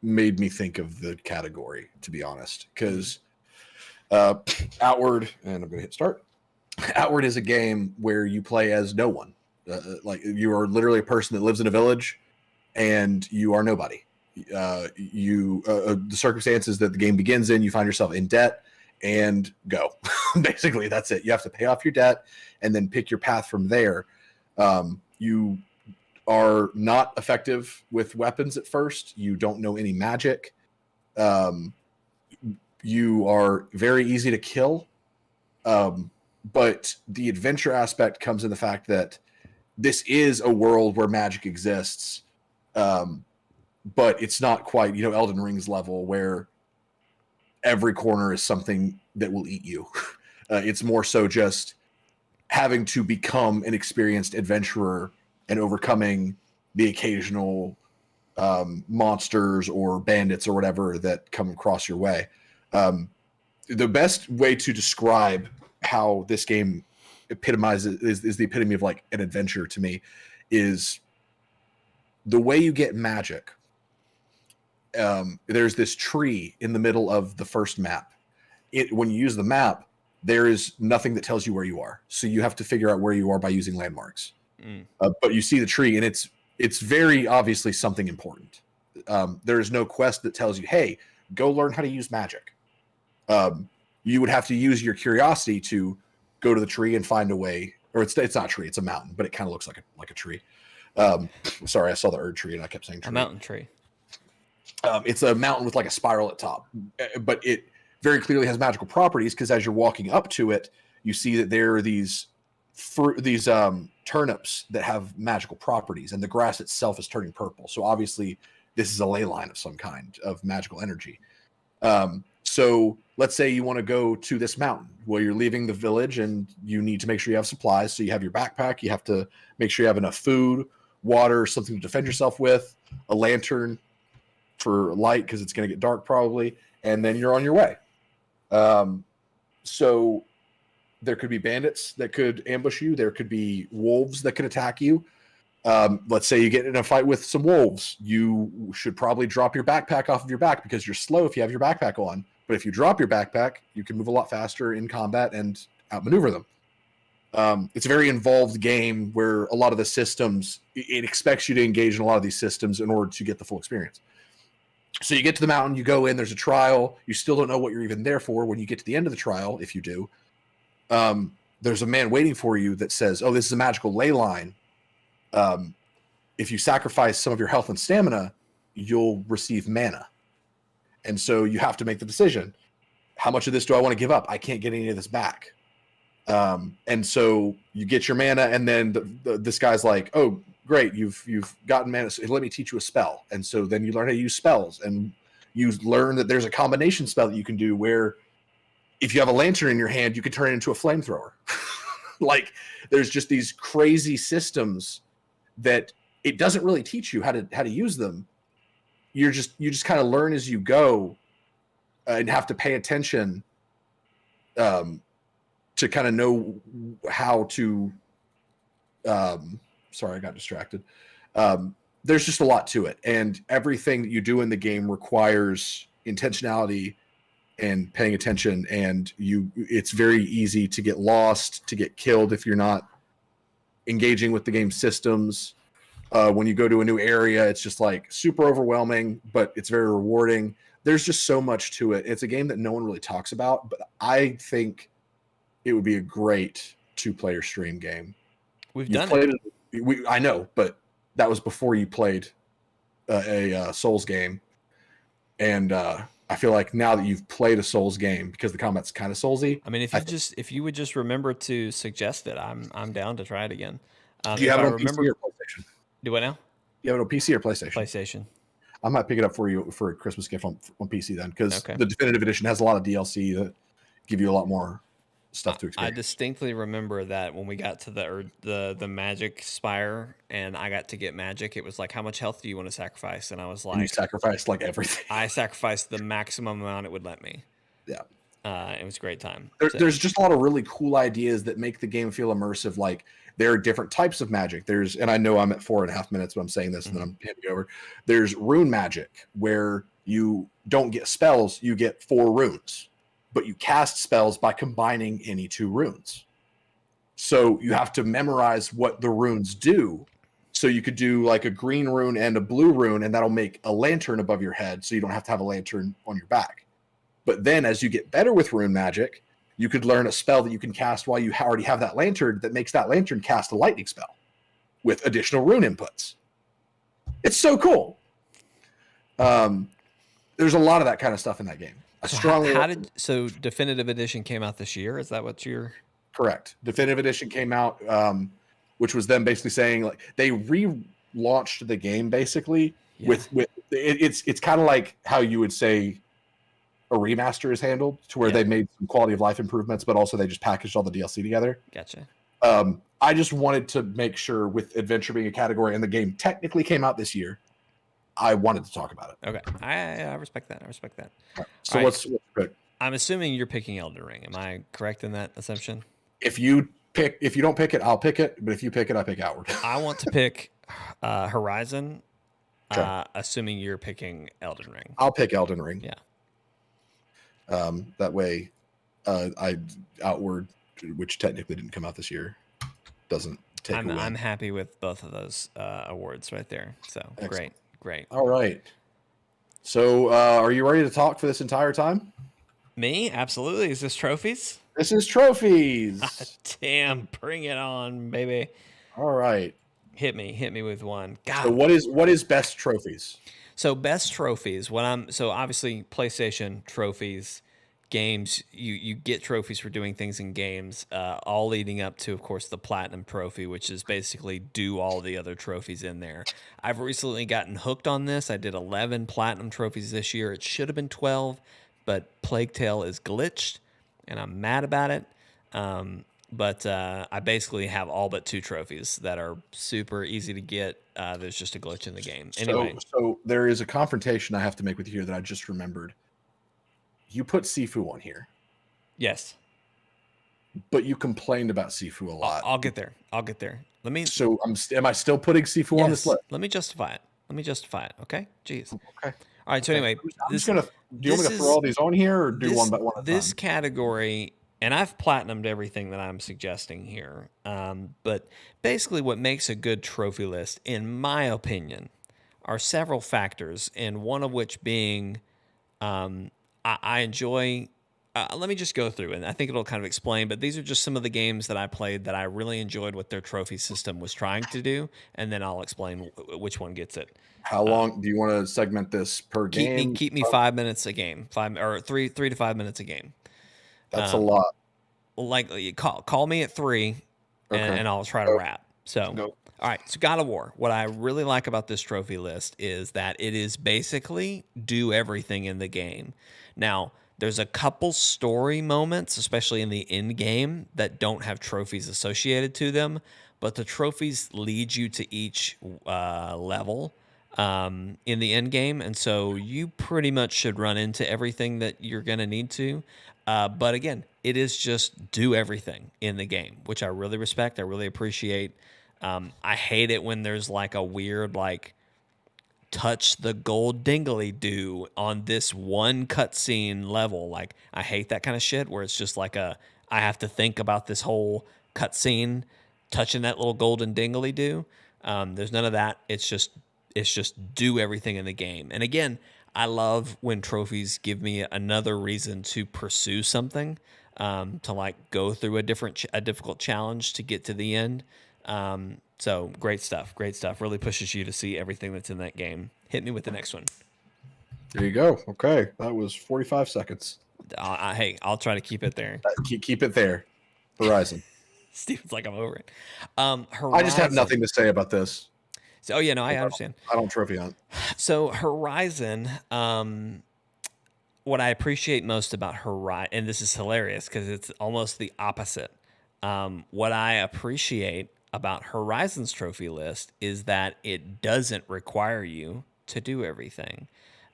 made me think of the category, to be honest, because Outward, and I'm going to hit start. Outward is a game where you play as no one. Like you are literally a person that lives in a village, and you are nobody. The circumstances that the game begins in, you find yourself in debt and go. Basically, that's it. You have to pay off your debt and then pick your path from there. You are not effective with weapons at first. You don't know any magic. You are very easy to kill. But the adventure aspect comes in the fact that this is a world where magic exists. But it's not quite, Elden Ring's level where every corner is something that will eat you. It's more so just having to become an experienced adventurer and overcoming the occasional monsters or bandits or whatever that come across your way. The best way to describe how this game epitomizes is the epitome of like an adventure to me, is the way you get magic. There's this tree in the middle of the first map. When you use the map, there is nothing that tells you where you are, so you have to figure out where you are by using landmarks. But you see the tree, and it's very obviously something important. There is no quest that tells you, hey, go learn how to use magic. You would have to use your curiosity to go to the tree and find a way, or it's not a tree, it's a mountain, but it kind of looks like a tree. Sorry, I saw the tree and I kept saying tree. A mountain tree. It's a mountain with like a spiral at top, but it very clearly has magical properties, because as you're walking up to it, you see that there are these turnips that have magical properties, and the grass itself is turning purple. So obviously this is a ley line of some kind of magical energy. So let's say you want to go to this mountain. Well, you're leaving the village and you need to make sure you have supplies. So you have your backpack, you have to make sure you have enough food, water, something to defend yourself with, a lantern for light because it's going to get dark probably, and then you're on your way. So there could be bandits that could ambush you. There could be wolves that could attack you. Let's say you get in a fight with some wolves. You should probably drop your backpack off of your back because you're slow if you have your backpack on. But if you drop your backpack, you can move a lot faster in combat and outmaneuver them. It's a very involved game where a lot of the systems, it expects you to engage in a lot of these systems in order to get the full experience. So you get to the mountain, you go in, there's a trial. You still don't know what you're even there for. When you get to the end of the trial, if you do, there's a man waiting for you that says, oh, this is a magical ley line. If you sacrifice some of your health and stamina, you'll receive mana. And so you have to make the decision. How much of this do I want to give up? I can't get any of this back. And so you get your mana, and then this guy's like, oh, great, you've gotten mana, so let me teach you a spell. And so then you learn how to use spells, and you learn that there's a combination spell that you can do where if you have a lantern in your hand, you can turn it into a flamethrower. Like, there's just these crazy systems that it doesn't really teach you how to use them. You just kind of learn as you go, and have to pay attention to kind of know how to sorry, I got distracted. There's just a lot to it, and everything that you do in the game requires intentionality and paying attention, and it's very easy to get lost, to get killed if you're not engaging with the game systems. When you go to a new area, it's just like super overwhelming, but it's very rewarding. There's just so much to it. It's a game that no one really talks about, but I think it would be a great 2-player stream game. We've done it. I know, but that was before you played a Souls game. And I feel like now that you've played a Souls game, because the combat's kind of Soulsy. I mean, if you would just remember to suggest it, I'm down to try it again. Do you have it on PC or PlayStation? Do what now? You have it on PC or PlayStation? PlayStation. I might pick it up for you for a Christmas gift on PC then, because Okay. the definitive edition has a lot of DLC that give you a lot more stuff to experience. I distinctly remember that when we got to the magic spire and I got to get magic, it was like, how much health do you want to sacrifice? And I was like, and you sacrificed like everything. I sacrificed the maximum amount it would let me. Yeah. It was a great time. There's just a lot of really cool ideas that make the game feel immersive. Like, there are different types of magic. And I know I'm at 4.5 minutes, but I'm saying this and then I'm handing over. There's rune magic, where you don't get spells, you get 4 runes, but you cast spells by combining any 2 runes. So you have to memorize what the runes do. So you could do like a green rune and a blue rune, and that'll make a lantern above your head, so you don't have to have a lantern on your back. But then as you get better with rune magic, you could learn a spell that you can cast while you already have that lantern, that makes that lantern cast a lightning spell with additional rune inputs. It's so cool. There's a lot of that kind of stuff in that game. So Definitive Edition came out this year? Is that what you're... Correct. Definitive Edition came out, which was them basically saying, like, they relaunched the game basically. Yeah. with it's kind of like how you would say a remaster is handled, to where they made some quality of life improvements, but also they just packaged all the DLC together. Gotcha. I just wanted to make sure, with adventure being a category and the game technically came out this year, I wanted to talk about it. Okay. I respect that. Right. So what's good? I'm assuming you're picking Elden Ring. Am I correct in that assumption? If you pick. If you don't pick it, I'll pick it. But if you pick it, I pick Outward. I want to pick Horizon, Okay. assuming you're picking Elden Ring. I'll pick Elden Ring. Yeah. That way, Outward, which technically didn't come out this year, doesn't take away. I'm happy with both of those awards right there. So Excellent. great. All right. So, are you ready to talk for this entire time? Me? Absolutely. Is this trophies? This is trophies. Damn, bring it on, baby. All right. Hit me with one. God. So what is best trophies? So best trophies. So obviously PlayStation trophies, games. You get trophies for doing things in games. All leading up to, of course, the Platinum Trophy, which is basically do all the other trophies in there. I've recently gotten hooked on this. I did 11 Platinum trophies this year. It should have been 12, but Plague Tale is glitched, and I'm mad about it. But I basically have all but 2 trophies that are super easy to get. There's just a glitch in the game. Anyway. So there is a confrontation I have to make with you here that I just remembered. You put Sifu on here. Yes. But you complained about Sifu a lot. I'll get there. Let me. So am I still putting Sifu on this list? Let me justify it. Okay. Jeez. Okay. All right. So anyway, do you want me to throw all these on here, or do one by one? This category, and I've platinumed everything that I'm suggesting here. But basically, what makes a good trophy list, in my opinion, are several factors, and one of which being, I enjoy. Let me just go through, and I think it'll kind of explain, but these are just some of the games that I played that I really enjoyed what their trophy system was trying to do, and then I'll explain which one gets it. How long do you want to segment this per game? Keep me 5 minutes a game, 3 to 5 minutes a game. That's a lot. Like, call me at 3, and I'll try to wrap. So, all right, so God of War. What I really like about this trophy list is that it is basically do everything in the game. Now, there's a couple story moments, especially in the end game, that don't have trophies associated to them, but the trophies lead you to each level in the end game, and so you pretty much should run into everything that you're going to need to. But again, it is just do everything in the game, which I really respect. I really appreciate. I hate it when there's like a weird touch the gold dingly do on this one cutscene level. Like, I hate that kind of shit where it's just like I have to think about this whole cutscene touching that little golden dingly do. There's none of that. It's just do everything in the game. And again, I love when trophies give me another reason to pursue something, to go through a difficult challenge to get to the end. So great stuff. Really pushes you to see everything that's in that game. Hit me with the next one. There you go. Okay, that was 45 seconds. Hey, I'll try to keep it there. Keep it there. Horizon. Steven's like, I'm over it. Horizon. I just have nothing to say about this. So, I understand. I don't trophy hunt. So Horizon, what I appreciate most about Horizon, and this is hilarious because it's almost the opposite. What I appreciate about Horizon's trophy list is that it doesn't require you to do everything.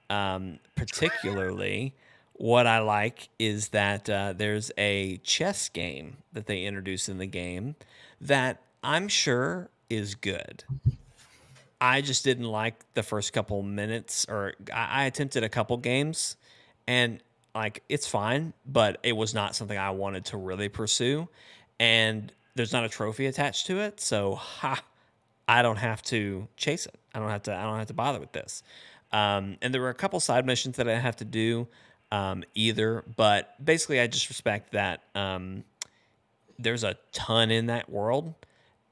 Particularly, what I like is that there's a chess game that they introduce in the game that I'm sure is good. I just didn't like the first couple minutes, or I attempted a couple games, and it's fine, but it was not something I wanted to really pursue. And there's not a trophy attached to it, so I don't have to chase it. I don't have to bother with this. And there were a couple side missions that I have to do either, but basically I just respect that there's a ton in that world,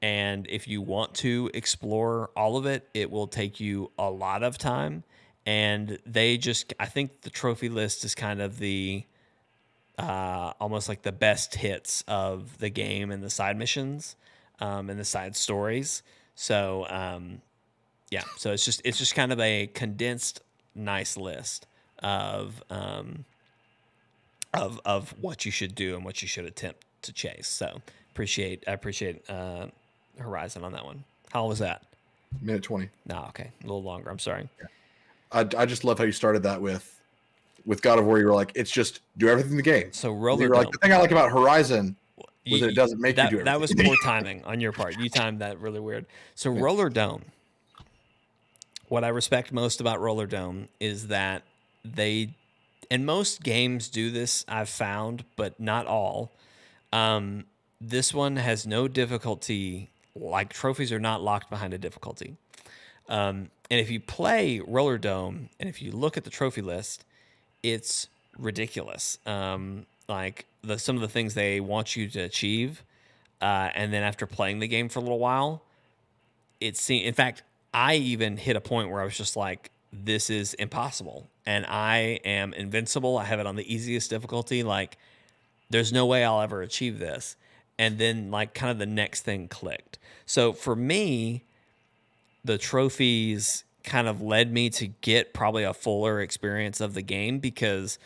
and if you want to explore all of it, it will take you a lot of time. And I think the trophy list is kind of the almost like the best hits of the game and the side missions and the side stories. So so it's just kind of a condensed, nice list of what you should do and what you should attempt to chase. So I appreciate Horizon on that one. How long was that? Minute 20. No, okay, a little longer. I'm sorry. Yeah. I just love how you started that with God of War. You were like, it's just do everything in the game. So Roller Dome. The thing I like about Horizon Was it doesn't make you do that everything. was poor timing on your part. You timed that really weird. So Roller Dome. What I respect most about Roller Dome is that they, and most games do this, I've found, but not all. This one has no difficulty. Like, trophies are not locked behind a difficulty. And if you play Roller Dome and if you look at the trophy list, it's ridiculous. Like some of the things they want you to achieve, and then after playing the game for a little while, in fact, I even hit a point where I was just like, this is impossible, and I am invincible. I have it on the easiest difficulty. Like, there's no way I'll ever achieve this. And then, like, kind of the next thing clicked. So for me, the trophies kind of led me to get probably a fuller experience of the game, because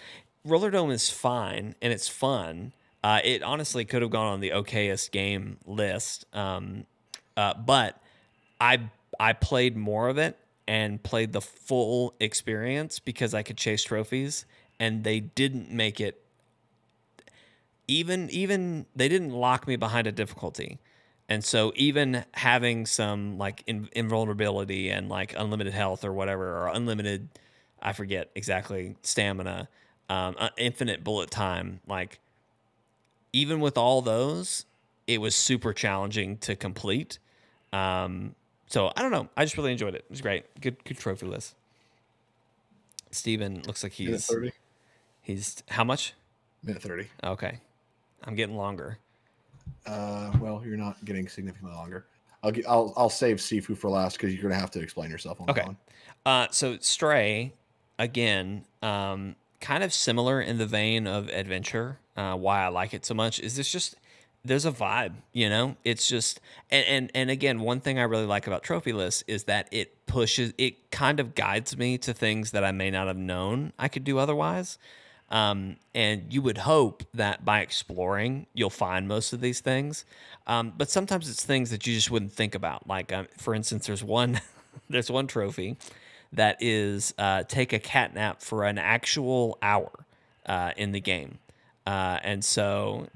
Roller Dome is fine and it's fun. It honestly could have gone on the okayest game list, but I played more of it and played the full experience because I could chase trophies, and they didn't make it even they didn't lock me behind a difficulty. And so even having some like invulnerability and like unlimited health or whatever, or unlimited, I forget exactly, stamina, infinite bullet time, like even with all those, it was super challenging to complete. So I don't know. I just really enjoyed it. It was great. Good trophy list. Steven looks like Minute 30. he's how much? Minute 30. Okay. I'm getting longer. Well, you're not getting significantly longer. I'll save Sifu for last because you're gonna have to explain yourself on that one. So Stray, again, kind of similar in the vein of Adventure. Why I like it so much is there's a vibe, you know. It's just and again, one thing I really like about Trophy List is that it kind of guides me to things that I may not have known I could do otherwise. And you would hope that by exploring, you'll find most of these things. But sometimes it's things that you just wouldn't think about. Like, for instance, there's one trophy that is take a cat nap for an actual hour in the game. And so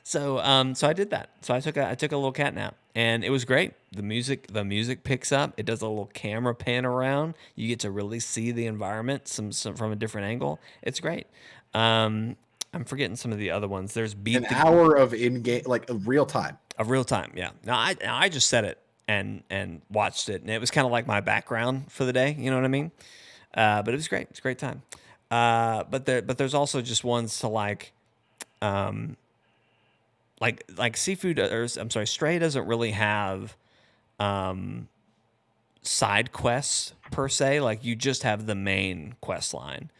So I did that. So I took a little cat nap, and it was great. The music picks up. It does a little camera pan around. You get to really see the environment some from a different angle. It's great. I'm forgetting some of the other ones. There's an hour of in-game, like a real time. Of real time, yeah. Now I just set it and watched it, and it was kind of like my background for the day. You know what I mean? But it was great. It's a great time. But there's also just ones to like Seafood, or I'm sorry, Stray doesn't really have side quests per se. Like, you just have the main quest line.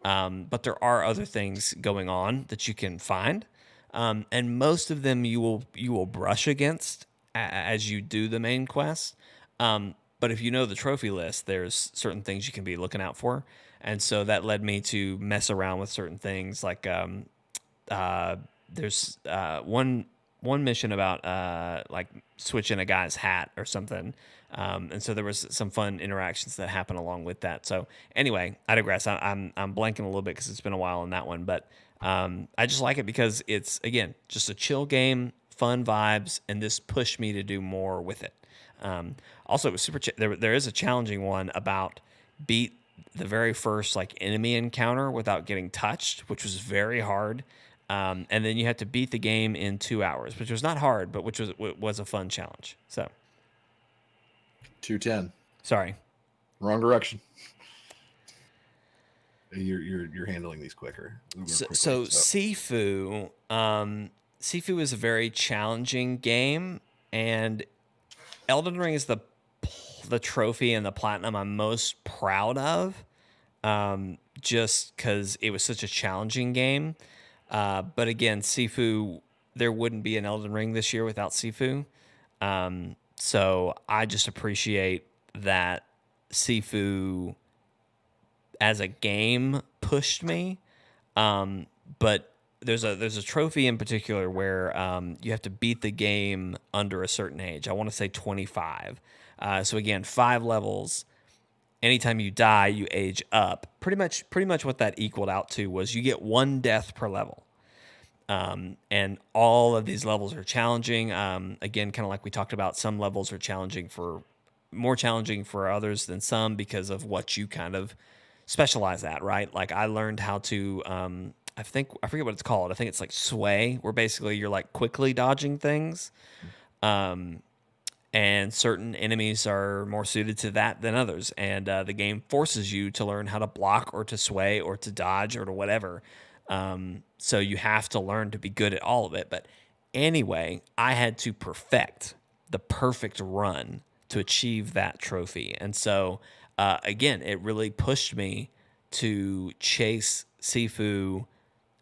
But there are other things going on that you can find. And most of them you will brush against as you do the main quest. But if you know the trophy list, there's certain things you can be looking out for. And so that led me to mess around with certain things, like there's one mission about like switching a guy's hat or something, and so there was some fun interactions that happen along with that. So anyway, I digress. I'm blanking a little bit because it's been a while on that one, but I just like it because it's, again, just a chill game, fun vibes, and this pushed me to do more with it. Also, it was super. There is a challenging one about beat the very first like enemy encounter without getting touched, which was very hard. And then you have to beat the game in 2 hours, which was not hard, but which was a fun challenge. So 2:10. Sorry, wrong direction. You're handling these quicker. So Sifu, Sifu is a very challenging game, and Elden Ring is the trophy and the platinum I'm most proud of, just because it was such a challenging game. But again, Sifu, there wouldn't be an Elden Ring this year without Sifu. So I just appreciate that Sifu as a game pushed me. But there's a trophy in particular where you have to beat the game under a certain age. I want to say 25. So again, 5 levels. Anytime you die, you age up. Pretty much what that equaled out to was you get 1 death per level. And all of these levels are challenging. Again, kind of like we talked about, some levels are more challenging for others than some because of what you kind of specialize at, right? Like I learned how to, I forget what it's called. I think it's like sway, where basically you're like quickly dodging things. And certain enemies are more suited to that than others. And the game forces you to learn how to block or to sway or to dodge or to whatever. So you have to learn to be good at all of it. But anyway, I had to perfect the perfect run to achieve that trophy. And so, again, it really pushed me to chase Sifu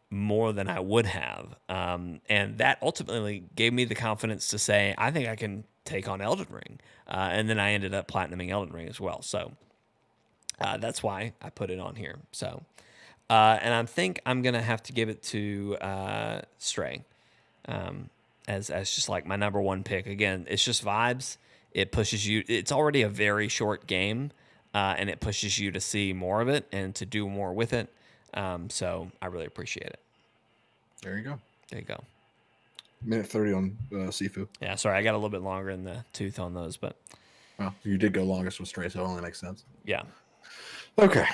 more than I would have. And that ultimately gave me the confidence to say, I think I can take on Elden Ring. And then I ended up platinuming Elden Ring as well. So that's why I put it on here. So, and I think I'm going to have to give it to Stray as just like my number one pick. Again, it's just vibes. It pushes you. It's already a very short game, and it pushes you to see more of it and to do more with it. So I really appreciate it. There you go. There you go. Minute 30 on Sifu. Yeah, sorry, I got a little bit longer in the tooth on those, but well, you did go longest with Stray, so it only makes sense. Yeah. Okay.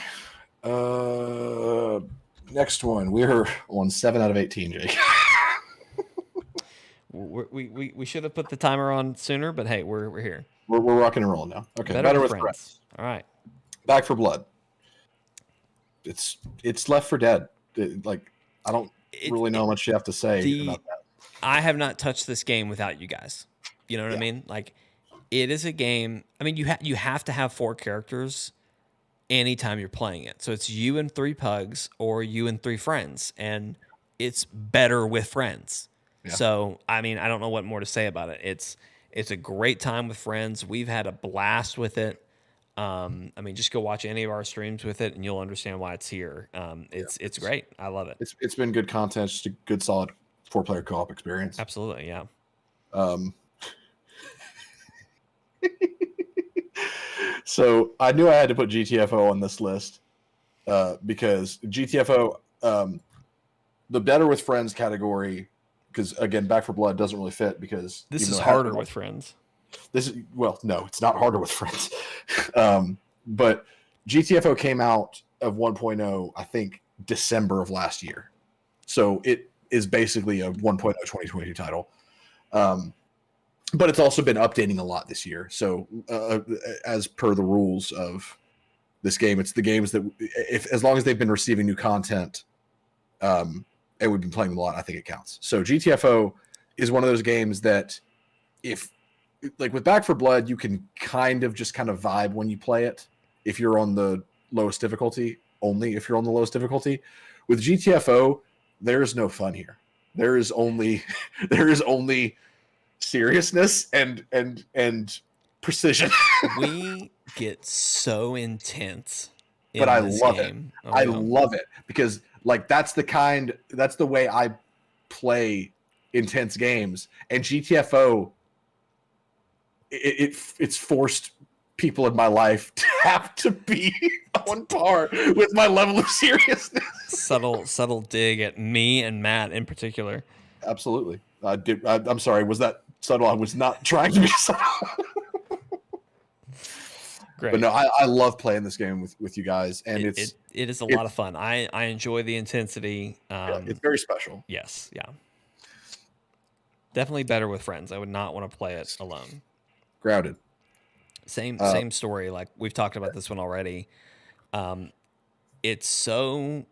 Next one. We're on 7 out of 18, Jake. we should have put the timer on sooner, but hey, we're here. We're rocking and rolling now. Okay. Better with friends. All right. Back for Blood. It's Left 4 Dead. I don't really know much you have to say about that. I have not touched this game without you guys. You know what I mean? Like, it is a game. I mean, you have to have 4 characters anytime you're playing it. So it's you and 3 pugs or you and 3 friends, and it's better with friends. Yeah. So, I mean, I don't know what more to say about it. It's a great time with friends. We've had a blast with it. I mean, just go watch any of our streams with it, and you'll understand why it's here. It's great. I love it. It's been good content. Just a good, solid 4-player co-op experience. Absolutely, yeah. So I knew I had to put GTFO on this list because GTFO, the better with friends category, because again, Back for Blood doesn't really fit because this is harder with friends. No, it's not harder with friends. But GTFO came out of 1.0, I think, December of last year. So it is basically a 1.0 2022 title. But it's also been updating a lot this year. So as per the rules of this game, it's the games that as long as they've been receiving new content and we've been playing them a lot, I think it counts. So GTFO is one of those games that if like with Back for Blood, you can kind of vibe when you play it if you're on the lowest difficulty, only if you're on the lowest difficulty. With GTFO, there is no fun here. There is only seriousness and precision. We get so intense. But I love it. I love it because like that's the way I play intense games, and GTFO it's forced people in my life to have to be on par with my level of seriousness. Subtle dig at me and Matt in particular. Absolutely. I'm sorry. Was that subtle? I was not trying to be subtle. Great. But no, I love playing this game with you guys, and it is a lot of fun. I enjoy the intensity. It's very special. Yes, yeah. Definitely better with friends. I would not want to play it alone. Grounded. Same story. Like we've talked about this one already. It's so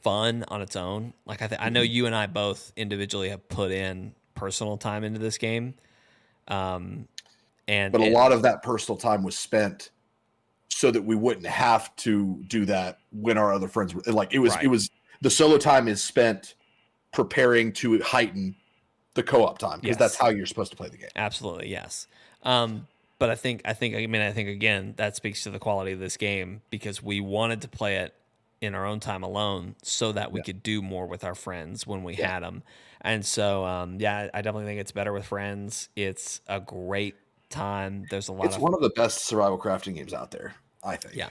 fun on its own. Like I know you and I both individually have put in personal time into this game. But a lot of that personal time was spent so that we wouldn't have to do that when our other friends were like, it was the solo time is spent preparing to heighten the co-op time because that's how you're supposed to play the game. Absolutely. Yes. But I think again, that speaks to the quality of this game because we wanted to play it in our own time alone so that we could do more with our friends when we had them. And so, I definitely think it's better with friends. It's a great time. There's a lot It's one of the best survival crafting games out there. I think. Yeah.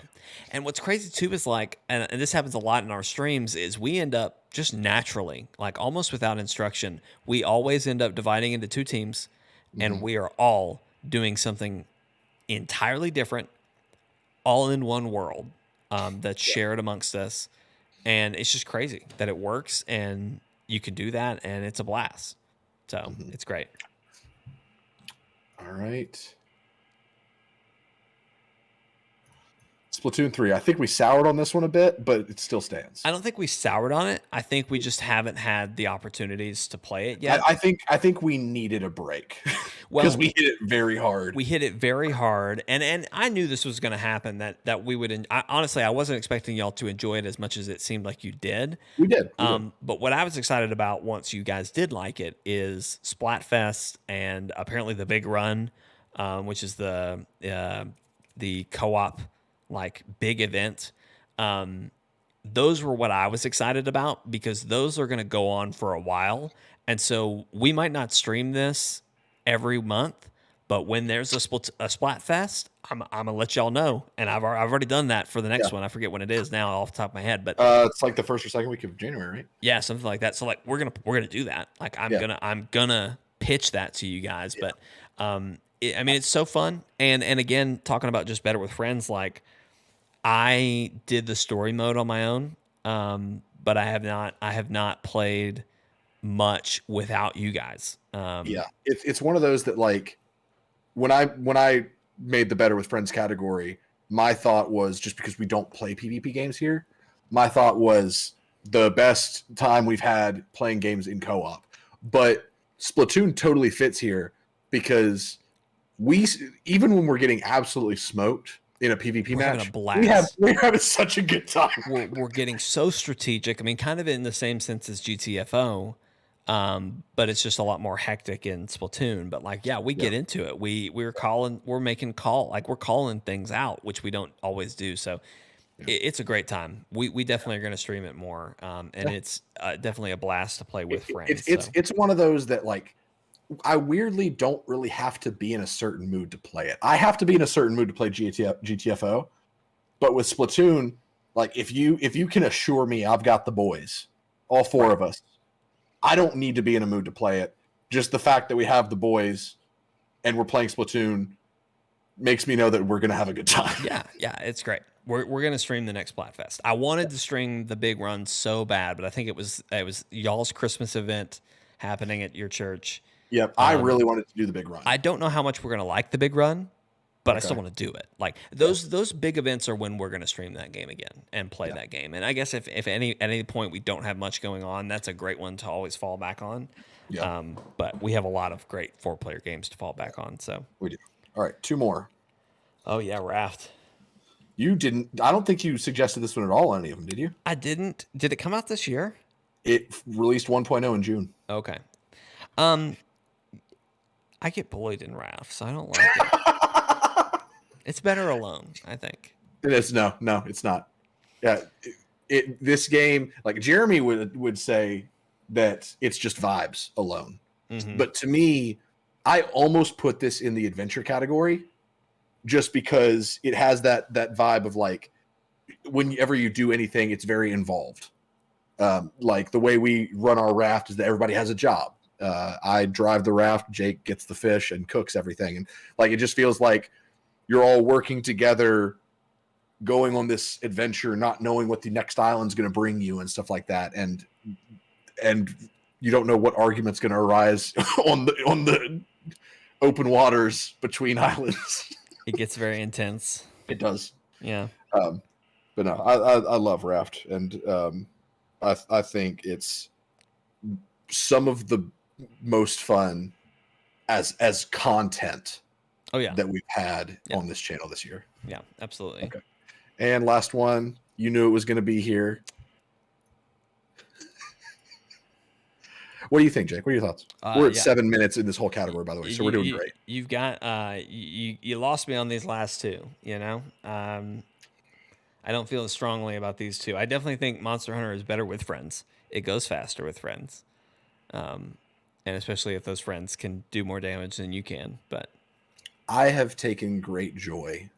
And what's crazy too is like, and this happens a lot in our streams, is we end up just naturally, like almost without instruction, we always end up dividing into two teams and we are all doing something entirely different, all in one world that's shared amongst us. And it's just crazy that it works and you can do that and it's a blast. So it's great. All right. Splatoon 3. I think we soured on this one a bit, but it still stands. I don't think we soured on it. I think we just haven't had the opportunities to play it yet. I think we needed a break because we hit it very hard. We hit it very hard, and I knew this was going to happen. That we would. Honestly, I wasn't expecting y'all to enjoy it as much as it seemed like you did. We did. But what I was excited about once you guys did like it is Splatfest and apparently the Big Run, which is the co-op like big event. Those were what I was excited about because those are going to go on for a while. And so we might not stream this every month, but when there's a Splatfest, I'm going to let y'all know. And I've already done that for the next one. I forget when it is now off the top of my head, but it's like the first or second week of January, right? Yeah, something like that. So like we're going to do that. Like I'm going to pitch that to you guys, but it's so fun. And again, talking about just better with friends, like I did the story mode on my own, but I have not played much without you guys. It's one of those that like when I made the better with friends category, my thought was just because we don't play PvP games here, my thought was the best time we've had playing games in co-op. But Splatoon totally fits here because even when we're getting absolutely smoked in a PvP match, having a blast. We're having such a good time. We're getting so strategic. I mean, kind of in the same sense as GTFO, but it's just a lot more hectic in Splatoon. But like, we get into it. We're calling things out, which we don't always do. So it's a great time. We definitely are going to stream it more, and it's definitely a blast to play with friends. It's one of those that like I weirdly don't really have to be in a certain mood to play it. I have to be in a certain mood to play GTFO, but with Splatoon, like if you can assure me I've got the boys, all four of us, I don't need to be in a mood to play it. Just the fact that we have the boys and we're playing Splatoon makes me know that we're going to have a good time. Yeah, it's great. We're going to stream the next Splatfest. I wanted to stream the Big Run so bad, but I think it was y'all's Christmas event happening at your church. Yep, I really wanted to do the Big Run. I don't know how much we're going to like the Big Run, but I still want to do it. Like those big events are when we're going to stream that game again and play that game. And I guess if at any point we don't have much going on, that's a great one to always fall back on. Yeah. But we have a lot of great 4-player games to fall back on. So we do. All right, 2 more. Oh yeah, Raft. You didn't. I don't think you suggested this one at all on any of them, did you? I didn't. Did it come out this year? It released 1.0 in June. Okay. I get bullied in Raft, so I don't like it. It's better alone, I think. It is. No, it's not. Yeah, this game, like Jeremy would say that it's just vibes alone. Mm-hmm. But to me, I almost put this in the adventure category just because it has that vibe of like whenever you do anything, it's very involved. Like the way we run our raft is that everybody has a job. I drive the raft, Jake gets the fish and cooks everything. And like, it just feels like you're all working together, going on this adventure, not knowing what the next island's going to bring you and stuff like that. And you don't know what argument's going to arise on the open waters between islands. It gets very intense. It does. Yeah. But no, I love Raft. And I think it's some of the most fun as content that we've had on this channel this year. Yeah, absolutely. Okay. And last one, you knew it was going to be here. What do you think, Jake? What are your thoughts? We're at 7 minutes in this whole category, by the way, so we're doing great. You've got you lost me on these last two. You know, I don't feel as strongly about these two. I definitely think Monster Hunter is better with friends. It goes faster with friends. And especially if those friends can do more damage than you can. But I have taken great joy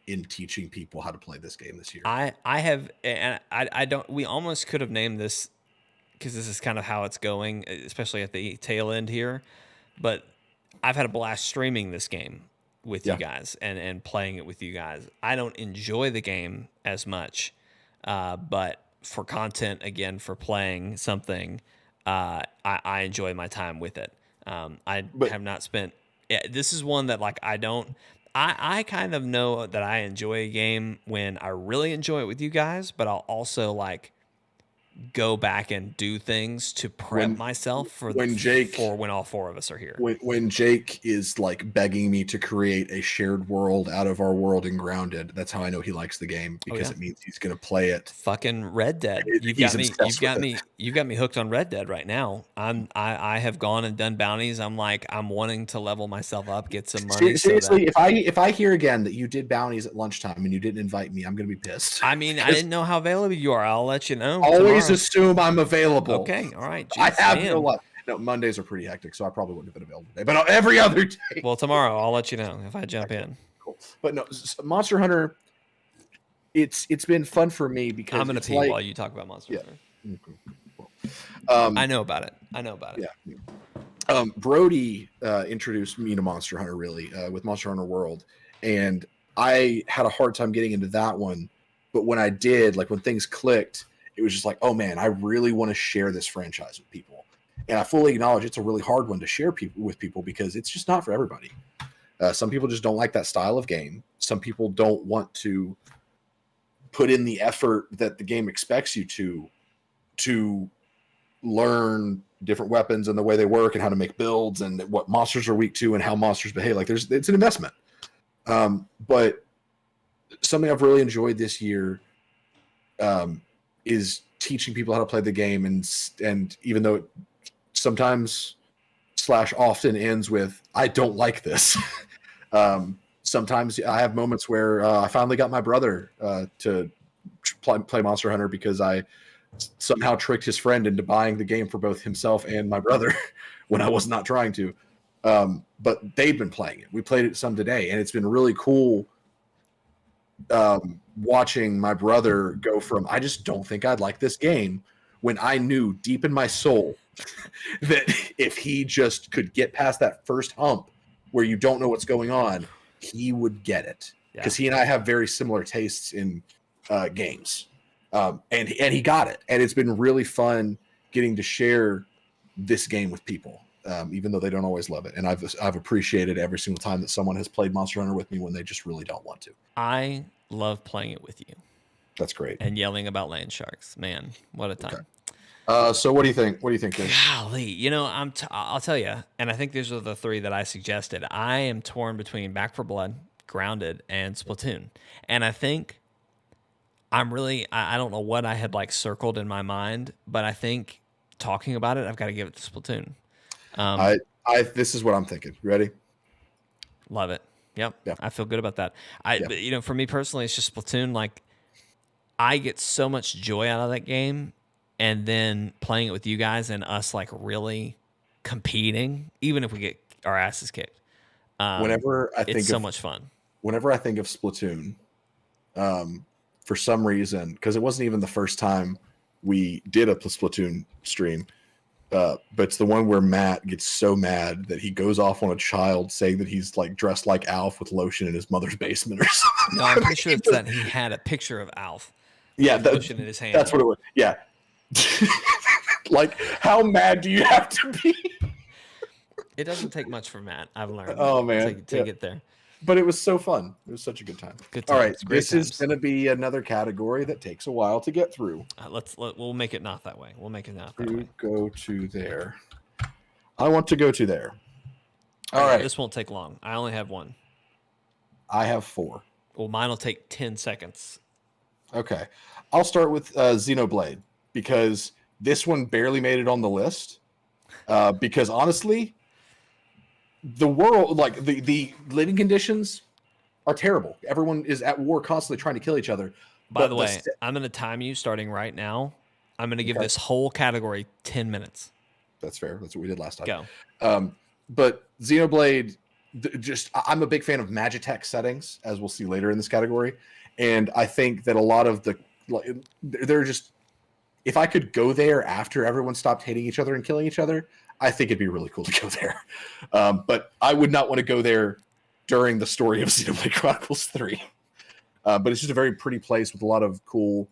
in teaching people how to play this game this year. I have, and I don't. We almost could have named this because this is kind of how it's going, especially at the tail end here. But I've had a blast streaming this game with you guys and playing it with you guys. I don't enjoy the game as much, but for content, again, for playing something, I enjoy my time with it. Have not spent. This is one that like I don't. I kind of know that I enjoy a game when I really enjoy it with you guys, but I'll also like go back and do things to prep myself for when all four of us are here. When Jake is like begging me to create a shared world out of our world in Grounded, that's how I know he likes the game, because it means he's gonna play it. Fucking Red Dead. You've got me hooked on Red Dead right now. I have gone and done bounties. I'm wanting to level myself up, get some money. Seriously, if I hear again that you did bounties at lunchtime and you didn't invite me, I'm gonna be pissed. I mean, I didn't know how available you are. I'll let you know. Always assume I'm available. Okay, all right. Jeez, I have no luck. No, Mondays are pretty hectic, so I probably wouldn't have been available today. But every other day. Well, tomorrow I'll let you know if I jump in. Cool. But no, Monster Hunter. It's been fun for me because I'm gonna pee while you talk about Monster Hunter. I know about it. Yeah. Brody introduced me to Monster Hunter with Monster Hunter World, and I had a hard time getting into that one. But when I did, like when things clicked, it was just like, oh man, I really want to share this franchise with people. And I fully acknowledge it's a really hard one to share with people because it's just not for everybody. Some people just don't like that style of game. Some people don't want to put in the effort that the game expects you to learn different weapons and the way they work and how to make builds and what monsters are weak to and how monsters behave. Like it's an investment. But something I've really enjoyed this year is teaching people how to play the game, and even though it sometimes / often ends with I don't like this. Sometimes I have moments where I finally got my brother to play Monster Hunter because I somehow tricked his friend into buying the game for both himself and my brother when I was not trying to. But they've been playing it. We played it some today, and it's been really cool watching my brother go from I just don't think I'd like this game when I knew deep in my soul that if he just could get past that first hump where you don't know what's going on, he would get it, because he and I have very similar tastes in games, and he got it, and it's been really fun getting to share this game with people, even though they don't always love it. And I've appreciated every single time that someone has played Monster Hunter with me when they just really don't want to. I love playing it with you. That's great. And yelling about land sharks, man, what a time. Okay. So what do you think? What do you think, Dave? Golly, I'll tell you, and I think these are the three that I suggested. I am torn between Back 4 Blood, Grounded, and Splatoon. And I think I'm really, I don't know what I had like circled in my mind, but I think talking about it, I've got to give it to Splatoon. This is what I'm thinking. Ready? Love it. Yep. Yeah. I feel good about that. But, for me personally, it's just Splatoon. Like, I get so much joy out of that game, and then playing it with you guys and us like really competing, even if we get our asses kicked. It's so much fun. Whenever I think of Splatoon, for some reason, because it wasn't even the first time we did a Splatoon stream, but it's the one where Matt gets so mad that he goes off on a child saying that he's like dressed like Alf with lotion in his mother's basement or something. No, I'm pretty sure it's that he had a picture of Alf. Yeah, lotion in his hand. That's what it was. Yeah. Like, how mad do you have to be? It doesn't take much for Matt. I've learned. Oh man, take it there. But it was so fun. It was such a good time. Good time. All right, this is going to be another category that takes a while to get through. We'll make it not that way. We'll make it not that way. Go to there. I want to go to there. All right. This won't take long. I only have one. I have 4. Well, mine will take 10 seconds. Okay. I'll start with Xenoblade, because this one barely made it on the list. Because honestly, the world, like the living conditions are terrible. Everyone is at war, constantly trying to kill each other. By the way, I'm going to time you starting right now. I'm going to give this whole category 10 minutes. That's fair. That's what we did last time. Go. But Xenoblade, I'm a big fan of Magitech settings, as we'll see later in this category, and I think that a lot of the they're just, if I could go there after everyone stopped hating each other and killing each other, I think it'd be really cool to go there. But I would not want to go there during the story of Xenoblade Chronicles 3. But it's just a very pretty place with a lot of cool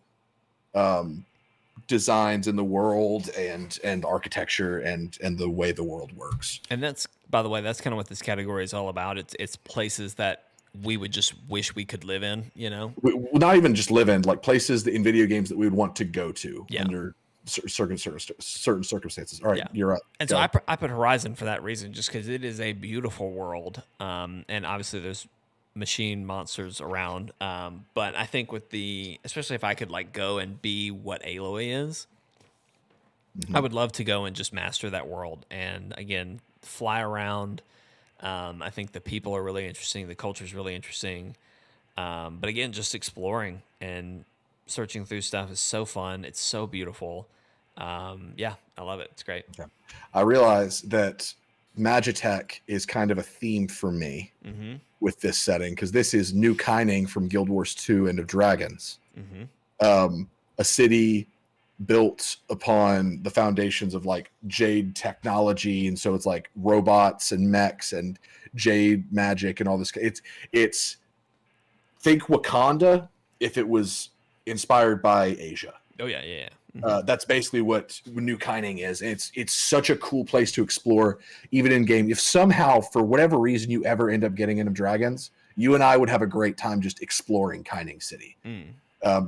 designs in the world and architecture and the way the world works. And that's, by the way, that's kind of what this category is all about. It's places that we would just wish we could live in, you know? Not even just live in, like places in video games that we would want to go to under certain circumstances. All right, you're right. And so I put Horizon for that reason, just because it is a beautiful world. And obviously there's machine monsters around. But I think especially if I could like go and be what Aloy is, I would love to go and just master that world. And again, fly around. I think the people are really interesting. The culture is really interesting. But again, just exploring and searching through stuff is so fun. It's so beautiful. I love it. It's great. Okay. I realize that Magitech is kind of a theme for me with this setting, because this is New Kyning from Guild Wars 2 End of Dragons. A city built upon the foundations of like Jade technology, and so it's like robots and mechs and Jade magic and all this. It's think Wakanda if it was inspired by Asia. Oh yeah. That's basically what New Kyning is. And it's such a cool place to explore, even in game. If somehow, for whatever reason, you ever end up getting into Dragons, you and I would have a great time just exploring Kyning City,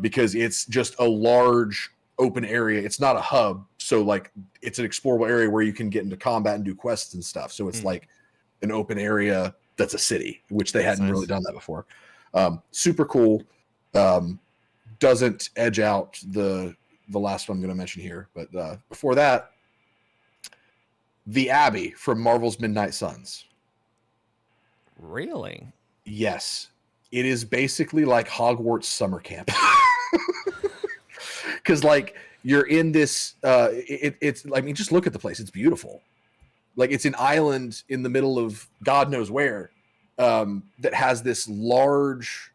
because it's just a large open area. It's not a hub, so like it's an explorable area where you can get into combat and do quests and stuff. So it's like an open area that's a city, which they hadn't really done that before. Super cool. Doesn't edge out the last one I'm going to mention here, but before that, the Abbey from Marvel's Midnight Suns. Really? Yes. It is basically like Hogwarts summer camp. Because like you're in this it's I mean, just look at the place. It's beautiful. Like it's an island in the middle of God knows where, that has this large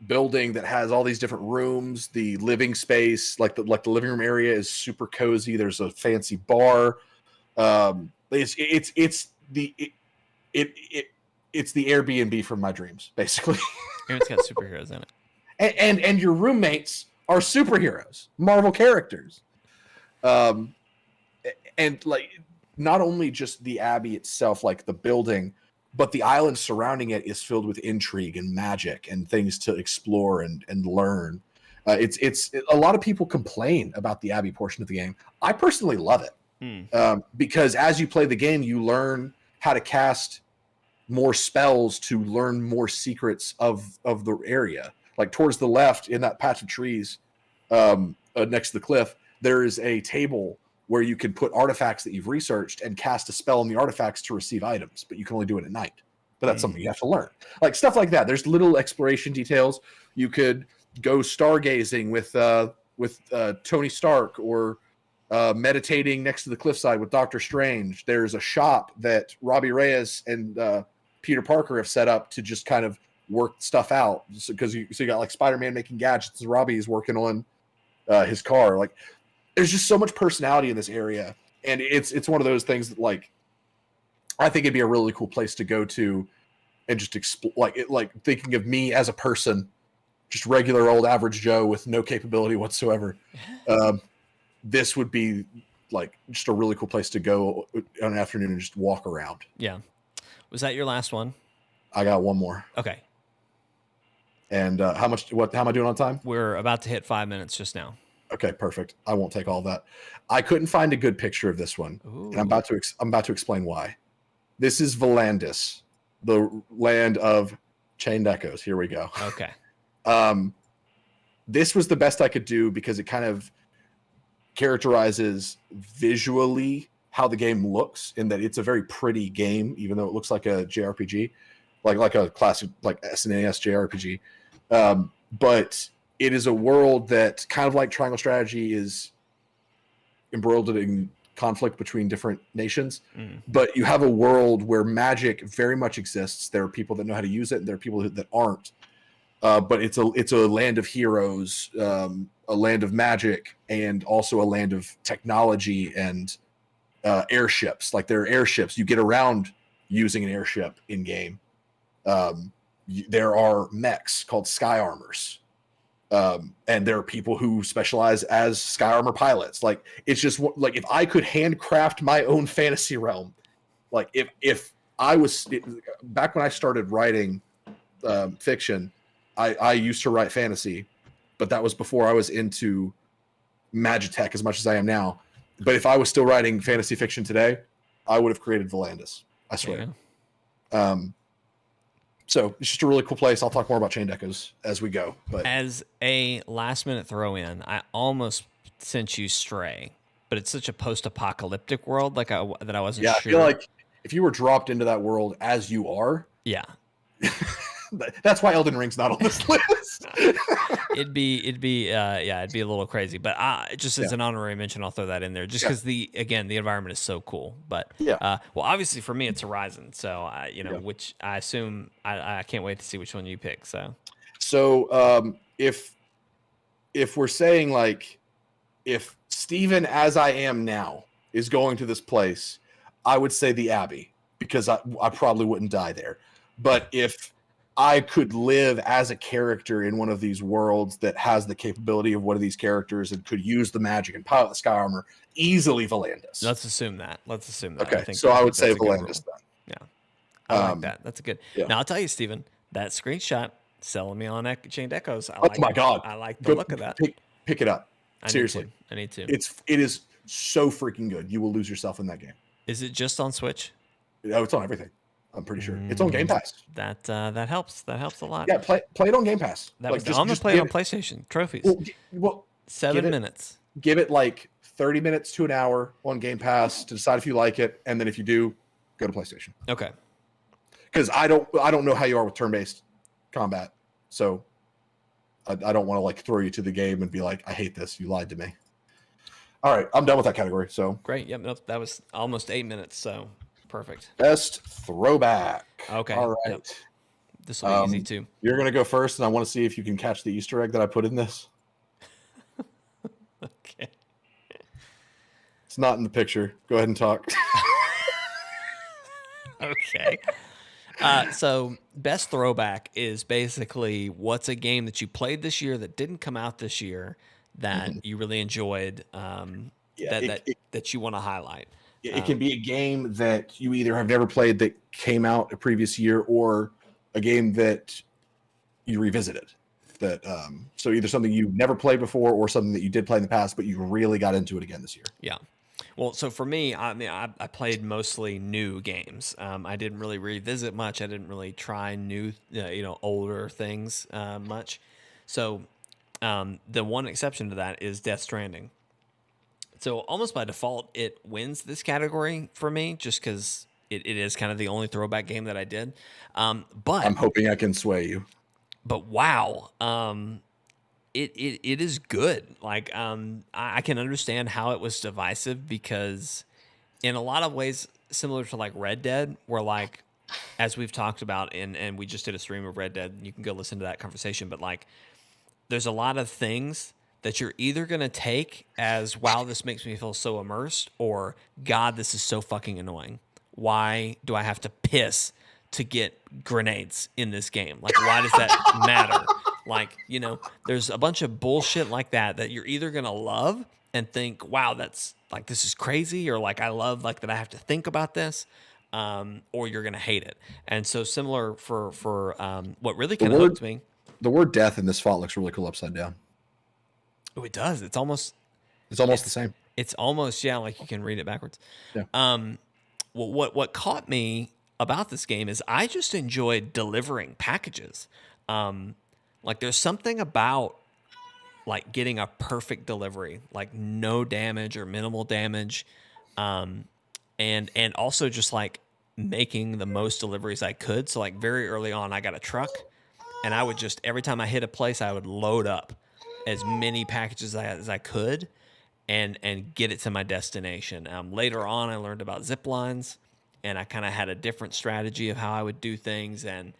building that has all these different rooms. The living space, like the living room area, is super cozy. There's a fancy bar. It's the Airbnb from my dreams, basically. And it's got superheroes in it. And your roommates are superheroes, Marvel characters. And like not only just the Abbey itself, like the building, but the island surrounding it is filled with intrigue and magic and things to explore and learn. It's a lot of people complain about the Abbey portion of the game. I personally love it, because as you play the game, you learn how to cast more spells to learn more secrets of the area. Like towards the left in that patch of trees next to the cliff, there is a table where you can put artifacts that you've researched and cast a spell on the artifacts to receive items, but you can only do it at night. But that's something you have to learn. Like stuff like that. There's little exploration details. You could go stargazing with Tony Stark, or meditating next to the cliffside with Doctor Strange. There's a shop that Robbie Reyes and Peter Parker have set up to just kind of work stuff out. Because you got like Spider-Man making gadgets, and Robbie is working on his car. Like there's just so much personality in this area, and it's one of those things that like I think it'd be a really cool place to go to and just explore. Like thinking of me as a person, just regular old average Joe with no capability whatsoever. This would be like just a really cool place to go on an afternoon and just walk around. Yeah. Was that your last one? I got one more. Okay. And how am I doing on time? We're about to hit 5 minutes just now. Okay, perfect. I won't take all that. I couldn't find a good picture of this one. Ooh. And I'm about to explain why. This is Volandis, the land of chained echoes. Here we go. Okay. This was the best I could do because it kind of characterizes visually how the game looks, in that it's a very pretty game, even though it looks like a JRPG, like a classic like SNES JRPG. But it is a world that, kind of like Triangle Strategy, is embroiled in conflict between different nations. Mm. But you have a world where magic very much exists. There are people that know how to use it, and there are people that aren't. But it's a land of heroes, a land of magic, and also a land of technology and airships. Like there are airships. You get around using an airship in game. There are mechs called sky armors. And there are people who specialize as sky armor pilots. Like it's just like if I could handcraft my own fantasy realm, like if I was back when I started writing fiction, I used to write fantasy, but that was before I was into Magitech as much as I am now. But if I was still writing fantasy fiction today, I would have created Volandis. I swear. Yeah. So it's just a really cool place. I'll talk more about Chained Echoes as we go. But as a last minute throw in, I almost sent you Stray, but it's such a post apocalyptic world that I wasn't sure. I feel like if you were dropped into that world as you are, yeah. That's why Elden Ring's not on this list. it'd be a little crazy, but just as an honorary mention, I'll throw that in there just because the environment is so cool. But well, obviously for me it's Horizon, so which I assume I can't wait to see which one you pick. So if we're saying like if Steven as I am now is going to this place, I would say the Abbey because I probably wouldn't die there. But if I could live as a character in one of these worlds that has the capability of one of these characters and could use the magic and pilot the sky armor, easily Volandis. Let's assume that. Okay, so I would say Volandis then. Yeah, I like that. That's a good. Yeah. Now I'll tell you, Steven, that screenshot selling me on Chained Echoes. My God, I like the look of that. Pick it up. Seriously, I need to. It is so freaking good. You will lose yourself in that game. Is it just on Switch? No, it's on everything. I'm pretty sure it's on Game Pass. That helps. That helps a lot. Yeah, play it on Game Pass. I'm gonna play it on PlayStation. Trophies. Well 7 minutes. Give it like 30 minutes to an hour on Game Pass to decide if you like it, and then if you do, go to PlayStation. Okay. Because I don't know how you are with turn-based combat, so I don't want to like throw you to the game and be like, I hate this. You lied to me. All right, I'm done with that category. So great. Yep. Nope, that was almost 8 minutes. So. Perfect. Best throwback. Okay. All right. Yep. This will be easy too. You're going to go first, and I want to see if you can catch the Easter egg that I put in this. Okay. It's not in the picture. Go ahead and talk. Okay. So best throwback is basically what's a game that you played this year that didn't come out this year that you really enjoyed that you want to highlight. It can be a game that you either have never played that came out a previous year, or a game that you revisited. That so either something you never played before, or something that you did play in the past, but you really got into it again this year. Yeah. Well, so for me, I played mostly new games. I didn't really revisit much. I didn't really try new, older things much. So the one exception to that is Death Stranding. So almost by default, it wins this category for me, just because it is kind of the only throwback game that I did. But I'm hoping I can sway you. But wow, it is good. Like I can understand how it was divisive, because in a lot of ways similar to like Red Dead, where like as we've talked about, and we just did a stream of Red Dead. You can go listen to that conversation. But like, there's a lot of things that you're either going to take as, wow, this makes me feel so immersed, or, God, this is so fucking annoying. Why do I have to piss to get grenades in this game? Like, why does that matter? Like, there's a bunch of bullshit like that you're either going to love and think, wow, that's like, this is crazy, or like, I love like that I have to think about this, or you're going to hate it. And so similar for what really kind of hooked me. The word death in this font looks really cool upside down. Oh, it does. It's almost the same. It's almost, like you can read it backwards. Yeah. Well, what caught me about this game is I just enjoyed delivering packages. Like there's something about like getting a perfect delivery, like no damage or minimal damage, and also just like making the most deliveries I could. So like very early on, I got a truck, and I would just, every time I hit a place, I would load up as many packages as I could, and get it to my destination. Later on, I learned about zip lines, and I kind of had a different strategy of how I would do things, and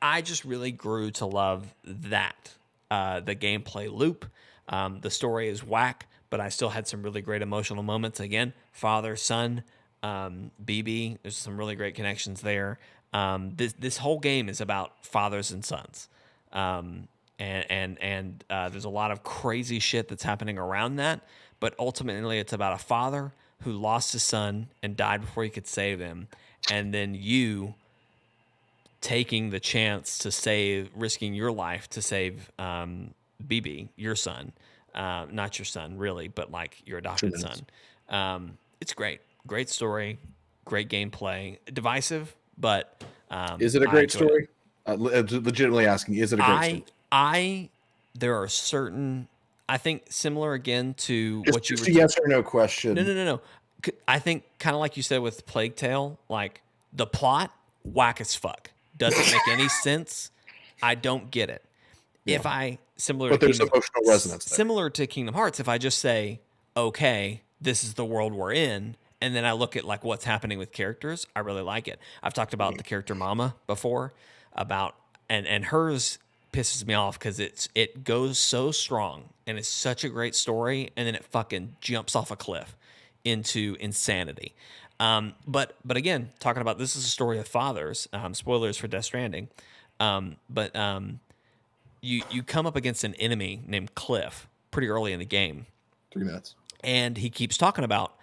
I just really grew to love that the gameplay loop. The story is whack, but I still had some really great emotional moments. Again, father, son, BB. There's some really great connections there. This whole game is about fathers and sons, and there's a lot of crazy shit that's happening around that. But ultimately, it's about a father who lost his son and died before he could save him, and then you taking the chance to save, risking your life to save BB, your son, not your son really, but like your adopted son. It's great story, great gameplay, divisive, but is it a great story? Legitimately asking, is it a great story? There are certain, I think similar again to Just, what you just were a yes or no question. No. I think kind of like you said with Plague Tale, like the plot, whack as fuck. Doesn't make any sense. I don't get it. Yeah. If I, but there's emotional resonance there. Similar to Kingdom Hearts, if I just say, okay, this is the world we're in, and then I look at like what's happening with characters, I really like it. I've talked about the character Mama before, about and hers pisses me off because it goes so strong and it's such a great story, and then it fucking jumps off a cliff into insanity. But again, talking about this is a story of fathers. Spoilers for Death Stranding. But you come up against an enemy named Cliff pretty early in the game. 3 minutes. And he keeps talking about,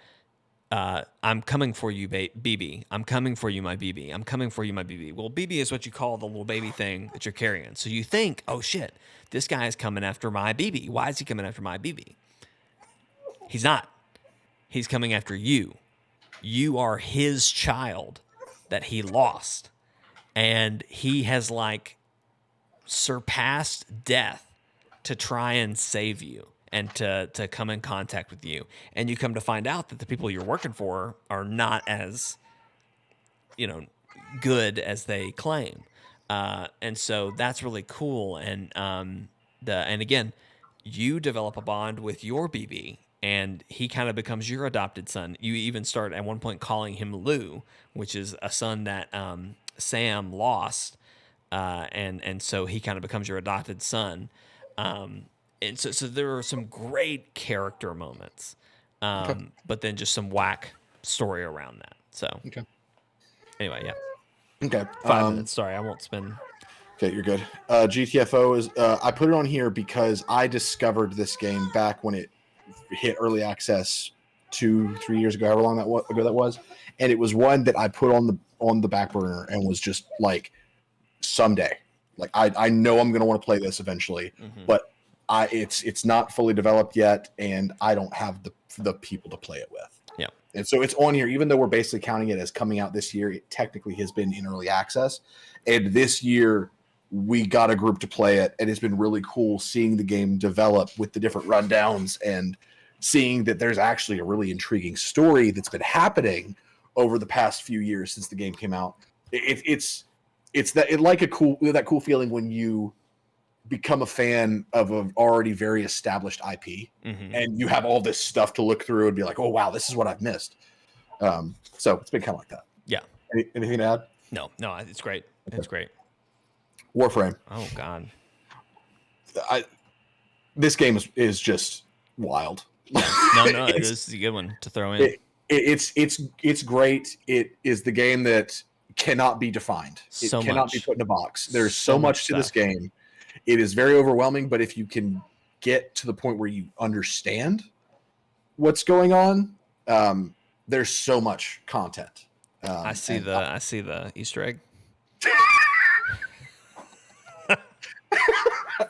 I'm coming for you, BB. I'm coming for you, my BB. I'm coming for you, my BB. Well, BB is what you call the little baby thing that you're carrying. So you think, oh shit, this guy is coming after my BB. Why is he coming after my BB? He's not. He's coming after you. You are his child that he lost. And he has like surpassed death to try and save you and to come in contact with you. And you come to find out that the people you're working for are not as, good as they claim. And so that's really cool. And again, you develop a bond with your BB, and he kind of becomes your adopted son. You even start at one point calling him Lou, which is a son that Sam lost, and so he kind of becomes your adopted son. And so there are some great character moments, but then just some whack story around that. So anyway, yeah. Okay. 5 minutes. Sorry, I won't spend. Okay, you're good. GTFO is. I put it on here because I discovered this game back when it hit early access 2-3 years ago, however long ago that was, and it was one that I put on the back burner and was just like, someday, like I know I'm going to want to play this eventually, but it's not fully developed yet, and I don't have the people to play it with. Yeah. And so it's on here, even though we're basically counting it as coming out this year. It technically has been in early access, and this year we got a group to play it, and it's been really cool seeing the game develop with the different rundowns and seeing that there's actually a really intriguing story that's been happening over the past few years since the game came out. It's that cool feeling when you become a fan of an already very established IP, and you have all this stuff to look through and be like, oh wow, this is what I've missed. So it's been kind of like that. Yeah. Anything to add? No, it's great. Okay. It's great. Warframe. Oh God. This game is just wild. No, this is a good one to throw in. It's great. It is the game that cannot be defined. It cannot be put in a box. There's so much to this game. It is very overwhelming, but if you can get to the point where you understand what's going on, there's so much content. I see the Easter egg.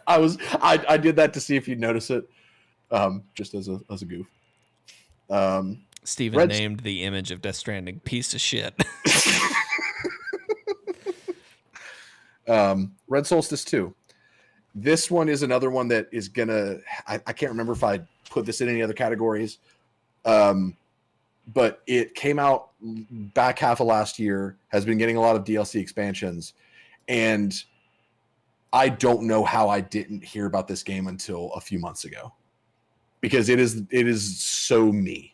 I did that to see if you'd notice it, just as a goof. Steven named the image of Death Stranding piece of shit. Red Solstice 2. This one is another one that is gonna. I can't remember if I put this in any other categories, but it came out back half of last year. Has been getting a lot of DLC expansions, and I don't know how I didn't hear about this game until a few months ago. because it is so me.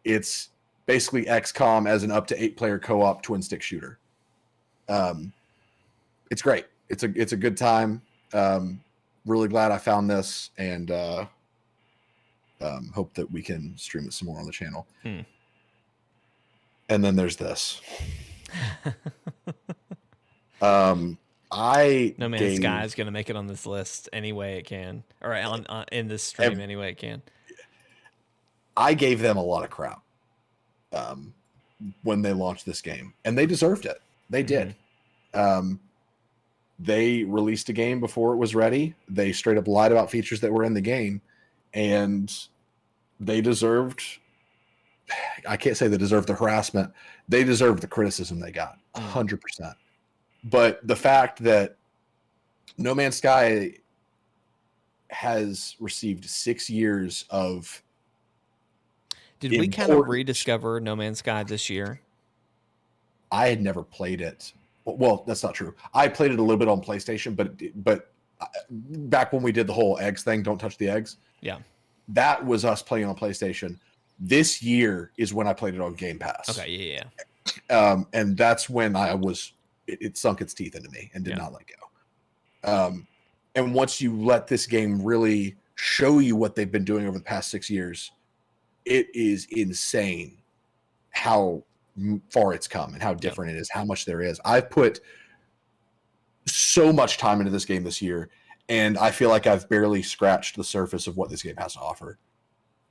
It's basically XCOM as an up to 8-player co-op twin stick shooter. It's great. It's a good time. Really glad I found this, and hope that we can stream it some more on the channel. And then there's this. No Man's Sky is going to make it on this list any way it can, or in this stream any way it can. I gave them a lot of crap when they launched this game, and they deserved it. They did. They released a game before it was ready. They straight up lied about features that were in the game, and they deserved. I can't say they deserved the harassment. They deserved the criticism they got, 100%. But the fact that No Man's Sky has received 6 years of... Did we kind of rediscover No Man's Sky this year? I had never played it. Well, that's not true. I played it a little bit on PlayStation, but back when we did the whole eggs thing, don't touch the eggs. Yeah. That was us playing on PlayStation. This year is when I played it on Game Pass. Okay, yeah. And that's when it sunk its teeth into me and did not let go. And once you let this game really show you what they've been doing over the past 6 years, it is insane how far it's come and how different it is, how much there is. I've put so much time into this game this year, and I feel like I've barely scratched the surface of what this game has to offer.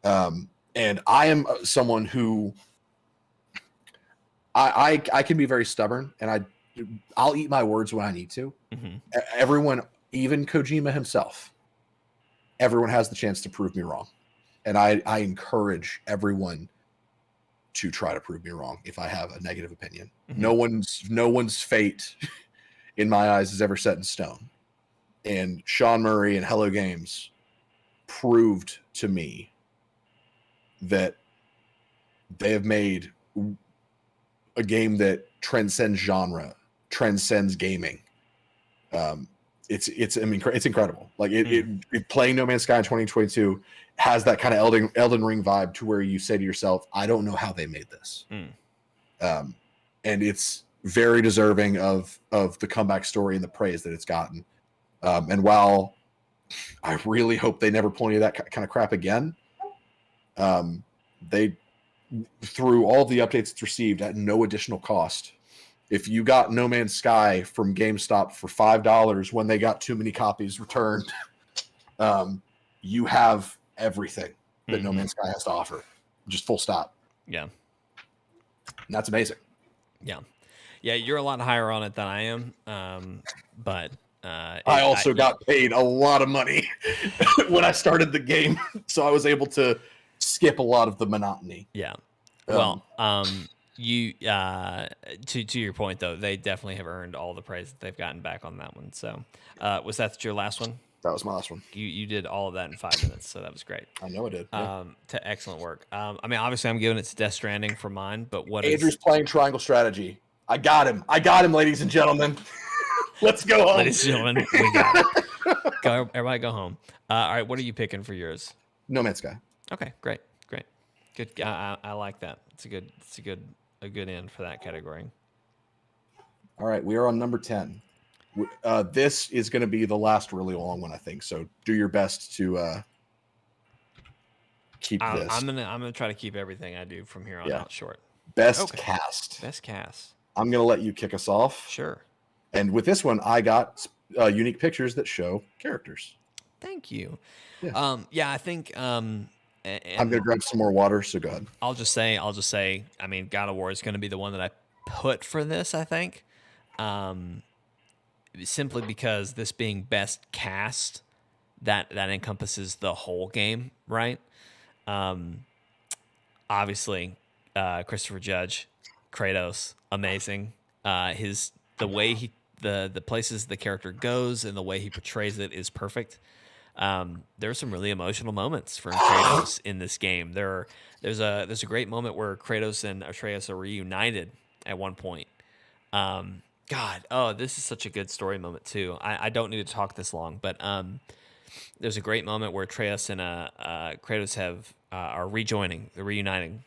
And I am someone who I can be very stubborn, and I'll eat my words when I need to. Everyone, even Kojima himself, everyone has the chance to prove me wrong. And I encourage everyone to try to prove me wrong if I have a negative opinion. No one's fate in my eyes is ever set in stone. And Sean Murray and Hello Games proved to me that they have made a game that transcends genre, transcends gaming. It's incredible. Like it playing No Man's Sky in 2022 has that kind of Elden Ring vibe to where you say to yourself, I don't know how they made this. And it's very deserving of the comeback story and the praise that it's gotten. And while I really hope they never pull any of that kind of crap again, they, through all the updates it's received at no additional cost, if you got No Man's Sky from GameStop for $5 when they got too many copies returned, you have everything that No Man's Sky has to offer. Just full stop. Yeah. And that's amazing. Yeah. Yeah, you're a lot higher on it than I am. But I also got paid a lot of money when I started the game, so I was able to skip a lot of the monotony. Yeah. Well, you to your point though, they definitely have earned all the praise that they've gotten back on that one. So, was that your last one? That was my last one. You did all of that in 5 minutes, so that was great. I know I did. Yeah. Excellent work. I mean, obviously, I'm giving it to Death Stranding for mine, but Andrew's playing Triangle Strategy. I got him, ladies and gentlemen. Let's go home. Ladies and gentlemen, we got it. Everybody go home. All right, what are you picking for yours? No Man's Sky. Okay, great. Good. I like that. It's a good end for that category. All right, we are on number 10. This is going to be the last really long one, I think. So do your best to keep this. I'm gonna try to keep everything I do from here on out short. Best cast. I'm going to let you kick us off. Sure. And with this one, I got unique pictures that show characters. Thank you. Yeah. I think. I'm going to grab some more water, so go ahead. I'll just say, I mean, God of War is going to be the one that I put for this, I think. Simply because this being best cast, that encompasses the whole game, right? Obviously, Christopher Judge, Kratos, amazing. The way the places the character goes and the way he portrays it is perfect. There are some really emotional moments for Kratos in this game. There's a great moment where Kratos and Atreus are reunited at one point. This is such a good story moment too. I don't need to talk this long, but there's a great moment where Atreus and Kratos are rejoining, they're reuniting,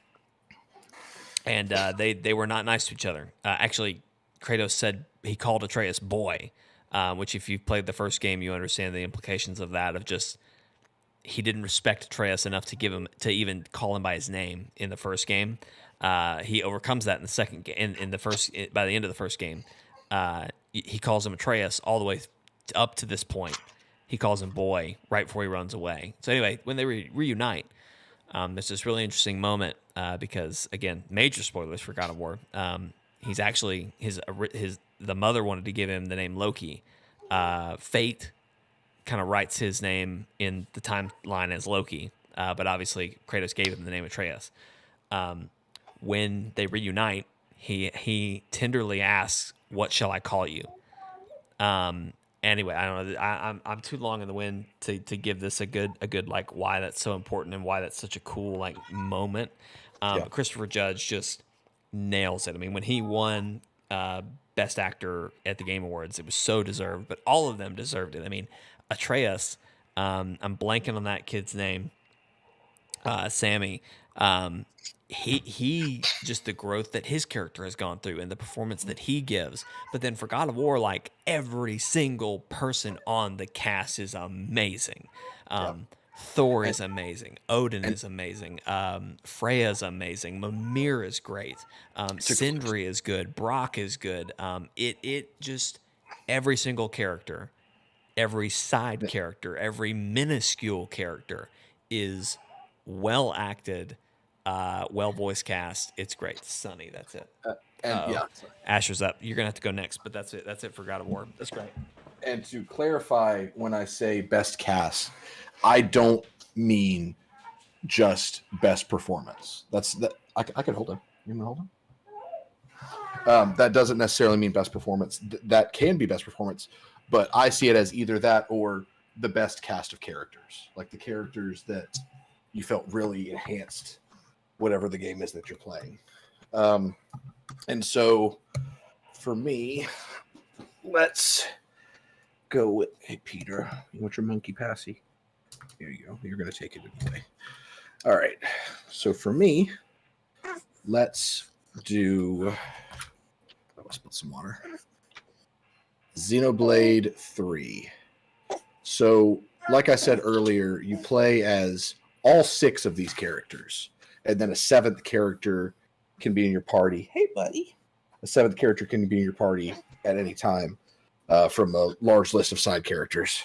and they were not nice to each other. Actually, Kratos said he called Atreus boy, which if you've played the first game, you understand the implications of that. Of just he didn't respect Atreus enough to even call him by his name in the first game. He overcomes that in the second game. In the first, by the end of the first game, he calls him Atreus all the way up to this point. He calls him boy right before he runs away. So anyway, when they reunite, there's this really interesting moment because again, major spoilers for God of War. He's actually the mother wanted to give him the name Loki. Fate kind of writes his name in the timeline as Loki, but obviously Kratos gave him the name Atreus. When they reunite, he tenderly asks, "What shall I call you?" Anyway, I don't know. I'm too long in the wind to give this a good like why that's so important and why that's such a cool like moment. But Christopher Judge just nails it. I mean, when he won Best Actor at the Game Awards, it was so deserved. But all of them deserved it. I mean, Atreus. I'm blanking on that kid's name. Sammy. He just the growth that his character has gone through and the performance that he gives. But then for God of War, like every single person on the cast is amazing. Thor is amazing. Odin is amazing. Freya's amazing. Mimir is great. Sindri is good. Brock is good. It just every single character, every side character, every minuscule character is well acted, well voice cast. It's great. Sunny, that's it. Asher's up. You're gonna have to go next, but that's it. That's it for God of War. That's great. And to clarify, when I say best cast, I don't mean just best performance. That's that. I could hold him. You want to hold him? That doesn't necessarily mean best performance. That can be best performance, but I see it as either that or the best cast of characters, like the characters that you felt really enhanced whatever the game is that you're playing. And so for me, let's go with, hey, Peter, you want your monkey passy? Here you go. You're going to take it anyway. All right. So for me, let's do, let's put some water. Xenoblade 3. So like I said earlier, you play as all 6 of these characters, and then a 7th character can be in your party. Hey, buddy. A 7th character can be in your party at any time from a large list of side characters.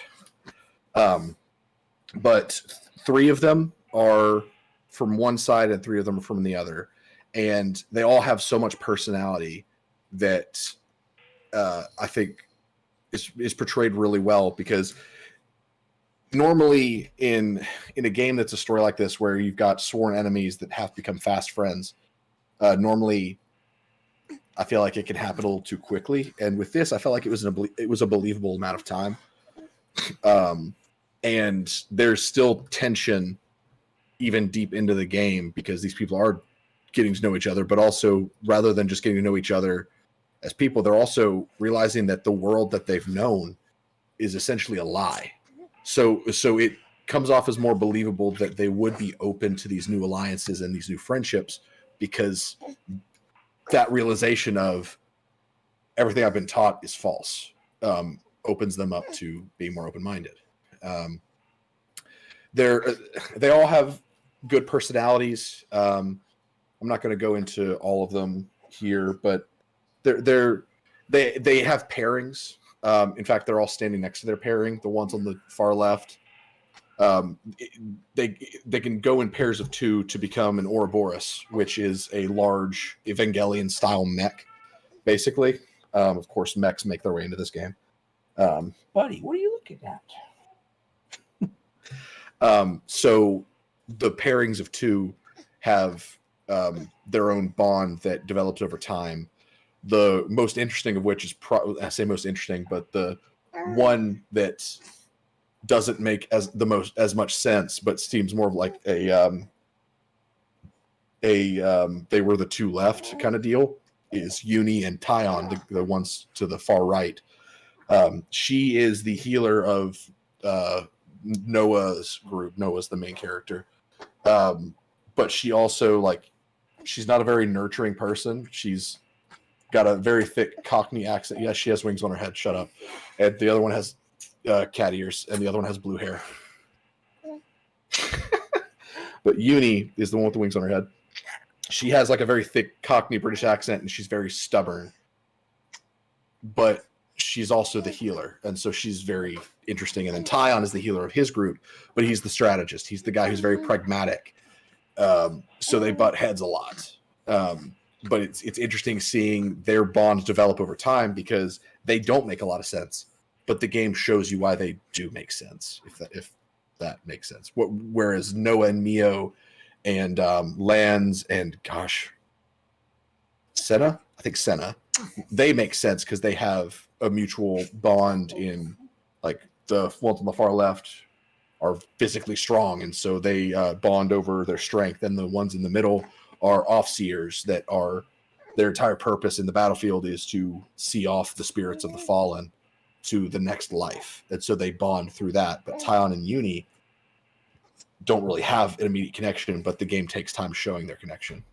But 3 of them are from one side and 3 of them are from the other. And they all have so much personality that I think is portrayed really well, because normally in a game that's a story like this where you've got sworn enemies that have to become fast friends, normally I feel like it can happen a little too quickly. And with this, I felt like it was a believable amount of time. And there's still tension even deep into the game because these people are getting to know each other, but also rather than just getting to know each other as people, they're also realizing that the world that they've known is essentially a lie. So it comes off as more believable that they would be open to these new alliances and these new friendships, because that realization of everything I've been taught is false opens them up to being more open-minded. They all have good personalities. I'm not going to go into all of them here, but they have pairings. In fact, they're all standing next to their pairing. The ones on the far left, they can go in pairs of 2 to become an Ouroboros, which is a large Evangelion-style mech, basically. Of course, mechs make their way into this game. Buddy, what are you looking at? So the pairings of 2 have their own bond that develops over time. The most interesting of which is I say most interesting, but the one that doesn't make as much sense, but seems more like a they were the 2 left kind of deal, is Uni and Tyon, the ones to the far right. She is the healer of Noah's group. Noah's the main character. But she also, like, she's not a very nurturing person. She's got a very thick Cockney accent. Yes, she has wings on her head. Shut up. And the other one has cat ears, and the other one has blue hair. But Uni is the one with the wings on her head. She has like a very thick Cockney British accent, and she's very stubborn. But she's also the healer, and so she's very interesting. And then Tyon is the healer of his group, but he's the strategist. He's the guy who's very pragmatic. So they butt heads a lot. But it's interesting seeing their bond develop over time because they don't make a lot of sense, but the game shows you why they do make sense, if that makes sense. Whereas Noah and Mio and Lance and Senna, I think Senna, they make sense because they have a mutual bond in, like, the ones on the far left are physically strong, and so they bond over their strength, and the ones in the middle are offseers that are their entire purpose in the battlefield is to see off the spirits of the fallen to the next life, and so they bond through that. But Tyon and Uni don't really have an immediate connection, but the game takes time showing their connection.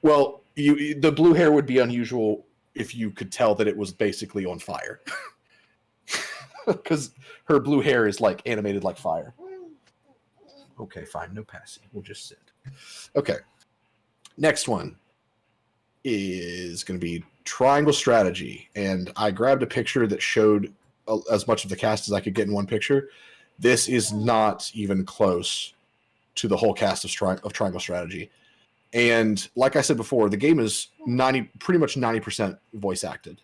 Well, the blue hair would be unusual if you could tell that it was basically on fire. Because her blue hair is like animated like fire. Okay, fine. No passing. We'll just sit. Okay. Next one is going to be triangle strategy. And I grabbed a picture that showed as much of the cast as I could get in one picture. This is not even close to the whole cast of triangle strategy. And like I said before, the game is pretty much 90% voice acted.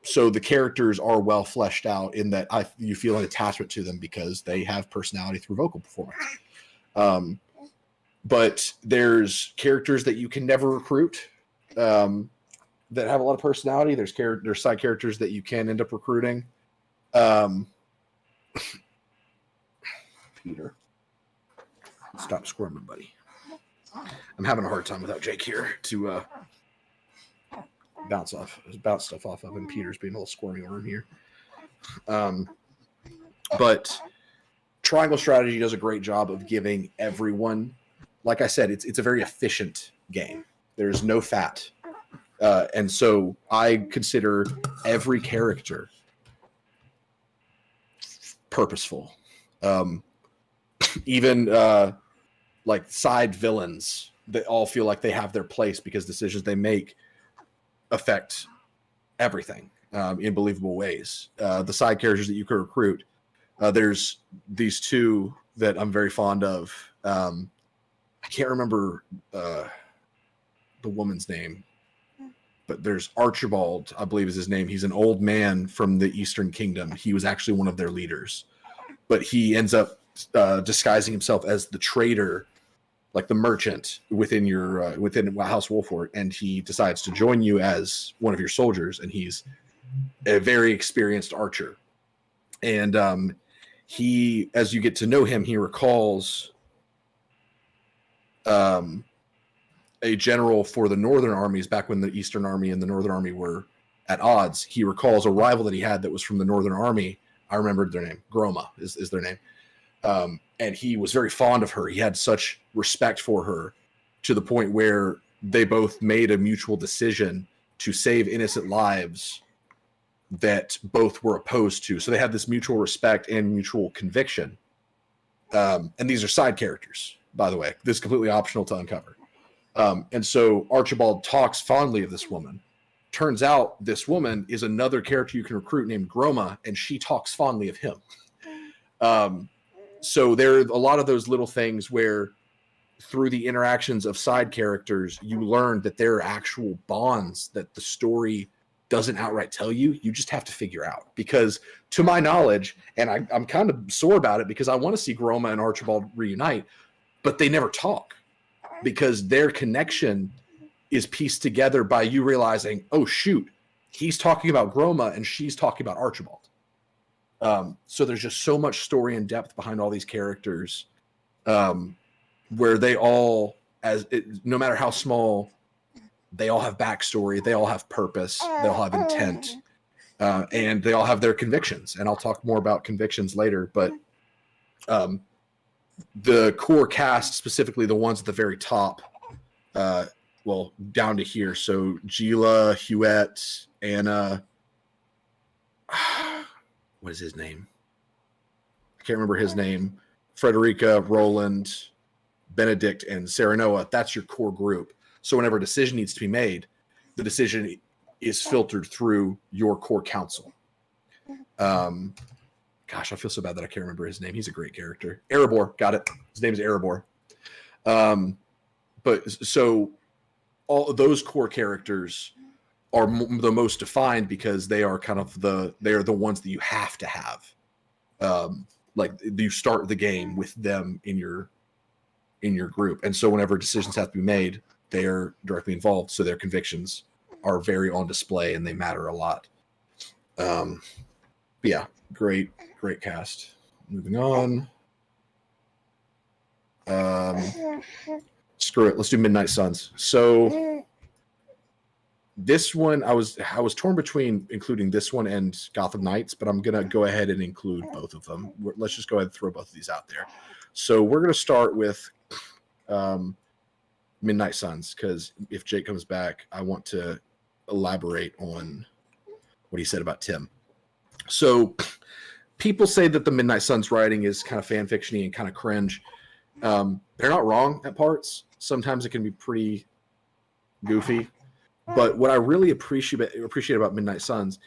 So the characters are well fleshed out in that you feel an attachment to them because they have personality through vocal performance. But there's characters that you can never recruit that have a lot of personality. There's side characters that you can end up recruiting. Peter, stop squirming, buddy. I'm having a hard time without Jake here to bounce stuff off of, and Peter's being a little squirmy around here. But triangle strategy does a great job of giving everyone, like I said, it's a very efficient game. There's no fat. And so I consider every character purposeful. Even like side villains that all feel like they have their place because decisions they make affect everything in believable ways. The side characters that you could recruit, there's these two that I'm very fond of. I can't remember the woman's name, but there's Archibald, I believe is his name. He's an old man from the Eastern Kingdom. He was actually one of their leaders, but he ends up disguising himself as the trader, like the merchant within House Wolford, and he decides to join you as one of your soldiers, and he's a very experienced archer. And he, as you get to know him, he recalls a general for the Northern armies back when the Eastern Army and the Northern Army were at odds. He recalls a rival that he had that was from the Northern Army. I remembered their name. Groma is their name. And he was very fond of her. He had such respect for her to the point where they both made a mutual decision to save innocent lives that both were opposed to. So they had this mutual respect and mutual conviction. And these are side characters, by the way. This is completely optional to uncover. And so Archibald talks fondly of this woman. Turns out this woman is another character you can recruit named Groma, and she talks fondly of him. So there are a lot of those little things where through the interactions of side characters, you learn that there are actual bonds that the story doesn't outright tell you. You just have to figure out. Because to my knowledge, and I'm kind of sore about it because I want to see Groma and Archibald reunite, but they never talk because their connection is pieced together by you realizing, oh, shoot, he's talking about Groma and she's talking about Archibald. So there's just so much story and depth behind all these characters, where they all, no matter how small, they all have backstory, they all have purpose, they all have intent, and they all have their convictions, and I'll talk more about convictions later. But the core cast, specifically the ones at the very top, well, down to here. So Gila, Huette, Anna, what is his name? I can't remember his name. Frederica, Roland, Benedict, and Serenoa. That's your core group. So whenever a decision needs to be made, the decision is filtered through your core council. Gosh, I feel so bad that I can't remember his name. He's a great character. Erebor, got it. His name is Erebor. But so all of those core characters are the most defined because they are kind of they are the ones that you have to have. Like you start the game with them in your group, and so whenever decisions have to be made, they are directly involved. So their convictions are very on display, and they matter a lot. Yeah, great cast. Moving on. Screw it. Let's do Midnight Suns. So this one, I was torn between including this one and Gotham Knights, but I'm gonna go ahead and include both of them. Let's just go ahead and throw both of these out there. So we're gonna start with Midnight Suns, because if Jake comes back, I want to elaborate on what he said about Tim. So people say that the Midnight Suns writing is kind of fan fiction-y and kind of cringe. They're not wrong at parts. Sometimes it can be pretty goofy. But what I really appreciate about Midnight Suns,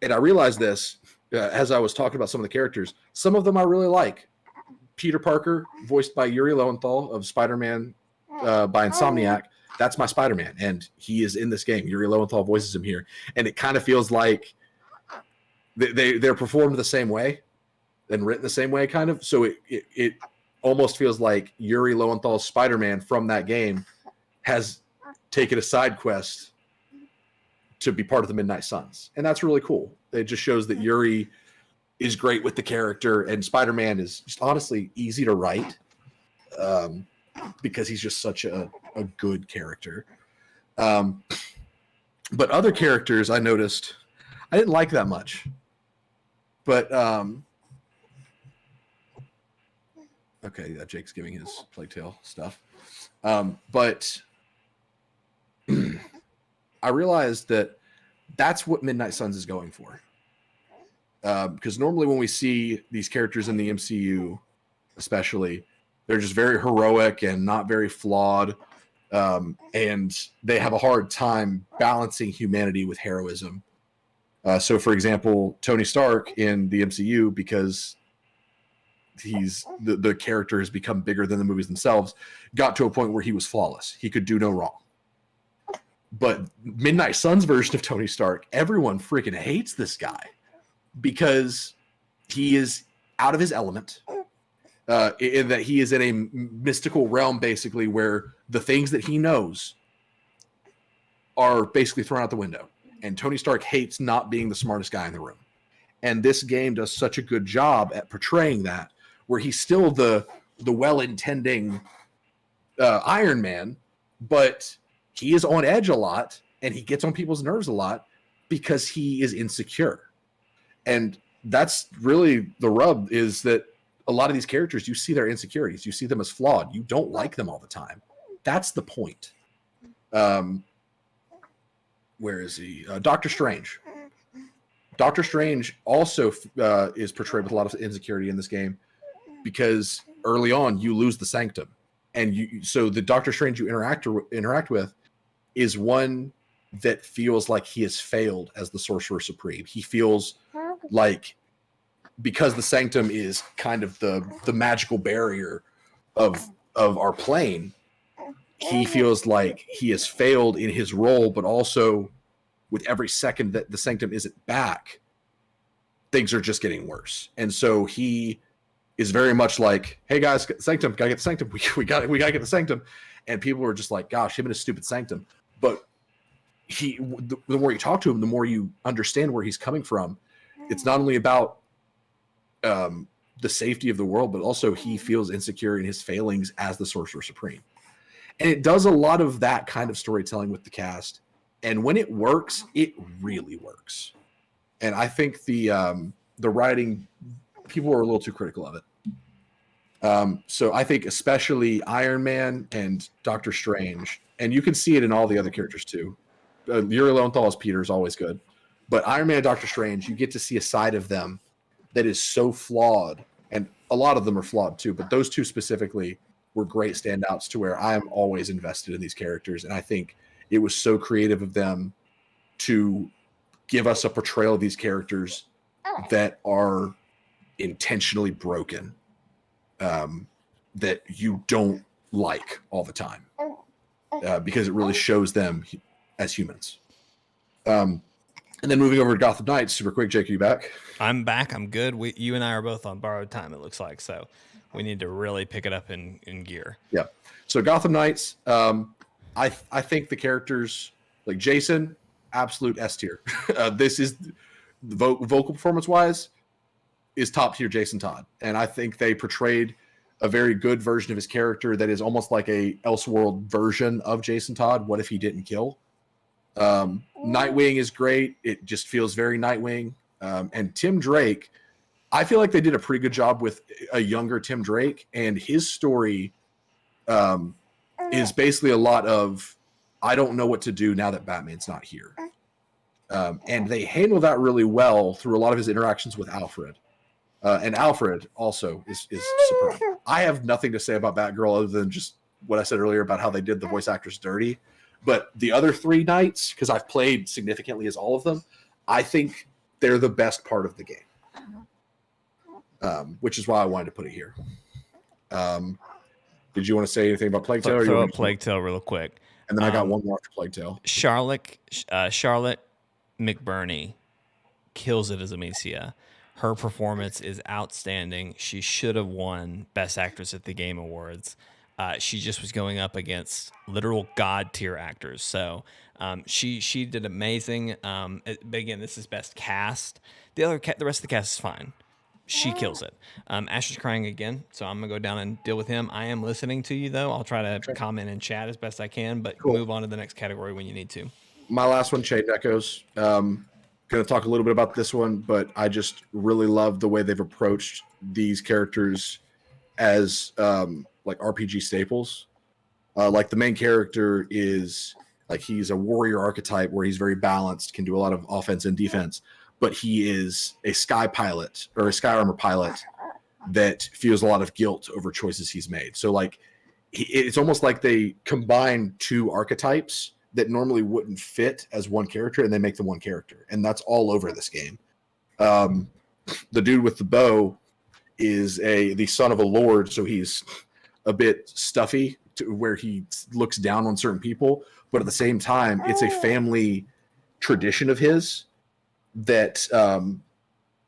and I realized this as I was talking about some of the characters, some of them I really like. Peter Parker, voiced by Yuri Lowenthal of Spider-Man by Insomniac. That's my Spider-Man, and he is in this game. Yuri Lowenthal voices him here, and it kind of feels like they're performed the same way and written the same way, kind of. So it almost feels like Yuri Lowenthal's Spider-Man from that game has taken a side quest to be part of the Midnight Suns, and that's really cool. It just shows that Yuri is great with the character, and Spider-Man is just honestly easy to write because he's just such a good character. But other characters I noticed I didn't like that much. But okay, yeah, Jake's giving his Plague Tale stuff. But I realized that that's what Midnight Suns is going for. Because normally when we see these characters in the MCU, especially, they're just very heroic and not very flawed. And they have a hard time balancing humanity with heroism. So, for example, Tony Stark in the MCU, because he's the character has become bigger than the movies themselves, got to a point where he was flawless. He could do no wrong. But Midnight Suns version of Tony Stark, everyone freaking hates this guy because he is out of his element. In that he is in a mystical realm, basically, where the things that he knows are basically thrown out the window. And Tony Stark hates not being the smartest guy in the room. And this game does such a good job at portraying that, where he's still the well-intending Iron Man, but he is on edge a lot, and he gets on people's nerves a lot because he is insecure. And that's really the rub, is that a lot of these characters, you see their insecurities. You see them as flawed. You don't like them all the time. That's the point. Where is he? Doctor Strange. Doctor Strange also is portrayed with a lot of insecurity in this game because early on you lose the Sanctum, and so the Doctor Strange you interact with is one that feels like he has failed as the Sorcerer Supreme. He feels like, because the Sanctum is kind of the magical barrier of our plane, he feels like he has failed in his role, but also with every second that the Sanctum isn't back, things are just getting worse. And so he is very much like, hey guys, Sanctum, gotta get the Sanctum. We gotta get the Sanctum. And people are just like, gosh, him and his stupid Sanctum. But the more you talk to him, the more you understand where he's coming from. It's not only about the safety of the world, but also he feels insecure in his failings as the Sorcerer Supreme. And it does a lot of that kind of storytelling with the cast. And when it works, it really works. and I think the writing, people were a little too critical of it. So I think especially Iron Man and Doctor Strange, and you can see it in all the other characters too. Yuri Lowenthal as Peter is always good, but Iron Man and Doctor Strange, you get to see a side of them that is so flawed, and a lot of them are flawed too, but those two specifically were great standouts to where I am always invested in these characters, and I think it was so creative of them to give us a portrayal of these characters that are intentionally broken, that you don't like all the time, because it really shows them as humans. And then moving over to Gotham Knights, super quick. Jake, are you back? I'm back. I'm good. You and I are both on borrowed time, it looks like. So we need to really pick it up in gear. Yeah. So Gotham Knights, I think the characters like Jason, absolute S tier. This is vocal performance wise is top tier Jason Todd, and I think they portrayed a very good version of his character that is almost like a Elseworld version of Jason Todd. What if he didn't kill? Nightwing is great. It just feels very Nightwing. And Tim Drake, I feel like they did a pretty good job with a younger Tim Drake, and his story is basically a lot of, I don't know what to do now that Batman's not here. And they handle that really well through a lot of his interactions with Alfred. And Alfred also is superb. I have nothing to say about Batgirl other than just what I said earlier about how they did the voice actors dirty. But the other three Knights, because I've played significantly as all of them, I think they're the best part of the game, which is why I wanted to put it here. Did you want to say anything about Plague Tale? Throw up Plague Tale real quick. And then I got one more after Plague Tale. Charlotte McBurney kills it as Amicia. Her performance is outstanding. She should have won Best Actress at the Game Awards. She just was going up against literal god tier actors. So she did amazing. But again, this is Best Cast. The rest of the cast is fine. She kills it. Asher's crying again, so I'm gonna go down and deal with him. I am listening to you though. I'll try to comment and chat as best I can, but move on to the next category when you need to. My last one, Chained Echoes. Going to talk a little bit about this one, but I just really love the way they've approached these characters as like RPG staples. Like the main character is like, he's a warrior archetype where he's very balanced, can do a lot of offense and defense, but he is a sky pilot or a sky armor pilot that feels a lot of guilt over choices he's made. So like it's almost like they combine two archetypes that normally wouldn't fit as one character, and they make them one character. And that's all over this game. The dude with the bow is the son of a lord, so he's a bit stuffy to where he looks down on certain people, but at the same time, it's a family tradition of his that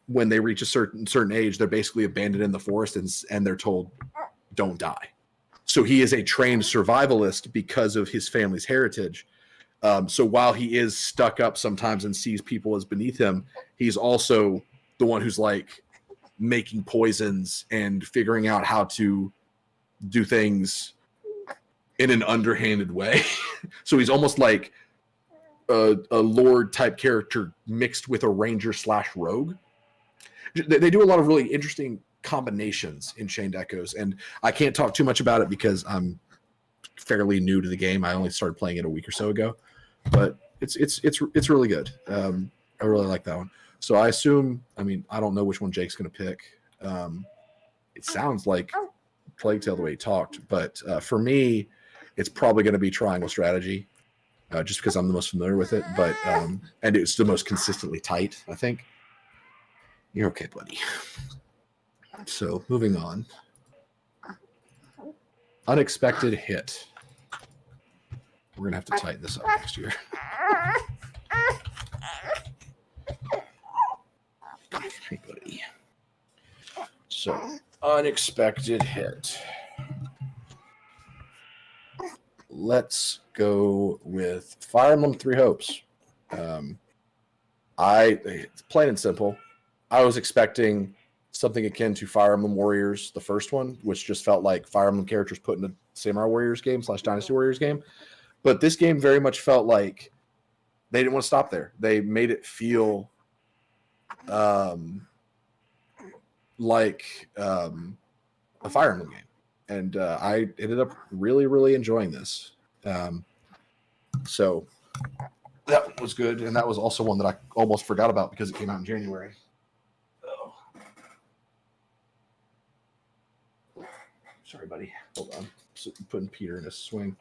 when they reach a certain age, they're basically abandoned in the forest and they're told, don't die. So he is a trained survivalist because of his family's heritage. So while he is stuck up sometimes and sees people as beneath him, he's also the one who's like making poisons and figuring out how to do things in an underhanded way. So he's almost like a lord type character mixed with a ranger / rogue. They do a lot of really interesting combinations in Chained Echoes, and I can't talk too much about it because I'm fairly new to the game. I only started playing it a week or so ago, but it's really good. I really like that one. So I assume, I don't know which one Jake's going to pick. It sounds like Plague Tale the way he talked, but for me, it's probably going to be Triangle Strategy, just because I'm the most familiar with it. But and it's the most consistently tight, I think. You're okay, buddy. So moving on. Unexpected hit. We're gonna have to tighten this up next year. Hey, buddy. So unexpected hit. Let's go with Fire Emblem Three Hopes. It's plain and simple. I was expecting something akin to Fire Emblem Warriors, the first one, which just felt like Fire Emblem characters put in a Samurai Warriors game / Dynasty Warriors game. But this game very much felt like they didn't want to stop there. They made it feel like a Fire Emblem game, and I ended up really, really enjoying this. So that was good, and that was also one that I almost forgot about because it came out in January. Oh. Sorry, buddy. Hold on. Putting Peter in a swing.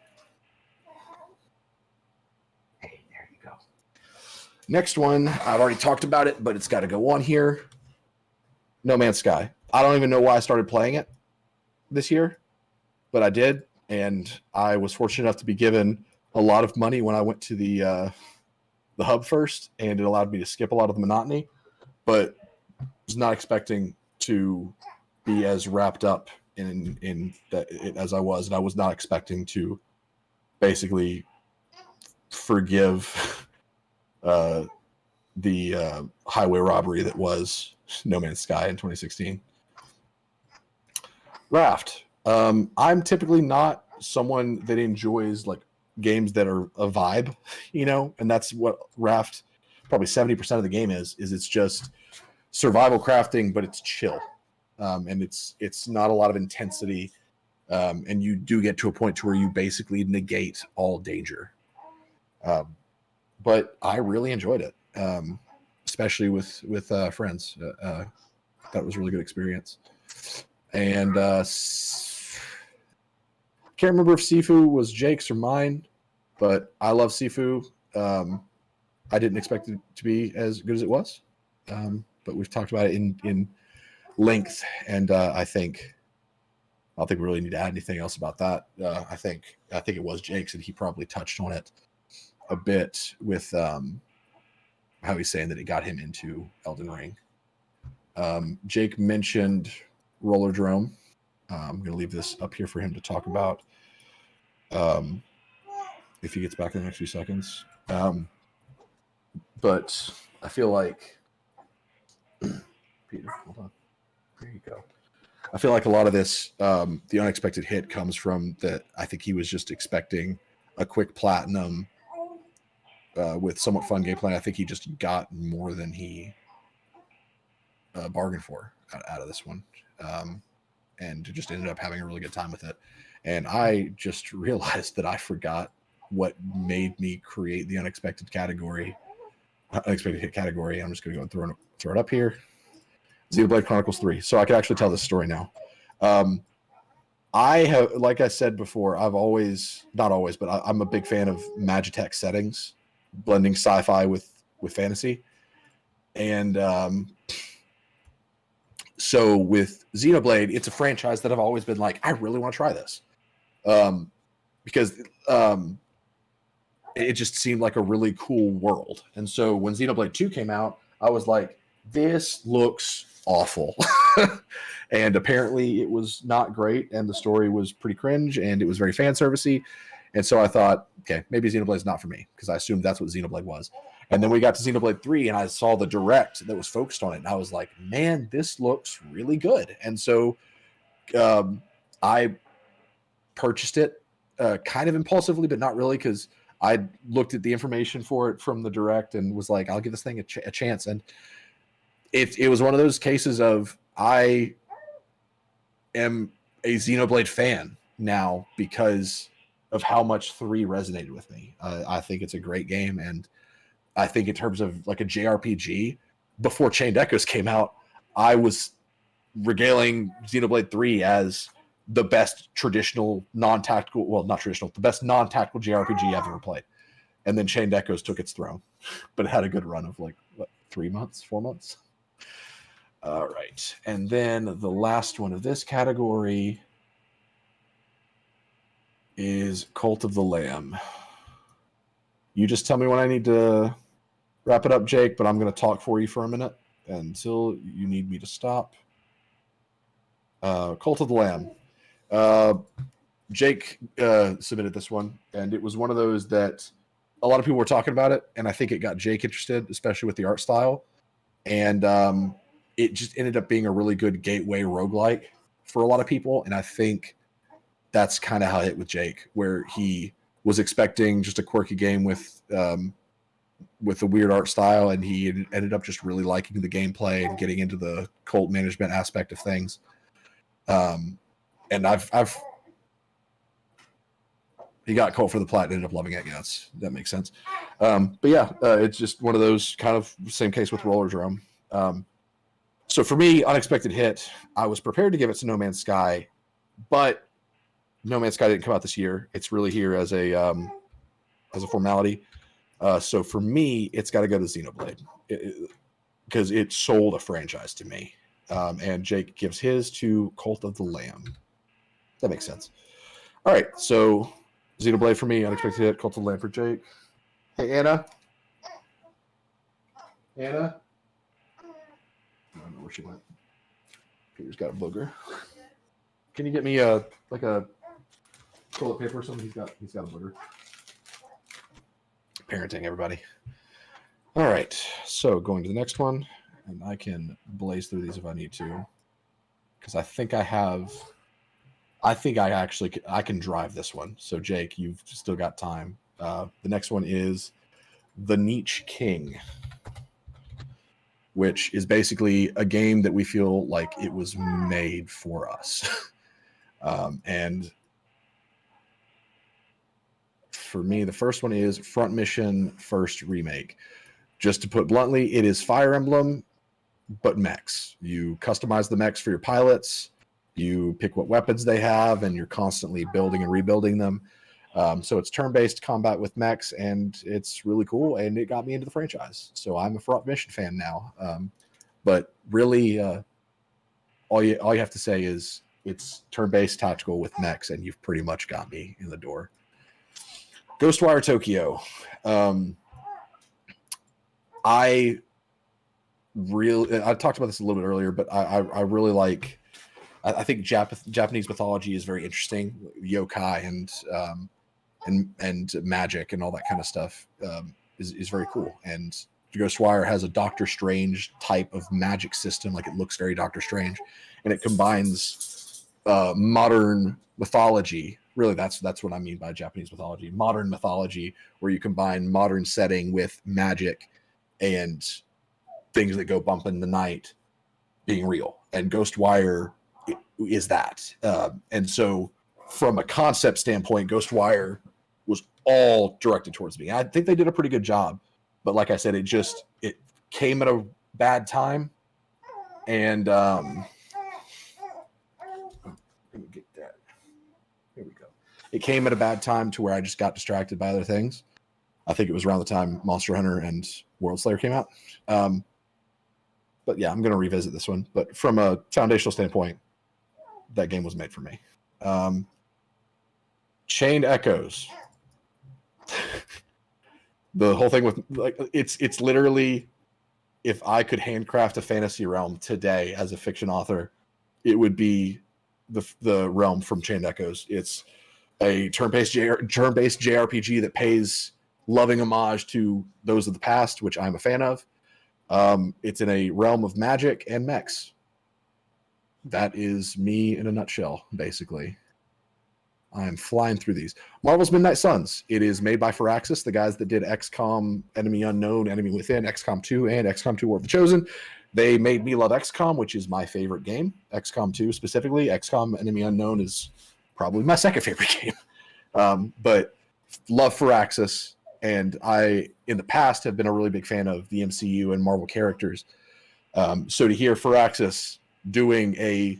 Hey, there you go. Next one, I've already talked about it, but it's got to go on here. No Man's Sky. I don't even know why I started playing it this year, but I did, and I was fortunate enough to be given a lot of money when I went to the hub first, and it allowed me to skip a lot of the monotony, but was not expecting to be as wrapped up in that as I was, and I was not expecting to basically forgive the highway robbery that was No Man's Sky in 2016. Raft. I'm typically not someone that enjoys like games that are a vibe, and that's what Raft probably 70% of the game is it's just survival crafting, but it's chill. And it's not a lot of intensity. And you do get to a point to where you basically negate all danger. But I really enjoyed it, especially with friends. That was a really good experience. And can't remember if Sifu was Jake's or mine, but I love Sifu. I didn't expect it to be as good as it was, but we've talked about it in length, and I don't think we really need to add anything else about that. I think it was Jake's, and he probably touched on it a bit with how he's saying that it got him into Elden Ring. Jake mentioned Rollerdrome. I'm going to leave this up here for him to talk about if he gets back in the next few seconds. But I feel like Peter, hold on. There you go. I feel like a lot of this, the unexpected hit comes from that. I think he was just expecting a quick platinum with somewhat fun gameplay. I think he just got more than he bargained for out of this one. And just ended up having a really good time with it. And I just realized that I forgot what made me create the unexpected hit category. I'm just going to go and throw it up here. Xenoblade Chronicles 3. So I can actually tell this story now. I have, like I said before, not always, but I'm a big fan of Magitech settings, blending sci-fi with fantasy. And so with Xenoblade, it's a franchise that I've always been like, I really want to try this. Because it just seemed like a really cool world. And so when Xenoblade 2 came out, I was like, this looks awful. And apparently it was not great, and the story was pretty cringe, and it was very fan servicey. And so I thought, okay, maybe Xenoblade's not for me, because I assumed that's what Xenoblade was. And then we got to Xenoblade 3, and I saw the direct that was focused on it, and I was like, man, this looks really good. And so I purchased it kind of impulsively, but not really, because I looked at the information for it from the direct and was like, I'll give this thing a chance. And it was one of those cases of I am a Xenoblade fan now because of how much 3 resonated with me. I think it's a great game, and I think in terms of like a JRPG, before Chained Echoes came out, I was regaling Xenoblade 3 as the best traditional non-tactical, well, not traditional, the best non-tactical JRPG I've ever played. And then Chained Echoes took its throne, but it had a good run of like, 4 months? All right. And then the last one of this category is Cult of the Lamb. You just tell me when I need to wrap it up, Jake, but I'm going to talk for you for a minute until you need me to stop. Cult of the Lamb. Jake submitted this one, and it was one of those that a lot of people were talking about it, and I think it got Jake interested, especially with the art style. And it just ended up being a really good gateway roguelike for a lot of people, and I think that's kind of how it hit with Jake, where he was expecting just a quirky game with with the weird art style, and he ended up just really liking the gameplay and getting into the cult management aspect of things. And he got cult for the plat and ended up loving it. Yeah, that makes sense. But yeah, it's just one of those kind of same case with Roller Drum. So for me, unexpected hit. I was prepared to give it to No Man's Sky, but No Man's Sky didn't come out this year. It's really here as a formality. So for me, it's got to go to Xenoblade because it sold a franchise to me. And Jake gives his to Cult of the Lamb. That makes sense. All right, so Xenoblade for me, unexpected hit. Cult of the Lamb for Jake. Hey, Anna. Anna. I don't know where she went. Peter's got a booger. Can you get me a toilet paper or something? He's got a booger. Parenting, everybody. All right, so going to the next one, and I can blaze through these if I need to, because I can drive this one. So Jake, you've still got time. The next one is The Niche King, which is basically a game that we feel like it was made for us. And for me, the first one is Front Mission First Remake. Just to put bluntly, it is Fire Emblem, but mechs. You customize the mechs for your pilots. You pick what weapons they have, and you're constantly building and rebuilding them. So it's turn-based combat with mechs, and it's really cool, and it got me into the franchise. So I'm a Front Mission fan now. But really, all you have to say is it's turn-based tactical with mechs, and you've pretty much got me in the door. Ghostwire Tokyo. I talked about this a little bit earlier, but I really like. I think Japanese mythology is very interesting, yokai and magic and all that kind of stuff is very cool. And Ghostwire has a Doctor Strange type of magic system, like it looks very Doctor Strange, and it combines modern mythology. Really, that's what I mean by Japanese mythology. Modern mythology, where you combine modern setting with magic and things that go bump in the night being real. And Ghostwire is that. And so from a concept standpoint, Ghostwire was all directed towards me. I think they did a pretty good job. But like I said, it came at a bad time. And let me get that. Here we go. It came at a bad time to where I just got distracted by other things. I think it was around the time Monster Hunter and World Slayer came out. But yeah, I'm going to revisit this one. But from a foundational standpoint, that game was made for me. Chained Echoes. The whole thing with it's literally, if I could handcraft a fantasy realm today as a fiction author, it would be the realm from Chained Echoes. It's a turn-based JRPG that pays loving homage to those of the past, which I'm a fan of. It's in a realm of magic and mechs. That is me in a nutshell, basically. I'm flying through these. Marvel's Midnight Suns. It is made by Firaxis, the guys that did XCOM, Enemy Unknown, Enemy Within, XCOM 2, and XCOM 2 War of the Chosen. They made me love XCOM, which is my favorite game. XCOM 2 specifically. XCOM Enemy Unknown is probably my second favorite game. But love Firaxis. And I, in the past, have been a really big fan of the MCU and Marvel characters. So to hear Firaxis doing a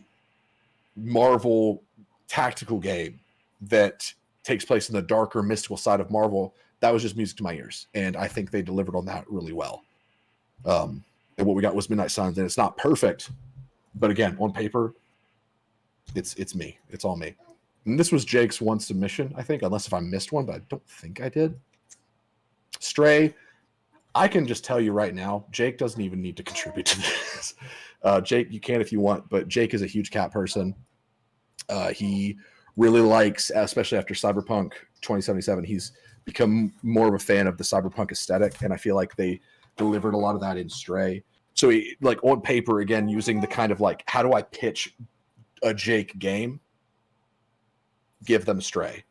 Marvel tactical game that takes place in the darker, mystical side of Marvel, that was just music to my ears. And I think they delivered on that really well. And what we got was Midnight Suns, and it's not perfect. But again, on paper, it's me. It's all me. And this was Jake's one submission, I think, unless if I missed one, but I don't think I did. Stray, I can just tell you right now, Jake doesn't even need to contribute to this. Jake, you can if you want, but Jake is a huge cat person. He really likes, especially after Cyberpunk 2077, he's become more of a fan of the Cyberpunk aesthetic, and I feel like they delivered a lot of that in Stray. So, like on paper, again, using the kind of like, how do I pitch a Jake game? Give them Stray.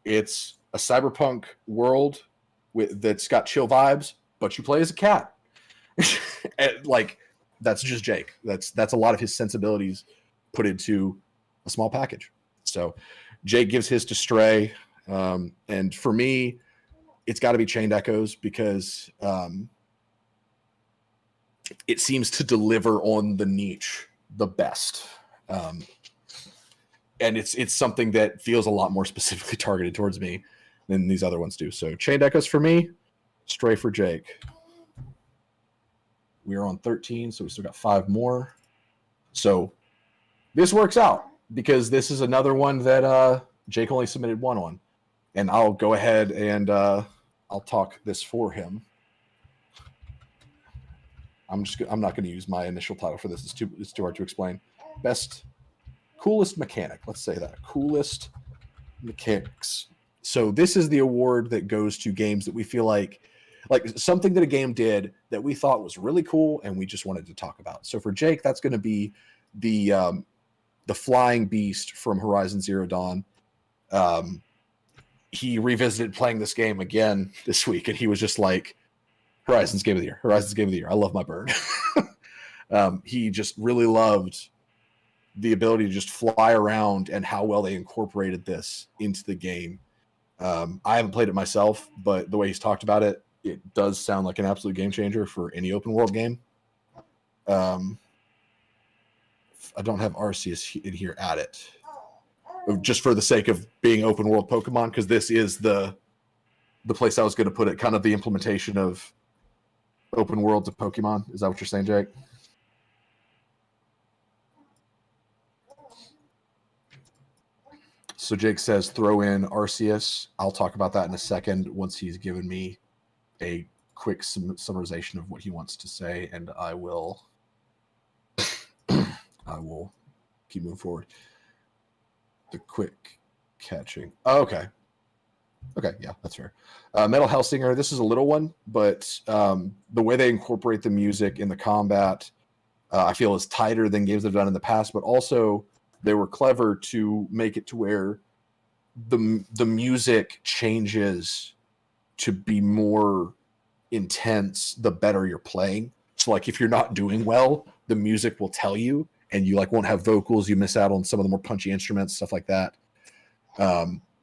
It's a Cyberpunk world that's got chill vibes, but you play as a cat. Like, that's just Jake. That's a lot of his sensibilities put into a small package. So Jake gives his to Stray. And for me, it's got to be Chained Echoes because it seems to deliver on the niche the best. And it's something that feels a lot more specifically targeted towards me than these other ones do. So Chained Echoes for me, Stray for Jake. We are on 13, so we still got 5 more. So this works out because this is another one that Jake only submitted 1 on. And I'll go ahead and I'll talk this for him. I'm not going to use my initial title for this. It's too hard to explain. Coolest mechanic. Let's say that. Coolest mechanics. So this is the award that goes to games that we feel like something that a game did that we thought was really cool and we just wanted to talk about. So for Jake, that's going to be the flying beast from Horizon Zero Dawn. He revisited playing this game again this week, and he was just like, Horizon's Game of the Year. Horizon's Game of the Year. I love my bird. He just really loved the ability to just fly around and how well they incorporated this into the game. I haven't played it myself, but the way he's talked about it, it does sound like an absolute game changer for any open world game. I don't have Arceus in here at it, just for the sake of being open world Pokemon, because this is the place I was going to put it, kind of the implementation of open world to Pokemon. Is that what you're saying, Jake? So Jake says throw in Arceus. I'll talk about that in a second once he's given me a quick summarization of what he wants to say, and I will keep moving forward. The quick catching. Oh, okay. Okay, yeah, that's fair. Metal Hellsinger, this is a little one, but the way they incorporate the music in the combat, I feel is tighter than games they've done in the past, but also they were clever to make it to where the music changes to be more intense the better you're playing. So like if you're not doing well, the music will tell you, and you like won't have vocals, you miss out on some of the more punchy instruments, stuff like that.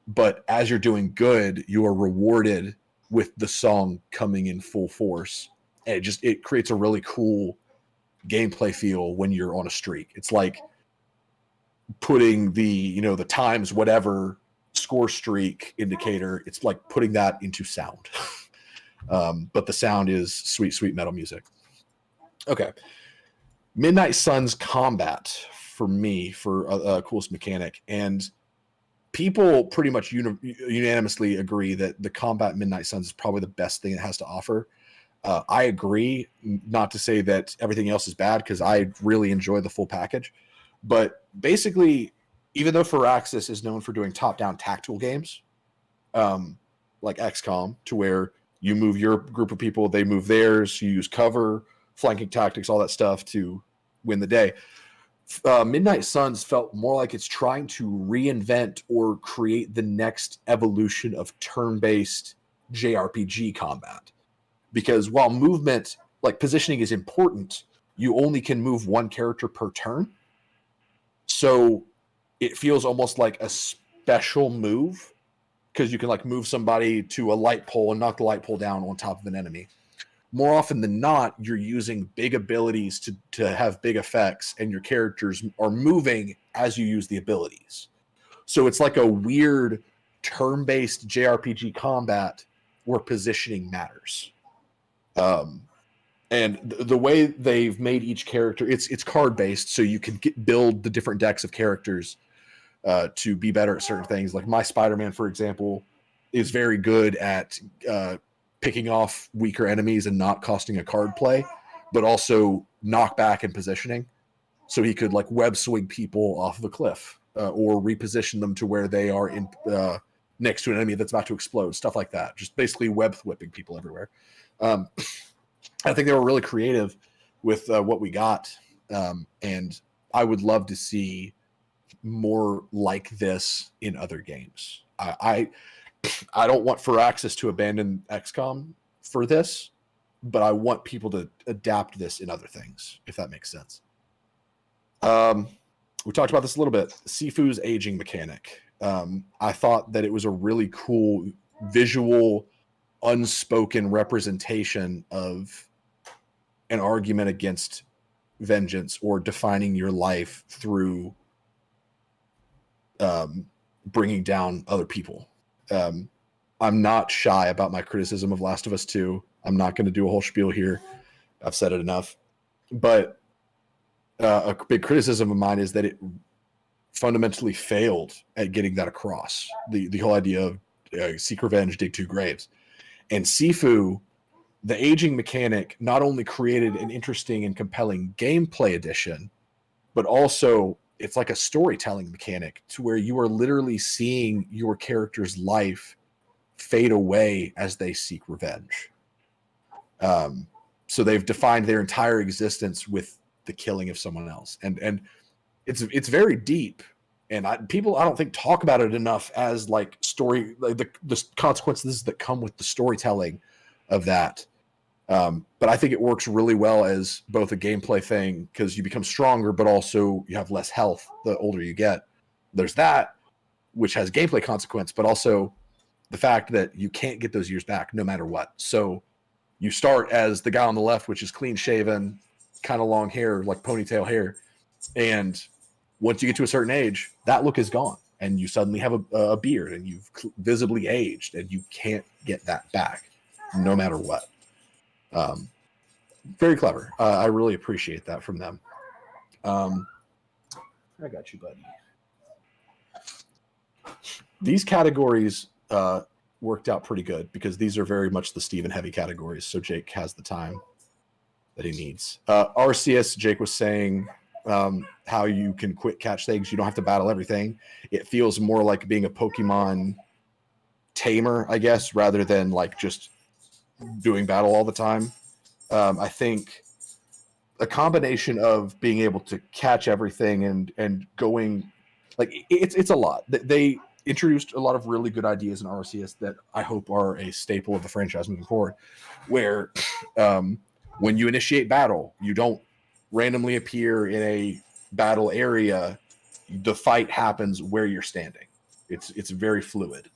But as you're doing good, you are rewarded with the song coming in full force. And it creates a really cool gameplay feel when you're on a streak. It's like putting the times whatever score streak indicator, it's like putting that into sound. But the sound is sweet, sweet metal music. Okay. Midnight Suns combat for me for coolest mechanic. And people pretty much unanimously agree that the combat Midnight Suns is probably the best thing it has to offer. I agree, not to say that everything else is bad, because I really enjoy the full package. But basically, even though Firaxis is known for doing top-down tactical games, like XCOM, to where you move your group of people, they move theirs, you use cover, flanking tactics, all that stuff to win the day. Midnight Suns felt more like it's trying to reinvent or create the next evolution of turn-based JRPG combat. Because while movement, like positioning, is important, you only can move one character per turn. So it feels almost like a special move, because you can like move somebody to a light pole and knock the light pole down on top of an enemy. More often than not, you're using big abilities to have big effects, and your characters are moving as you use the abilities. So it's like a weird turn-based JRPG combat where positioning matters. And the way they've made each character, it's card-based, so you can build the different decks of characters to be better at certain things. Like my Spider-Man, for example, is very good at picking off weaker enemies and not costing a card play, but also knockback and positioning. So he could like web swing people off of a cliff or reposition them to where they are in next to an enemy that's about to explode, stuff like that. Just basically web whipping people everywhere. I think they were really creative with what we got. And I would love to see more like this in other games. I don't want Firaxis to abandon XCOM for this. but I want people to adapt this in other things, if that makes sense. We talked about this a little bit. Sifu's aging mechanic. I thought that it was a really cool visual, unspoken representation of an argument against vengeance or defining your life through bringing down other people. I'm not shy about my criticism of Last of Us 2. I'm not going to do a whole spiel here. I've said it enough. But a big criticism of mine is that it fundamentally failed at getting that across. The whole idea of seek revenge, dig two graves. And Sifu, the aging mechanic, not only created an interesting and compelling gameplay addition, but also it's like a storytelling mechanic to where you are literally seeing your character's life fade away as they seek revenge. So they've defined their entire existence with the killing of someone else. And it's very deep. And people, I don't think, talk about it enough as like story, like the consequences that come with the storytelling of that. But I think it works really well as both a gameplay thing because you become stronger, but also you have less health the older you get. There's that, which has gameplay consequence, but also the fact that you can't get those years back no matter what. So you start as the guy on the left, which is clean shaven, kind of long hair, like ponytail hair. And once you get to a certain age, that look is gone. And you suddenly have a beard and you've visibly aged and you can't get that back no matter what. Very clever. I really appreciate that from them. I got you, buddy. These categories worked out pretty good because these are very much the Steven heavy categories. So Jake has the time that he needs. RCS, Jake was saying how you can quick catch things. You don't have to battle everything. It feels more like being a Pokemon tamer, I guess, rather than like just doing battle all the time. I think a combination of being able to catch everything and going like it's a lot. They introduced a lot of really good ideas in RCS that I hope are a staple of the franchise moving forward, where when you initiate battle, you don't randomly appear in a battle area. The fight happens where you're standing. It's very fluid.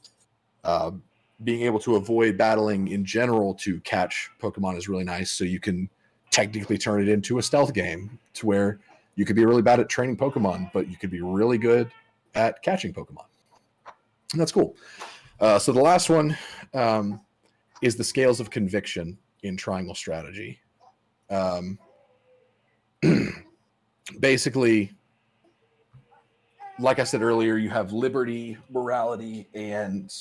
Being able to avoid battling in general to catch Pokemon is really nice. So you can technically turn it into a stealth game to where you could be really bad at training Pokemon, but you could be really good at catching Pokemon. And that's cool. So the last one is the scales of conviction in Triangle Strategy. Basically, like I said earlier, you have liberty, morality, and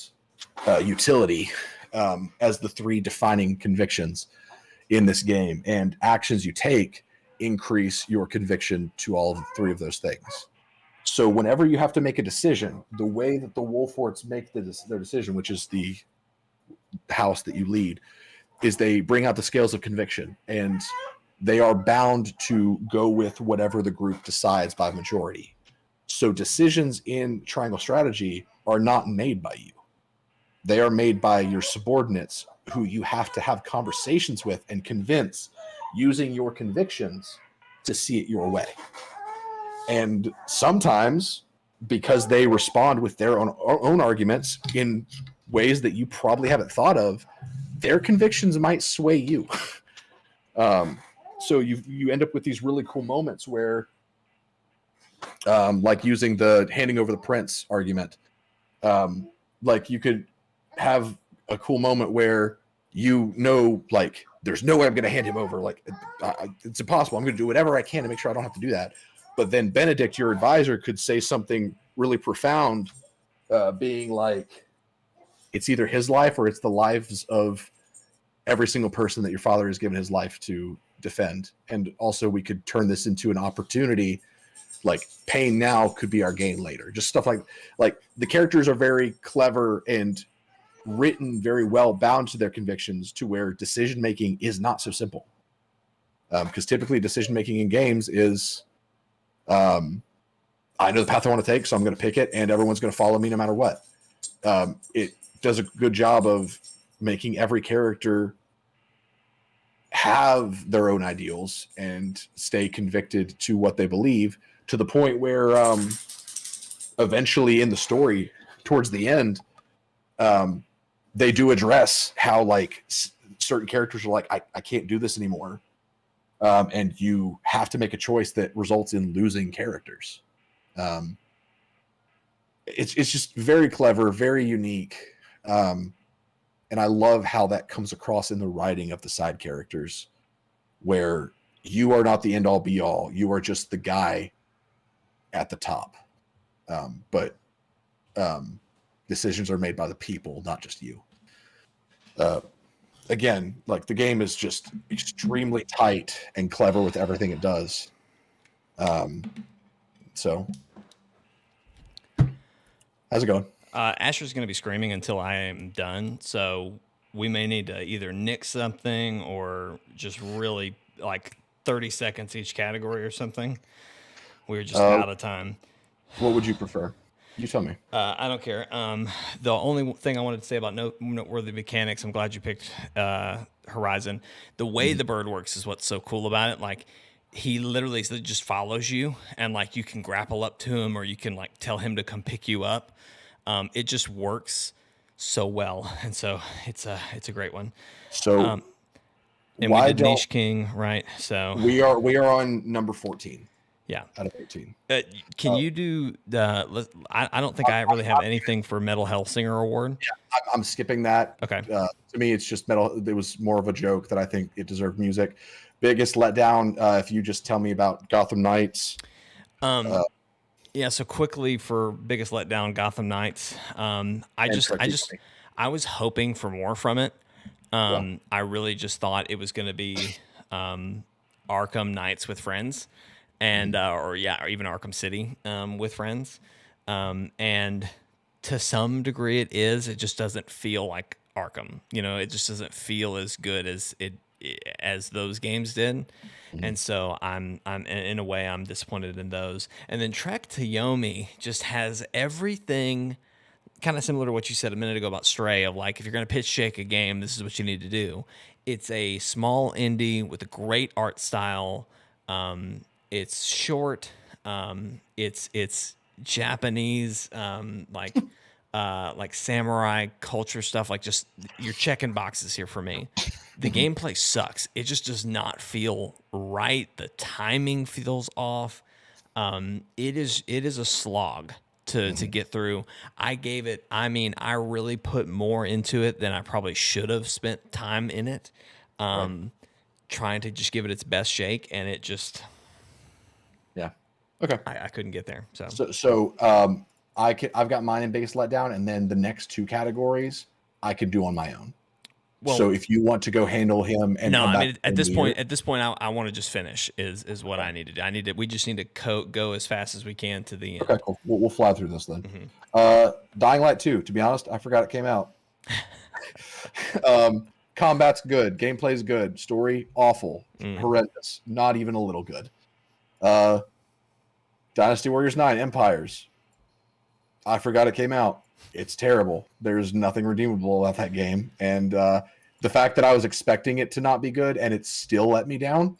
utility as the three defining convictions in this game, and actions you take increase your conviction to all three of those things. So whenever you have to make a decision, the way that the Wolforts make their decision, which is the house that you lead, is they bring out the scales of conviction, and they are bound to go with whatever the group decides by majority. So decisions in Triangle Strategy are not made by you. They are made by your subordinates who you have to have conversations with and convince using your convictions to see it your way. And sometimes, because they respond with their own arguments in ways that you probably haven't thought of, their convictions might sway you. So you end up with these really cool moments where, like using the handing over the prince argument, like you could have a cool moment where like there's no way I'm going to hand him over. Like it's impossible. I'm going to do whatever I can to make sure I don't have to do that. But then Benedict, your advisor, could say something really profound, being like, it's either his life or it's the lives of every single person that your father has given his life to defend. And also we could turn this into an opportunity, like pain now could be our gain later. Just stuff like the characters are very clever and written very well, bound to their convictions, to where decision-making is not so simple. Because typically decision-making in games is, I know the path I want to take, so I'm going to pick it, and everyone's going to follow me no matter what. It does a good job of making every character have their own ideals and stay convicted to what they believe, to the point where eventually in the story, towards the end, they do address how like certain characters are like, I can't do this anymore. And you have to make a choice that results in losing characters. It's just very clever, very unique. And I love how that comes across in the writing of the side characters, where you are not the end all be all. You are just the guy at the top. But decisions are made by the people, not just you. Again, like the game is just extremely tight and clever with everything it does. So how's it going? Asher's going to be screaming until I am done, so we may need to either nick something or just really like 30 seconds each category or something. We're just out of time. What would you prefer? You tell me. I don't care. The only thing I wanted to say about noteworthy mechanics, I'm glad you picked Horizon. The way the bird works is what's so cool about it. Like, he literally just follows you, and like you can grapple up to him, or you can like tell him to come pick you up. It just works so well, and so it's a great one. So, and we did Niche King, right? So we are on number 14. Yeah, out of 18. Can you do the? I don't think I really have anything for Metal Hellsinger Award. Yeah, I'm skipping that. Okay. To me, it's just metal. It was more of a joke that I think it deserved music. Biggest letdown. If you just tell me about Gotham Knights. Yeah. So quickly for biggest letdown, Gotham Knights. I was hoping for more from it. I really just thought it was going to be Arkham Knights with friends. And or even Arkham City with friends, and to some degree it is. It just doesn't feel like Arkham. It just doesn't feel as good as those games did, and so I'm in a way I'm disappointed in those. And then Trek to Yomi just has everything, kind of similar to what you said a minute ago about Stray. Of like, if you're going to pitch shake a game, this is what you need to do. It's a small indie with a great art style. It's short. It's Japanese, like samurai culture stuff. Like, just you're checking boxes here for me. The gameplay sucks. It just does not feel right. The timing feels off. It is a slog to get through. I really put more into it than I probably should have spent time in it. Trying to just give it its best shake, and it just. Yeah. Okay. I couldn't get there. I've got mine in biggest letdown, and then the next two categories I could do on my own. Well, so if you want to go handle him, and no, I mean at this point, I want to just finish. Is what I need to do. We just need to go as fast as we can to the end. Okay, cool. We'll fly through this then. Dying Light 2. To be honest, I forgot it came out. Combat's good. Gameplay's good. Story awful. Horrendous. Not even a little good. Dynasty Warriors 9 Empires. I forgot it came out. It's terrible. There's nothing redeemable about that game. And the fact that I was expecting it to not be good and it still let me down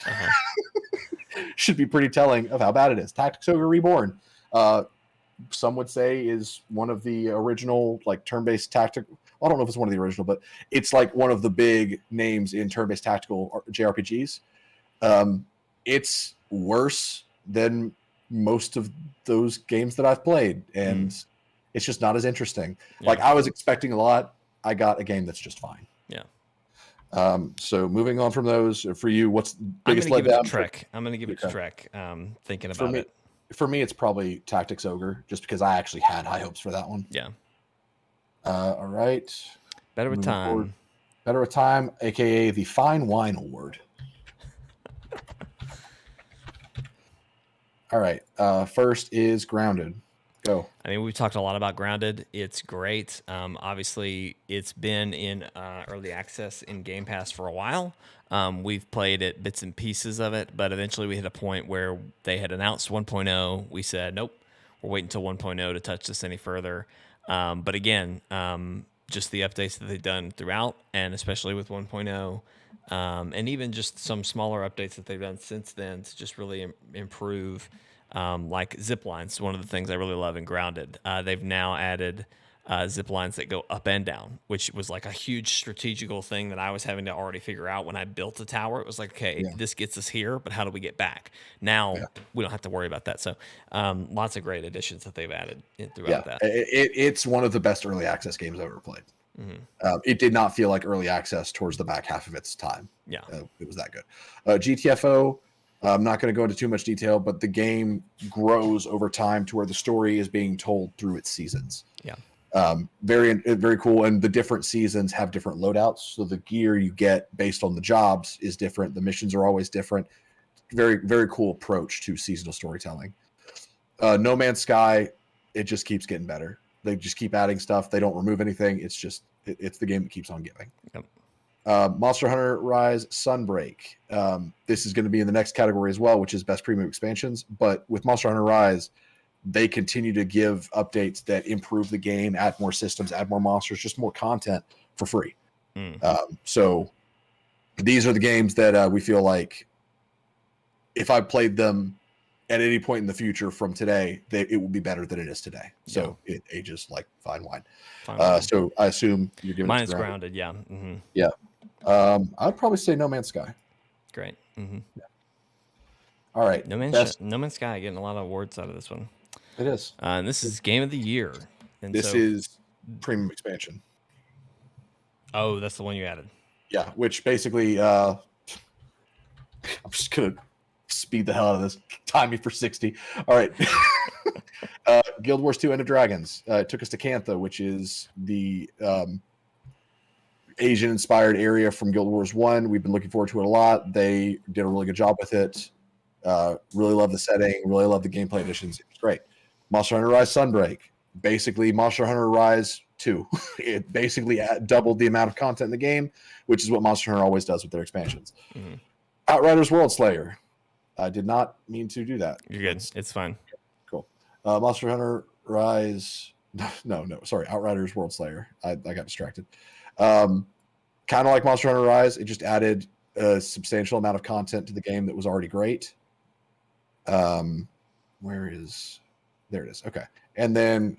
should be pretty telling of how bad it is. Tactics Ogre Reborn. Some would say is one of the original like turn-based tactical. I don't know if it's one of the original, but it's like one of the big names in turn-based tactical JRPGs. It's worse than most of those games that I've played, and it's just not as interesting. Yeah. Like, I was expecting a lot. I got a game that's just fine. Yeah. So moving on from those, for you, what's the biggest letdown? I'm going to give it to Trek. Thinking about it. For me, it's probably Tactics Ogre, just because I actually had high hopes for that one. Yeah. All right. Better with Time. Forward. Better with Time, a.k.a. the Fine Wine Award. All right. First is Grounded. Go. I mean, we've talked a lot about Grounded. It's great. Obviously, it's been in early access in Game Pass for a while. We've played it, bits and pieces of it, but eventually we hit a point where they had announced 1.0. We said, nope, we're waiting until 1.0 to touch this any further. But again, just the updates that they've done throughout, and especially with 1.0, and even just some smaller updates that they've done since then to just really improve. Like zip lines, one of the things I really love in Grounded. They've now added zip lines that go up and down, which was like a huge strategical thing that I was having to already figure out when I built a tower. It was like, okay, Yeah. this gets us here, but how do we get back? Now Yeah. we don't have to worry about that. So lots of great additions that they've added throughout Yeah. that. It's one of the best early access games I've ever played. It did not feel like early access towards the back half of its time. Yeah. It was that good. GTFO, I'm not going to go into too much detail, but the game grows over time to where the story is being told through its seasons. Yeah. Very cool. And the different seasons have different loadouts. So the gear you get based on the jobs is different. The missions are always different. Very, very cool approach to seasonal storytelling. No Man's Sky, it just keeps getting better. They just keep adding stuff. They don't remove anything. It's the game that keeps on giving. Yep. Monster Hunter Rise Sunbreak. This is going to be in the next category as well, which is best premium expansions. But with Monster Hunter Rise, they continue to give updates that improve the game, add more systems, add more monsters, just more content for free. So these are the games that we feel like if I played them at any point in the future from today, it will be better than it is today. So it ages like fine wine. So I assume you're giving Mine it is Grounded. Yeah. Yeah. I'd probably say No Man's Sky. Great. Yeah. All right. No Man's Sky getting a lot of awards out of this one. It is. And this is Game of the Year. And this is premium expansion. Oh, that's the one you added. Yeah, which basically, I'm just going to speed the hell out of this. Time me for 60. All right. Guild Wars 2 End of Dragons. It took us to Cantha, which is the Asian-inspired area from Guild Wars 1. We've been looking forward to it a lot. They did a really good job with it. Really love the setting. Really love the gameplay additions. It was great. Monster Hunter Rise Sunbreak. Basically, Monster Hunter Rise 2. It basically doubled the amount of content in the game, which is what Monster Hunter always does with their expansions. Outriders World Slayer. I did not mean to do that. You're good. It's fine. Cool. Monster Hunter Rise. No, sorry. Outriders World Slayer. I got distracted. Kind of like Monster Hunter Rise, it just added a substantial amount of content to the game that was already great. There it is. Okay. And then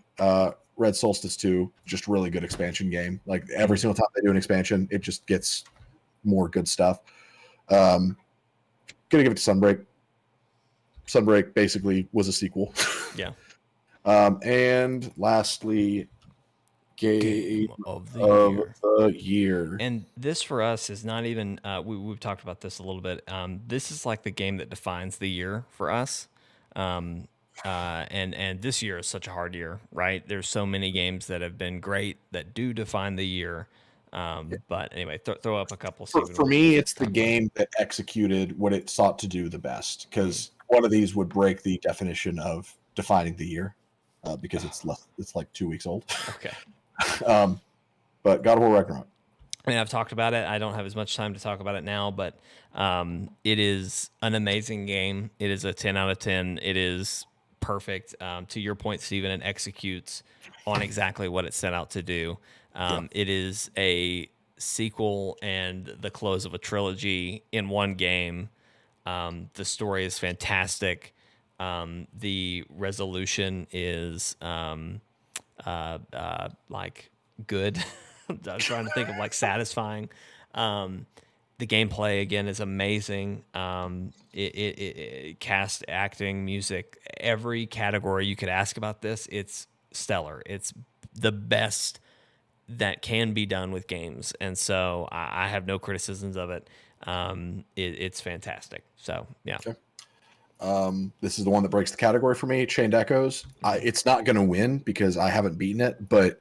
Red Solstice 2, just really good expansion game. Like every single time they do an expansion, it just gets more good stuff. Gonna give it to Sunbreak. Sunbreak basically was a sequel. Yeah. And lastly, Game of the year. And this for us is not even we've talked about this a little bit. This is like the game that defines the year for us. And this year is such a hard year, right? There's so many games that have been great that do define the year. But anyway, throw up a couple. For me, it's the game that executed what it sought to do the best, because one of these would break the definition of defining the year, because it's like 2 weeks old. Okay. But God of War Ragnarok. I mean, I've talked about it. I don't have as much time to talk about it now, but it is an amazing game. It is a 10 out of 10. It is perfect. To your point, Steven, it executes on exactly what it set out to do. It is a sequel and the close of a trilogy in one game. The story is fantastic. The resolution is like good. I'm trying to think of like satisfying. The gameplay again is amazing. It cast, acting, music, every category you could ask about this, it's stellar. It's the best that can be done with games, and so I have no criticisms of it. It's fantastic. So yeah. Okay. This is the one that breaks the category for me. Chained Echoes. It's not going to win because I haven't beaten it, but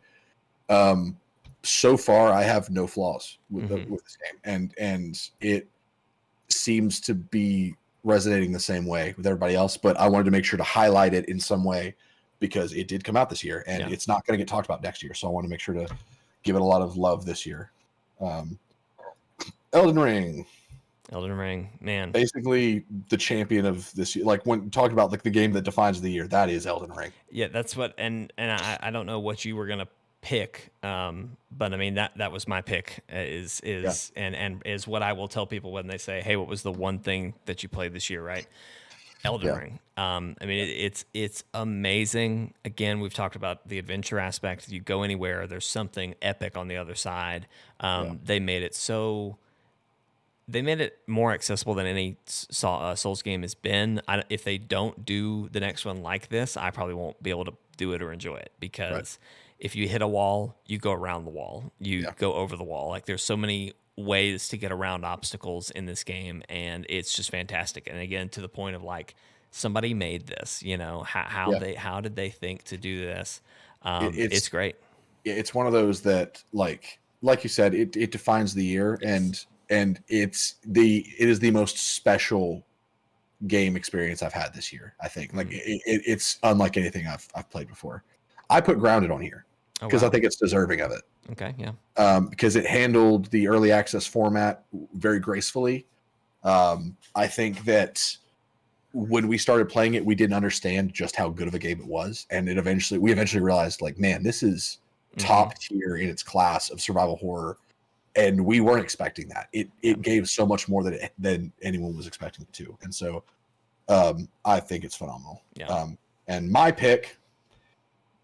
so far I have no flaws with this game, and it seems to be resonating the same way with everybody else. But I wanted to make sure to highlight it in some way because it did come out this year, and it's not going to get talked about next year. So I want to make sure to give it a lot of love this year. Elden Ring. Elden Ring, man. Basically the champion of this year. Like when talking about like the game that defines the year, that is Elden Ring. Yeah, that's what, and I don't know what you were going to pick. But I mean that was my pick Yeah. and is what I will tell people when they say, "Hey, what was the one thing that you played this year?" Right? Elden Yeah. Ring. I mean, it's amazing. Again, we've talked about the adventure aspect. If you go anywhere, there's something epic on the other side. Yeah. They made it so they made it more accessible than any Souls game has been. If they don't do the next one like this, I probably won't be able to do it or enjoy it Right. because if you hit a wall, you go around the wall, you Yeah. go over the wall. Like there's so many ways to get around obstacles in this game, and it's just fantastic. And again, to the point of like somebody made this, you know, Yeah. how did they think to do this? It, It's it's great. it's one of those that like you said, it defines the year, Yes. and it is the most special game experience I've had this year. I think like Mm. it's unlike anything I've played before. I put Grounded on here Oh because I wow. think it's deserving of it. Okay. Yeah. Because it handled the early access format very gracefully. I think that when we started playing it, we didn't understand just how good of a game it was, and we eventually realized, like, man, this is Hmm. top tier in its class of survival horror, and we weren't expecting that. It Yeah. it gave so much more than anyone was expecting it to, and so I think it's phenomenal. Yeah. And my pick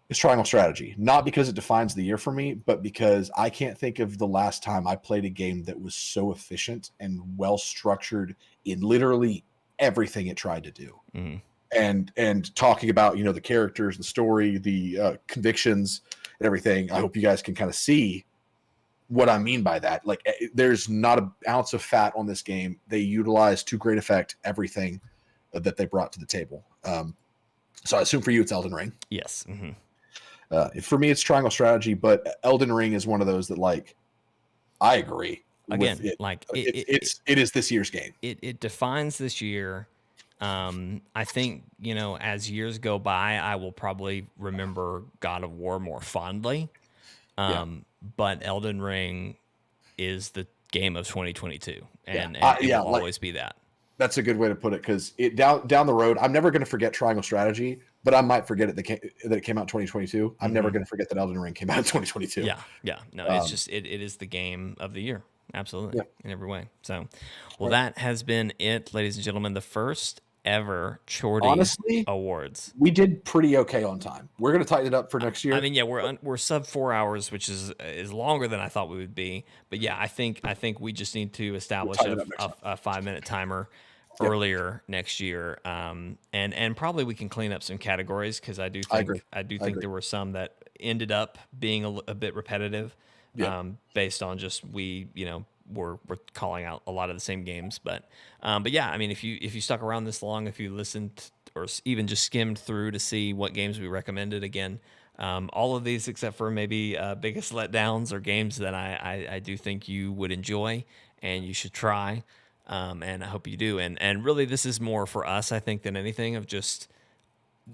is Triangle Strategy, not because it defines the year for me, but because I can't think of the last time I played a game that was so efficient and well structured in literally everything it tried to do. Hmm. And talking about, you know, the characters, the story, the convictions, and everything. I hope you guys can kind of see what I mean by that. Like, there's not an ounce of fat on this game. They utilize to great effect everything that they brought to the table. So I assume for you it's Elden Ring. Yes. Hmm. For me, it's Triangle Strategy, but Elden Ring is one of those that, like, I agree with Again, it. like It is this year's game. it defines this year. I think, you know, as years go by, I will probably remember God of War more fondly. Yeah, But Elden Ring is the game of 2022, yeah, and it yeah. will Like, always be that. that's a good way to put it, because it down the road, I'm never going to forget Triangle Strategy, but I might forget that it came out in 2022. I'm never Hmm. going to forget that Elden Ring came out in 2022. Yeah, yeah. No, it's Um, just it is the game of the year, absolutely yeah, in every way. So, well, right. that has been it, ladies and gentlemen. The first ever Chortie Honestly, Awards. we did pretty okay on time. We're going to tighten it up for next I year. mean, yeah, we're sub 4 hours, which is longer than I thought we would be. But yeah, I think we just need to We'll establish tighten it up next time. a 5 minute timer Yep, earlier next year, and probably we can clean up some categories because I agree. I do I think agree. there were some that ended up being a bit repetitive, Yeah, based on just you know we're calling out a lot of the same games, but yeah, I mean if you stuck around this long, if you listened or even just skimmed through to see what games we recommended again. All of these, except for maybe biggest letdowns, are games that I do think you would enjoy and you should try. And I hope you do. And really, this is more for us, I think, than anything of just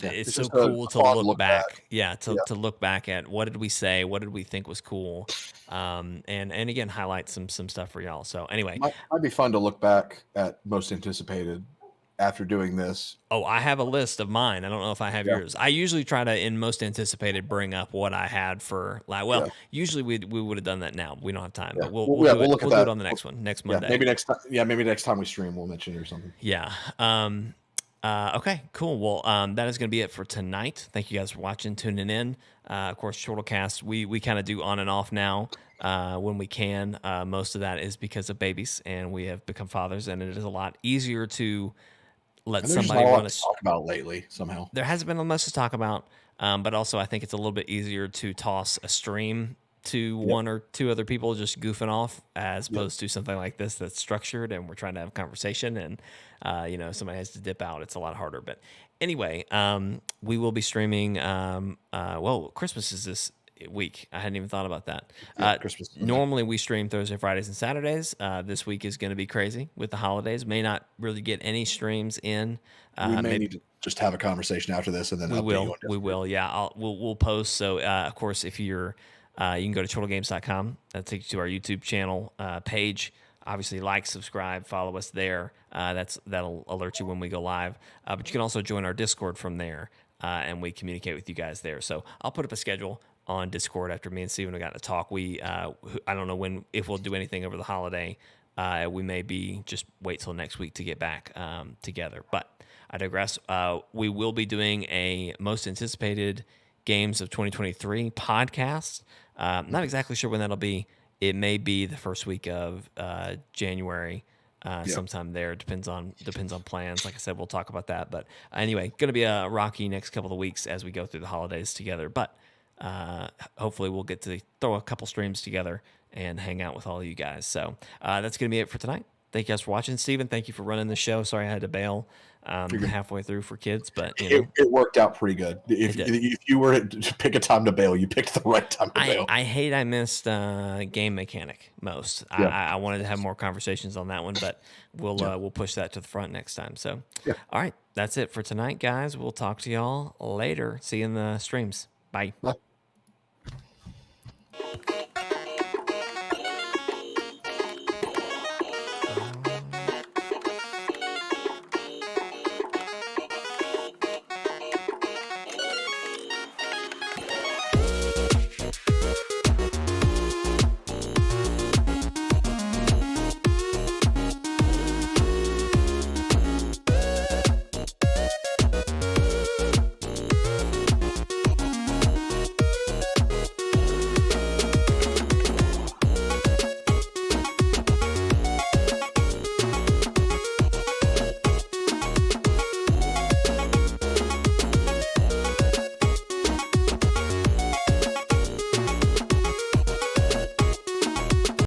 yeah. it's It's so just a cool to fun look look back. back. Yeah, Yeah, to look back at what did we say, what did we think was cool, and again highlight some stuff for y'all. So anyway, might be fun to look back at most anticipated after doing this. oh, I have a list of mine. I don't know if I have Yeah, yours. I usually try to, in most anticipated, bring up what I had for like. Well, yeah, usually we would have done that now. We don't have time, yeah. but Yeah, do we'll it. look at We'll do it that. on the next one, next Yeah, Monday. maybe next time. Yeah, maybe next time we stream, we'll mention it or something. Yeah. Okay, cool. Well, that is going to be it for tonight. Thank you guys for watching, tuning in. Of course, ChortleCast, we kind of do on and off now when we can. Most of that is because of babies, and we have become fathers, and it is a lot easier to let And there's just not somebody a run lot a. to talk about lately. Somehow. There hasn't been much to talk about, but also I think it's a little bit easier to toss a stream to Yep. one or two other people just goofing off as Yep. opposed to something like this that's structured and we're trying to have a conversation and you know somebody has to dip out. It's a lot harder. But anyway, we will be streaming. Well, Christmas is this week. I hadn't even thought about that. Yeah, Christmas. Normally we stream Thursday, Fridays, and Saturdays. This week is going to be crazy with the holidays. May not really get any streams in. We may Maybe need to just have a conversation after this and then we update you will. on We Discord. will. Yeah, we'll post. So of course, if you're you can go to chortlegames.com. That takes you to our YouTube channel page. Obviously, like, subscribe, follow us there. That'll alert you when we go live. But you can also join our Discord from there, and we communicate with you guys there. So I'll put up a schedule. on Discord after me and Steven got to talk. I don't know if we'll do anything over the holiday. We may be just wait till next week to get back together. But I digress. We will be doing a most anticipated games of 2023 podcast. Not exactly sure when that'll be. It may be the first week of January. Sometime there. Depends on plans. Like I said, we'll talk about that. But anyway, going to be a rocky next couple of weeks as we go through the holidays together. But hopefully we'll get to throw a couple streams together and hang out with all of you guys. So that's going to be it for tonight. Thank you guys for watching. Steven, thank you for running the show. Sorry I had to bail halfway through for kids, but it worked out pretty good. If you were to pick a time to bail, you picked the right time to bail. I hate I missed game mechanic most. Yeah. I wanted to have more conversations on that one, but we'll push that to the front next time. So, all right, that's it for tonight, guys. We'll talk to y'all later. See you in the streams. Bye. Bye.